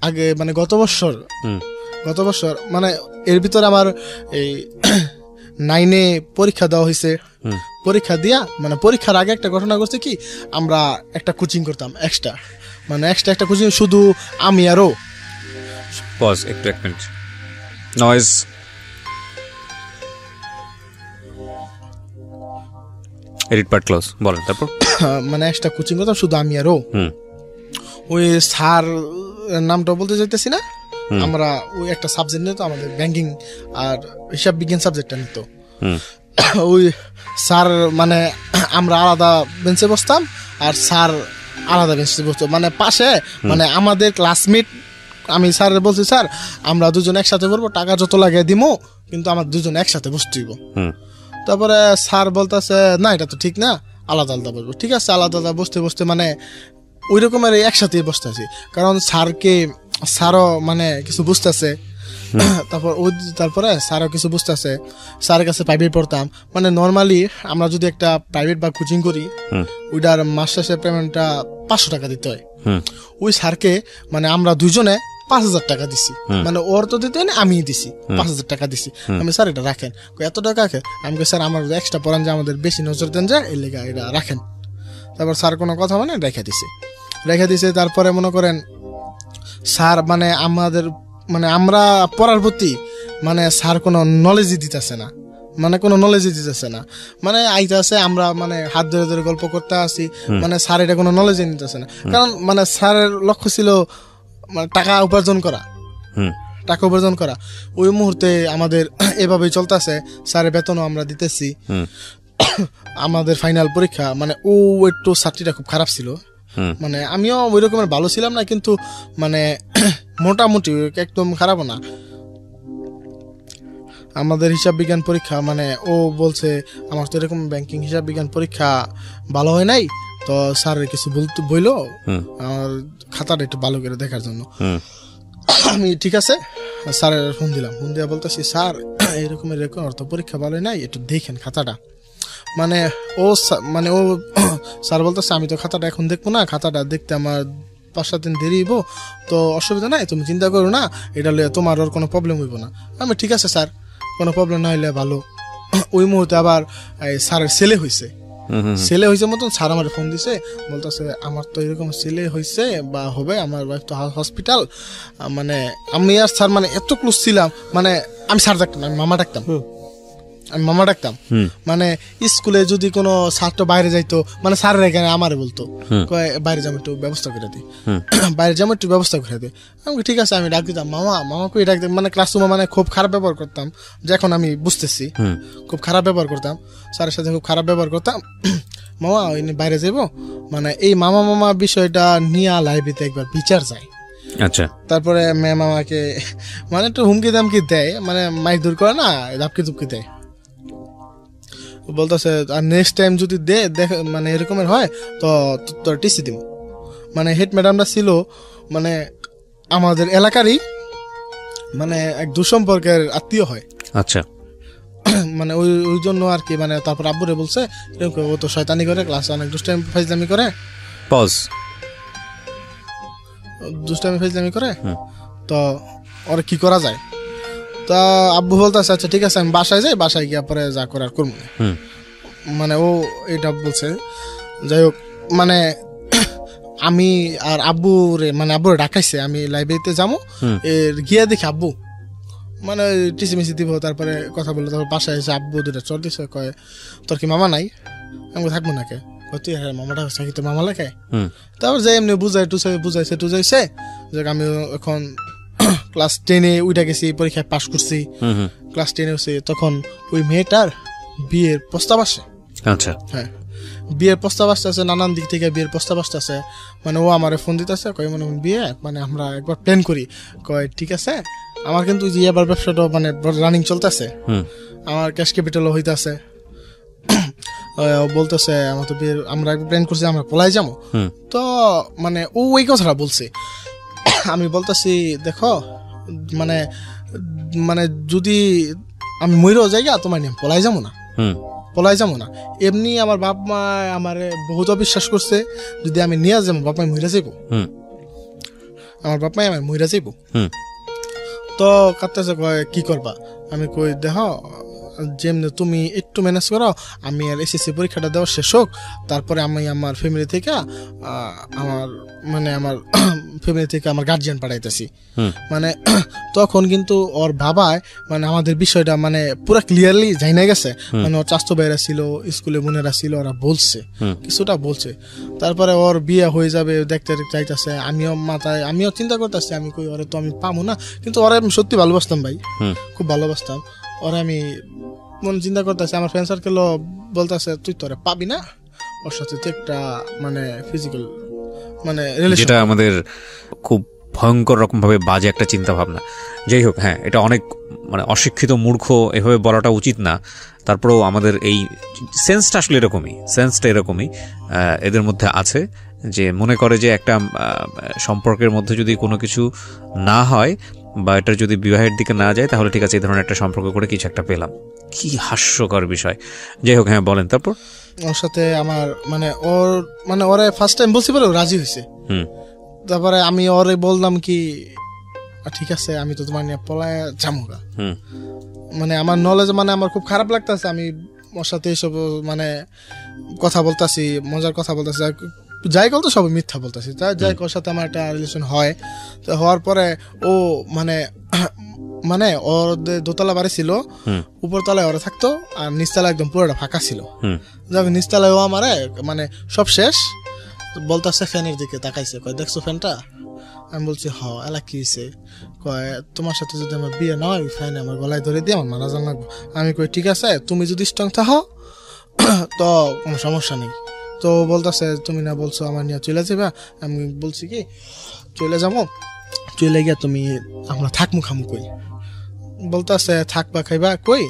আগে মানে গত বছর মানে এর ভিতরে আমার এই 9 পরীক্ষা দেওয়া হয়েছে। পরীক্ষা দিয়া মানে পরীক্ষার আগে একটা ঘটনা করছে কি, আমরা একটা কোচিং করতাম এক্সট্রা, মানে এক্সট্রা একটা কোচিং শুধু আমি আরও। পজ একটু, এক minute, noise. Edit part close, বলেন তারপর। মানে একটা কোচিং করতাম শুধু আমি আরও। ওই স্যার নামটা বলতে চাইতেছি না, আমরা ওই একটা সাবজেক্ট নিত আমাদের, ব্যাংকিং আর হিসাব বিজ্ঞান সাবজেক্টটা নিত। ওই স্যার মানে আমরা আলাদা বেঞ্চে বসতাম আর স্যার আলাদা বেঞ্চে বসতো, মানে পাশে, মানে আমাদের ক্লাসমেট। আমি স্যারের বলছি স্যার আমরা দুজন একসাথে পড়বো, টাকা যত লাগে দিমো, কিন্তু আমার দুজন একসাথে বসতেইব। তারপরে স্যার বলতেছে না এটা তো ঠিক না, আলাদা আলাদা বসবো। ঠিক আছে, আলাদা আলাদা বসতে বসতে মানে ওই রকমের একসাথেই বসতেছি, কারণ স্যারও মানে কিছু বুঝতেছে। তারপরে স্যারও কিছু বুঝতেছে, স্যারের কাছে প্রাইভেট পড়তাম। মানে নর্মালি আমরা যদি একটা প্রাইভেট বা কোচিং করি, ওইটার মাস শেষে পেমেন্টটা 500 টাকা দিতে হয়। ওই স্যারকে মানে আমরা দুজনে 5,000 টাকা দিছি, মানে ওর তো দিতে আমি দিছি 5,000 টাকা দিছি। আমি স্যার এটা রাখেন, এত টাকা রাখে। আমি স্যার আমার এক্সট্রা পড়ান যে আমাদের বেশি নজর দেন যায়, এই লেগে এটা রাখেন। তারপর স্যার কোনো কথা মানে রেখে দিছে। তারপরে মনে করেন স্যার মানে আমাদের মানে আমরা পড়ার প্রতি মানে স্যার কোনো নলেজই দিতেছে না, মানে আইতাছে আমরা মানে হাত ধরে ধরে গল্প করতে আসি, মানে স্যার এটা কোনো নলেজই নিতেছে না। কারণ মানে স্যারের লক্ষ্য ছিল মানে টাকা উপার্জন করা। ওই মুহূর্তে আমাদের এভাবেই চলতেছে, স্যারের বেতনও আমরা দিতেছি। আমাদের ফাইনাল পরীক্ষা মানে ও একটু ছাত্রীটা খুব খারাপ ছিল, মানে আমিও ওই রকমের ভালো ছিলাম না, কিন্তু মানে মোটামুটি একদম খারাপও না। আমাদের হিসাব বিজ্ঞান পরীক্ষা মানে ও বলছে আমার তো এরকম ব্যাংকিং হিসাব বিজ্ঞান পরীক্ষা ভালো হয় নাই, তো স্যারের কিছু বইলো আমার খাতাটা একটু ভালো করে দেখার জন্য। আমি ঠিক আছে স্যারের ফোন দিয়ে বলতেছি স্যার এরকম অর্থ পরীক্ষা ভালো হয় নাই, একটু দেখেন খাতাটা। মানে ও স্যার বলতেছে আমি তো খাতাটা এখন দেখবো না, খাতাটা দেখতে আমার 5-7 দিন দেরি হইব, তো অসুবিধা নাই, তুমি চিন্তা করো না, এটা লইয়া তোমার ওর কোনো প্রবলেম হইব না। আমি ঠিক আছে স্যার, কোনো প্রবলেম না হইলে ভালো। ওই মুহূর্তে আবার স্যারের ছেলে হয়েছে মতন স্যার আমার ফোন দিছে, বলতেছে আমার তো এরকম ছেলে হয়েছে বা হবে, আমার ওয়াইফ তো হসপিটাল। মানে আমি আর স্যার মানে এত ক্লোজ ছিলাম, মানে আমি স্যার ডাকতাম, আমি মামা ডাকতাম। মানে স্কুলে যদি কোনো ছাত্র বাইরে যাইতো, মানে স্যারের এখানে আমারে বলতো বাইরে যাবো একটু ব্যবস্থা করে দিই, আমি ঠিক আছে আমি ডাক দিতাম মামাকে ডাক দিতাম। মানে ক্লাসরুমে মানে খুব খারাপ ব্যবহার করতাম, যখন আমি বুঝতেছি খুব খারাপ ব্যবহার করতাম, স্যারের সাথে খুব খারাপ ব্যবহার করতাম। মামা বাইরে যাইবো, মানে এই মামা বিষয়টা নিয়ে লাইব্রেরিতে একবার বিচার যায়। আচ্ছা, তারপরে ম্যাম আমাকে মানে একটু হুমকি দামকি দেয়, মানে মাইক দূর করে না, ধাপকি ধুপকি দেয়, বলতেছে আর নেক্সট টাইম যদি মানে এরকমের হয় তো তোর টিসি দিব। মানে হেড ম্যাডামটা ছিল মানে আমাদের এলাকারই মানে এক দুঃসম্পর্কের আত্মীয় হয়। আচ্ছা, মানে ওই জন্য আর কি, মানে তারপর আব্বুরে বলছে ও তো শয়তানি করে, ক্লাসে অনেক দুষ্টামি করে, তো ওর কি করা যায়। তা আব্বু বলতেছে আচ্ছা ঠিক আছে আমি বাসায় যাই, বাসায় গিয়ে পরে যা করার করবো। মানে ও এটা বলছে। যাই হোক মানে আমি আর আব্বুরে ডাকাইছে, আমি লাইব্রেরিতে যাবো, গিয়ে দেখি আব্বু মানে টিসিমিসি দিব, তারপরে কথা বললো। তারপর বাসায় এসে আব্বু দুটা চর দিছে, কয় তোর কি মামা নাই? আমি থাকবো নাকি? তুই হ্যাঁ মামাটা হচ্ছে কি তোর মামা লেখায়। তারপর যে এমনি বুঝাইছে যে আমি এখন ক্লাস 10-এ উঠে গেছি, পরীক্ষায় পাশ করছি, ক্লাস 10-এ হচ্ছে, তখন ওই মেয়েটার বিয়ের প্রস্তাব আসে। আচ্ছা, হ্যাঁ বিয়ের প্রস্তাব আসতেছে, নানান দিক থেকে বিয়ের প্রস্তাব আসতেছে। মানে ও আমারে ফোন দিতেছে, কয় মনে বিয়ে, মানে আমরা একবার প্ল্যান করি। কয় ঠিক আছে, আমার কিন্তু যে এবার ব্যবসাটা মানে রানিং চলতেছে, আমার ক্যাশ ক্যাপিটালও হইতেছে। বলতেছে আমার তো বিয়ের আমরা প্ল্যান করছি, আমরা পলাই যাবো। তো মানে ও ওই কথাটা বলছে। আমি বলতেছি দেখো মানে মানে যদি আমি মইরও যাই তোমার নিয়ে পলাই যাবো না, পলাই যাবো না। এমনি আমার বাপ মা আমার বহুত অবিশ্বাস করছে, যদি আমি নিয়ে যাবো বাপ মাই মইরা যাইব, আমার বাপ মাই আমার মইরা যাইব। তো কাটতেছে কয় কি করবা, আমি কই দেখো যেমনি তুমি একটু ম্যানেজ করো, আমি আর এসএসসি পরীক্ষাটা দেওয়া শেষ হোক, তারপরে আমি আমার ফ্যামিলি থেকে আমার ফ্যামিলি থেকে আমার গার্জিয়ান পাঠাইতেছি। মানে তখন কিন্তু ওর বাবায় মানে আমাদের বিষয়টা মানে পুরো ক্লিয়ারলি জানা গেছে। মানে ওর চাচতো ভাইরা ছিল, স্কুলে বোনেরা ছিল, ওরা বলছে কিছুটা বলছে। তারপরে ওর বিয়ে হয়ে যাবে দেখতে চাইতেছে, আমিও চিন্তা করতেছি, আমি কই ওরে তো আমি পাবো না, কিন্তু ওরা আমি সত্যি ভালোবাসতাম ভাই, খুব ভালোবাসতাম ওরা। আমি মন চিন্তা করতেছে, আমার ফ্রেন্ড সার্কেলও বলতেছে তুই তোরে পাবি না, ওর সাথে তো একটা মানে ফিজিক্যাল মানে যেটা আমাদের খুব ভয়ঙ্কর রকম ভাবে বাজে একটা চিন্তা ভাবনা। যাই হোক, হ্যাঁ এটা অনেক মানে অশিক্ষিত মূর্খ এভাবে বলাটা উচিত না, তারপরেও আমাদের এই সেন্সটা আসলে সেন্সটা এরকমই এদের মধ্যে আছে, যে মনে করে যে একটা সম্পর্কের মধ্যে যদি কোনো কিছু না হয় বা এটা যদি বিবাহের দিকে না যায় তাহলে ঠিক আছে, এই ধরনের একটা সম্পর্ক করে কিছু একটা পেলাম। কি হাস্যকর বিষয়। যাই হোক, হ্যাঁ বলেন। তারপর ওর সাথে আমার মানে ওরে ফার্স্ট টাইম বলছি বলে রাজি হয়েছে। তারপরে আমি ওরে বললাম কি ঠিক আছে আমি তো তোমার নিয়ে পলায় যামুগা। মানে আমার নলেজ মানে আমার খুব খারাপ লাগতেছে, আমি ওর সাথে এইসব মানে কথা বলতেছি, মজার কথা বলতেছি, যাই কল তো সব মিথ্যা বলতেছি। যাই ওর সাথে আমার একটা রিলেশন হয়। তো হওয়ার পরে ও মানে ওর দোতলা বাড়ি ছিল, উপরতলায় ওরা থাকতো আর নিচতলা একদম পুরোটা ফাঁকা ছিল। যাক নিচতলায় ও আমারে মানে সব শেষ বলতেছে, ফ্যানের দিকে তাকাইছে, কয় দেখছো ফ্যানটা? আমি বলছি হ, এলা কি হয়েছে? কয় তোমার সাথে যদি আমার বিয়ে না হয় ফ্যান আমার গলায় ধরে দিয়ে আমার মারা যান লাগবো। আমি কই ঠিক আছে, তুমি যদি স্ট্রং থাকো তো কোনো সমস্যা নেই। তো বলতেছে তুমি না বলছো আমার নিয়ে চলে যাবা। আমি বলছি কি চলে যাবো, চলে গিয়া তুমি আমরা থাকমু খামু কই। বলতেছে থাকবা খাইবা কই,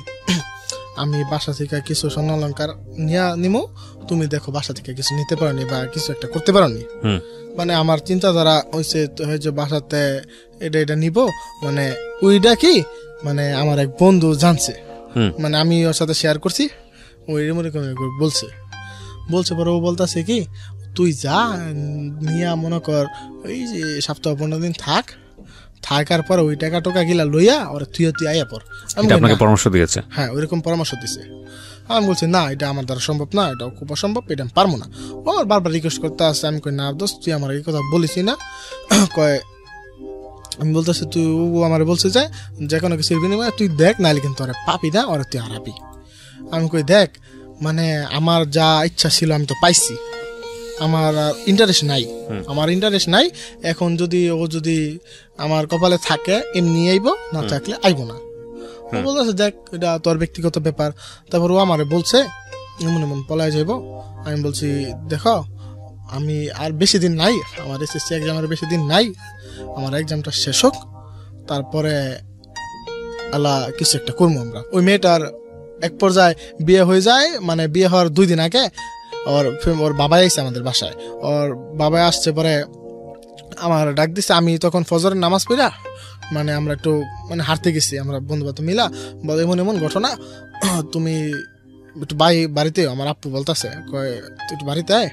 আমি বাসা থেকে কিছু স্বর্ণ অলঙ্কার নিমো, তুমি দেখো বাসা থেকে কিছু নিতে পারো নি বা কিছু একটা করতে পারো নি। মানে আমার চিন্তাধারা হয়েছে যে বাসাতে এটা নিব, মানে ওইটা কি মানে আমার এক বন্ধু জানছে, মানে আমি ওর সাথে শেয়ার করছি, ওই মনে বলছে পরে ও বলতেছে কি তুই যা নিয়া মনে কর ওই যে সপ্তাহ 15 দিন থাকার পর ওই টাকা টোকা গিলা লইয়া ওরা তুই আইয়া পর। আপনাকে পরামর্শ দিয়েছে? হ্যাঁ ওইরকম পরামর্শ দিছে। আমি বলছি না এটা আমার দ্বারা সম্ভব না, এটা খুব অসম্ভব, এটা আমি পারবো না। ও আমার বারবার রিকোয়েস্ট করতে আসছে। আমি কই না দোস্ত তুই আমার এই কথা বলিস না। কয় আমি বলতেছি তুই আমার বলছে যে কোনো কিছুর বিনিময়ে তুই দেখ, নাহলে কিন্তু ওরা পাবি না, ওরা তুই হারাবি। আমি কই দেখ মানে আমার যা ইচ্ছা ছিল আমি তো পাইছি, আমার ইন্টারেস্ট নাই। এখন যদি আমার কপালে থাকে এমনি আইব, না থাকলে আইব না। ও বলতেছে দেখ এটা তোর ব্যক্তিগত ব্যাপার। তারপর ও আমারে বলছে এমন পলায় যাইব। আমি বলছি দেখো আমি আর বেশি দিন নাই, আমার এসএসসি এক্সামের বেশি দিন নাই, আমার এক্সামটা শেষ হোক, তারপরে আল্লাহ কিছু একটা করবো আমরা। ওই মেয়েটার এক পর্যায়ে বিয়ে হয়ে যায়, মানে বিয়ে হওয়ার 2 দিন আগে ওর বাবা এসে আমাদের বাসায়, ওর বাবা আসছে পরে আমার ডাক দিচ্ছে। আমি তখন ফজরের নামাজ পড়া মানে আমরা একটু মানে হাঁটতে গেছি আমরা বন্ধু বান্ধব মিলা, বলে এমন ঘটনা তুমি একটু বাড়িতে, আমার আপ্পু বলতেছে কয় তুই একটু বাড়িতে আয়,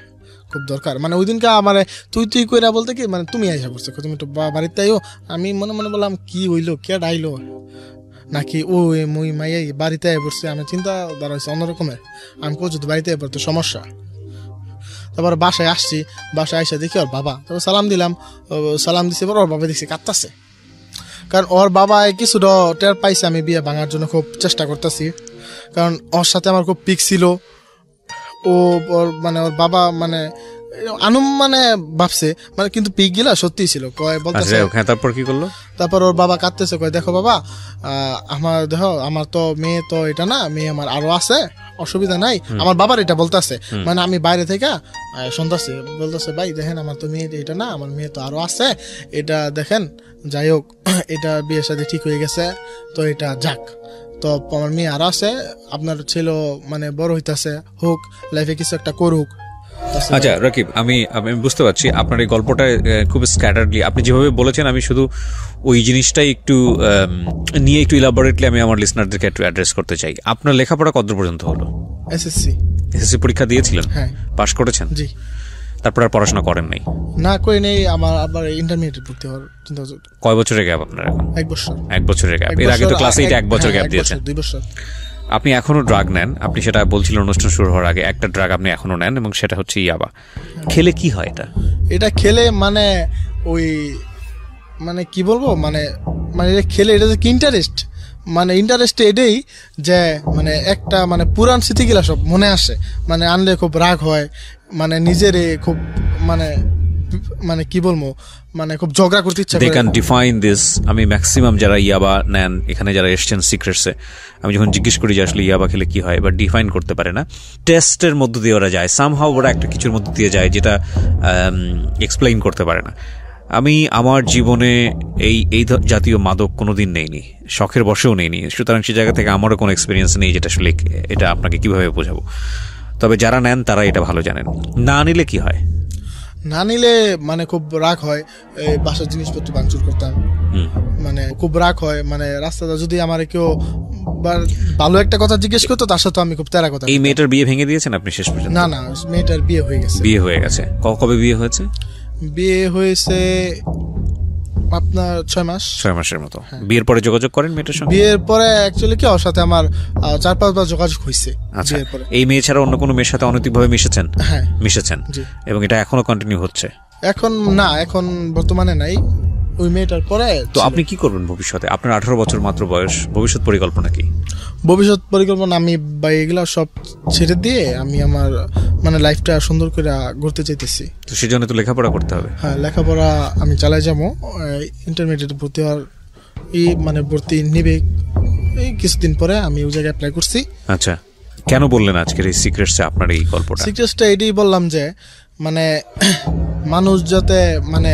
খুব দরকার। মানে ওই দিনকে আমার তুই কইরা বলতে কি মানে তুমি আইসা পড়ছো, তুমি একটু বাড়িতে আইও। আমি মনে বললাম কি হইলো, কে ডাইলো নাকি ও মুই মাইয়াই বাড়িতে আয় পড়ছে। আমি চিন্তা দ্বারা হয়েছে অন্যরকমের। আমি কই যদি বাড়িতে আয় পড়তো সমস্যা। তারপর বাসায় আসছি, বাসায় আইসা দেখি ওর বাবা, তারপর সালাম দিছে পর ওর বাবা দেখছি কাঁদতাছে, কারণ ওর বাবা কিছুটা টের পাইছে আমি বিয়ে ভাঙার জন্য খুব চেষ্টা করতেছি, কারণ ওর সাথে আমার খুব পিক ছিল। ও ওর মানে ওর বাবা মানে আনুম মানে ভাবছে মানে, কিন্তু পিক গিলা সত্যি ছিল কয় বলতেছে। তারপর কি করলো? তারপর ওর বাবা কাঁদতেছে, কয় দেখো বাবা, আমার দেখো আমার তো মেয়ে তো এটা না, মেয়ে আমার আরো আছে, অসুবিধা নাই। আমার বাবার এটা বলতেছে, মানে আমি বাইরে থেকে শুনতেছি, বলতেছে ভাই দেখেন আমার তো মেয়ে এটা না, আমার মেয়ে তো আরো আছে, এটা দেখেন, যাই হোক এটা বিয়ের সাথে ঠিক হয়ে গেছে, তো এটা যাক, তো আমার মেয়ে আরো আছে, আপনার ছেলে মানে বড় হইতাছে, হোক লাইফে কিছু একটা করুক। আচ্ছা রাকিব, আমি বুঝতে পারছি আপনার এই গল্পটা খুব স্ক্যাটারলি আপনি যেভাবে বলেছেন, আমি শুধু ওই জিনিসটাই একটু নিয়ে একটু ইলাবোরেটলি আমি আমার লিসনারদেরকে একটু অ্যাড্রেস করতে চাই। আপনার লেখাপড়া কত পর্যন্ত হলো? এসএসসি পরীক্ষা দিয়েছিলেন? হ্যাঁ। পাশ করেছেন? জি। তারপর আর পড়াশোনা করেন নাই? না করি নেই, আমার আবার ইন্টারমিডিয়েট ভর্তি হওয়ার চিন্তা হচ্ছে। কয় বছরের গ্যাপ আপনার এখন? 1 বছর। 1 বছরের গ্যাপ। এর আগে তো ক্লাস 8 1 বছর গ্যাপ দিয়েছেন। 2 বছর। আপনি এখনো ড্রাগ নেন, আপনি সেটা বলছিলেন অনুষ্ঠান শুরু হওয়ার আগে, একটা ড্রাগ আপনি এখনো নেন এবং সেটা হচ্ছে ইয়াবা। খেলে কি হয় এটা? এটা খেলে মানে ওই মানে কি বলবো, মানে মানে এটা খেলে এটা কি ইন্টারেস্ট, মানে ইন্টারেস্ট এটাই যে মানে একটা মানে পুরান স্মৃতিগুলা সব মনে আসে, মানে আনলে খুব রাগ হয়, মানে নিজের খুব মানে মানে কি বলবো, মানে খুব ঝগড়া করতে ইচ্ছা করে। They can define this. আমি ম্যাক্সিমাম যারা ইয়াবা নেন এখানে যারা এসছেন সিক্রেটসে, আমি যখন জিজ্ঞেস করি যে আসলে ইয়াবা খেলে কি হয়, বা ডিফাইন করতে পারে না, টেস্টের মধ্য দিয়ে ওরা যায়, সামহাও ওরা একটা কিছুর মধ্যে দিয়ে যায় যেটা এক্সপ্লেইন করতে পারে না। আমি আমার জীবনে এই জাতীয় মাদক কোনোদিন নেইনি, শখের বশেও নেইনি, সুতরাং সে জায়গা থেকে আমারও কোনো এক্সপিরিয়েন্স নেই যেটা আসলে এটা আপনাকে কিভাবে বোঝাবো। তবে যারা নেন তারা এটা ভালো জানেন। না নিলে কি হয়? না নিলে মানে খুব রাগ হয়, বাসার জিনিসপত্র ভাঙচুর করতাম, মানে খুব রাগ হয়, মানে রাস্তাটা যদি আমার কেউ ভালো একটা কথা জিজ্ঞেস করতো তার সাথে আমি খুব তেরা কথা। এই মেয়েটার বিয়ে ভেঙে দিয়েছেন আপনি শেষ পর্যন্ত? না, মেয়েটার বিয়ে হয়ে গেছে। বিয়ে হয়ে গেছে। কবে বিয়ে হয়েছে? বিয়ে হয়েছে আপনার 6 মাস। 6 মাসের মতো। বিয়ের পরে যোগাযোগ করেন মেয়েটার সঙ্গে? বিয়ের পরে অ্যাকচুয়ালি কি ওর সাথে আমার 4-5 বার যোগাযোগ হয়েছে। আচ্ছা, এই মেয়ে ছাড়া অন্য কোনো মেয়ের সাথে অনৈতিকভাবে মিশেছেন? হ্যাঁ, মিশেছেন। এবং এটা এখনো কন্টিনিউ হচ্ছে? এখন না, এখন বর্তমানে নাই, ওই মেয়েটার পরে। তো আপনি কি করবেন ভবিষ্যতে? আপনার 18 বছর মাত্র বয়স, ভবিষ্যৎ পরিকল্পনা কি? ভবিষ্যৎ পরিকল্পনা আমি এগুলা সব ছেড়ে দিয়ে আমি আমার মানে লাইফটা সুন্দর করে গড়তে চাইতেছি। তো সেজন্য তো লেখাপড়া করতে হবে। হ্যাঁ, লেখাপড়া আমি চালাই যাবো, ইন্টারমিডিয়েট ভর্তি হওয়ার মানে ভর্তি নিবে এই কিছুদিন পরে, আমি ওই জায়গায় অ্যাপ্লাই করছি। আচ্ছা, কেন বললেন আজকের এই সিক্রেটসে আপনার এই গল্পটা? সিক্রেটসটা এটাই বললাম যে মানে মানুষ যাতে মানে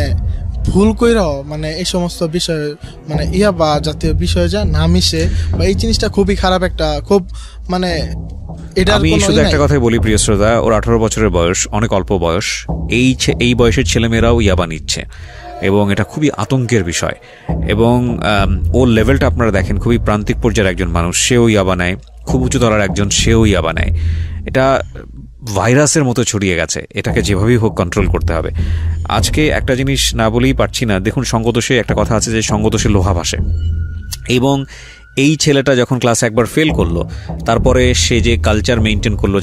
ভুল কইরাও মানে এই সমস্ত বিষয় মানে ইয়াবা জাতীয় বিষয় যা না মিশে, বা এই জিনিসটা খুবই খারাপ একটা, খুব মানে এটা। আমি শুধু একটা কথাই বলি প্রিয় শ্রোতা, ওর 18 বছরের বয়স, অনেক অল্প বয়স। এই বয়সের ছেলেমেয়েরাও ইয়াবা নিচ্ছে এবং এটা খুবই আতঙ্কের বিষয়। এবং ওর লেভেলটা আপনারা দেখেন, খুবই প্রান্তিক পর্যায়ের একজন মানুষ, সেও ইয়াবা নেয়, খুব উঁচু তলার একজন, সেও ইয়াবা নেয়। এটা ভাইরাসের মতো ছড়িয়ে গেছে, এটাকে যেভাবেই হোক কন্ট্রোল করতে হবে। আজকে একটা জিনিস না বলেই পারছি না, দেখুন সঙ্গদোষে একটা কথা আছে যে সঙ্গদোষে লোহা ভাসে, এবং এই ছেলেটা যখন ক্লাস একবার ফেল করলো, তারপরে সে যে কালচার মেনটেন করলো,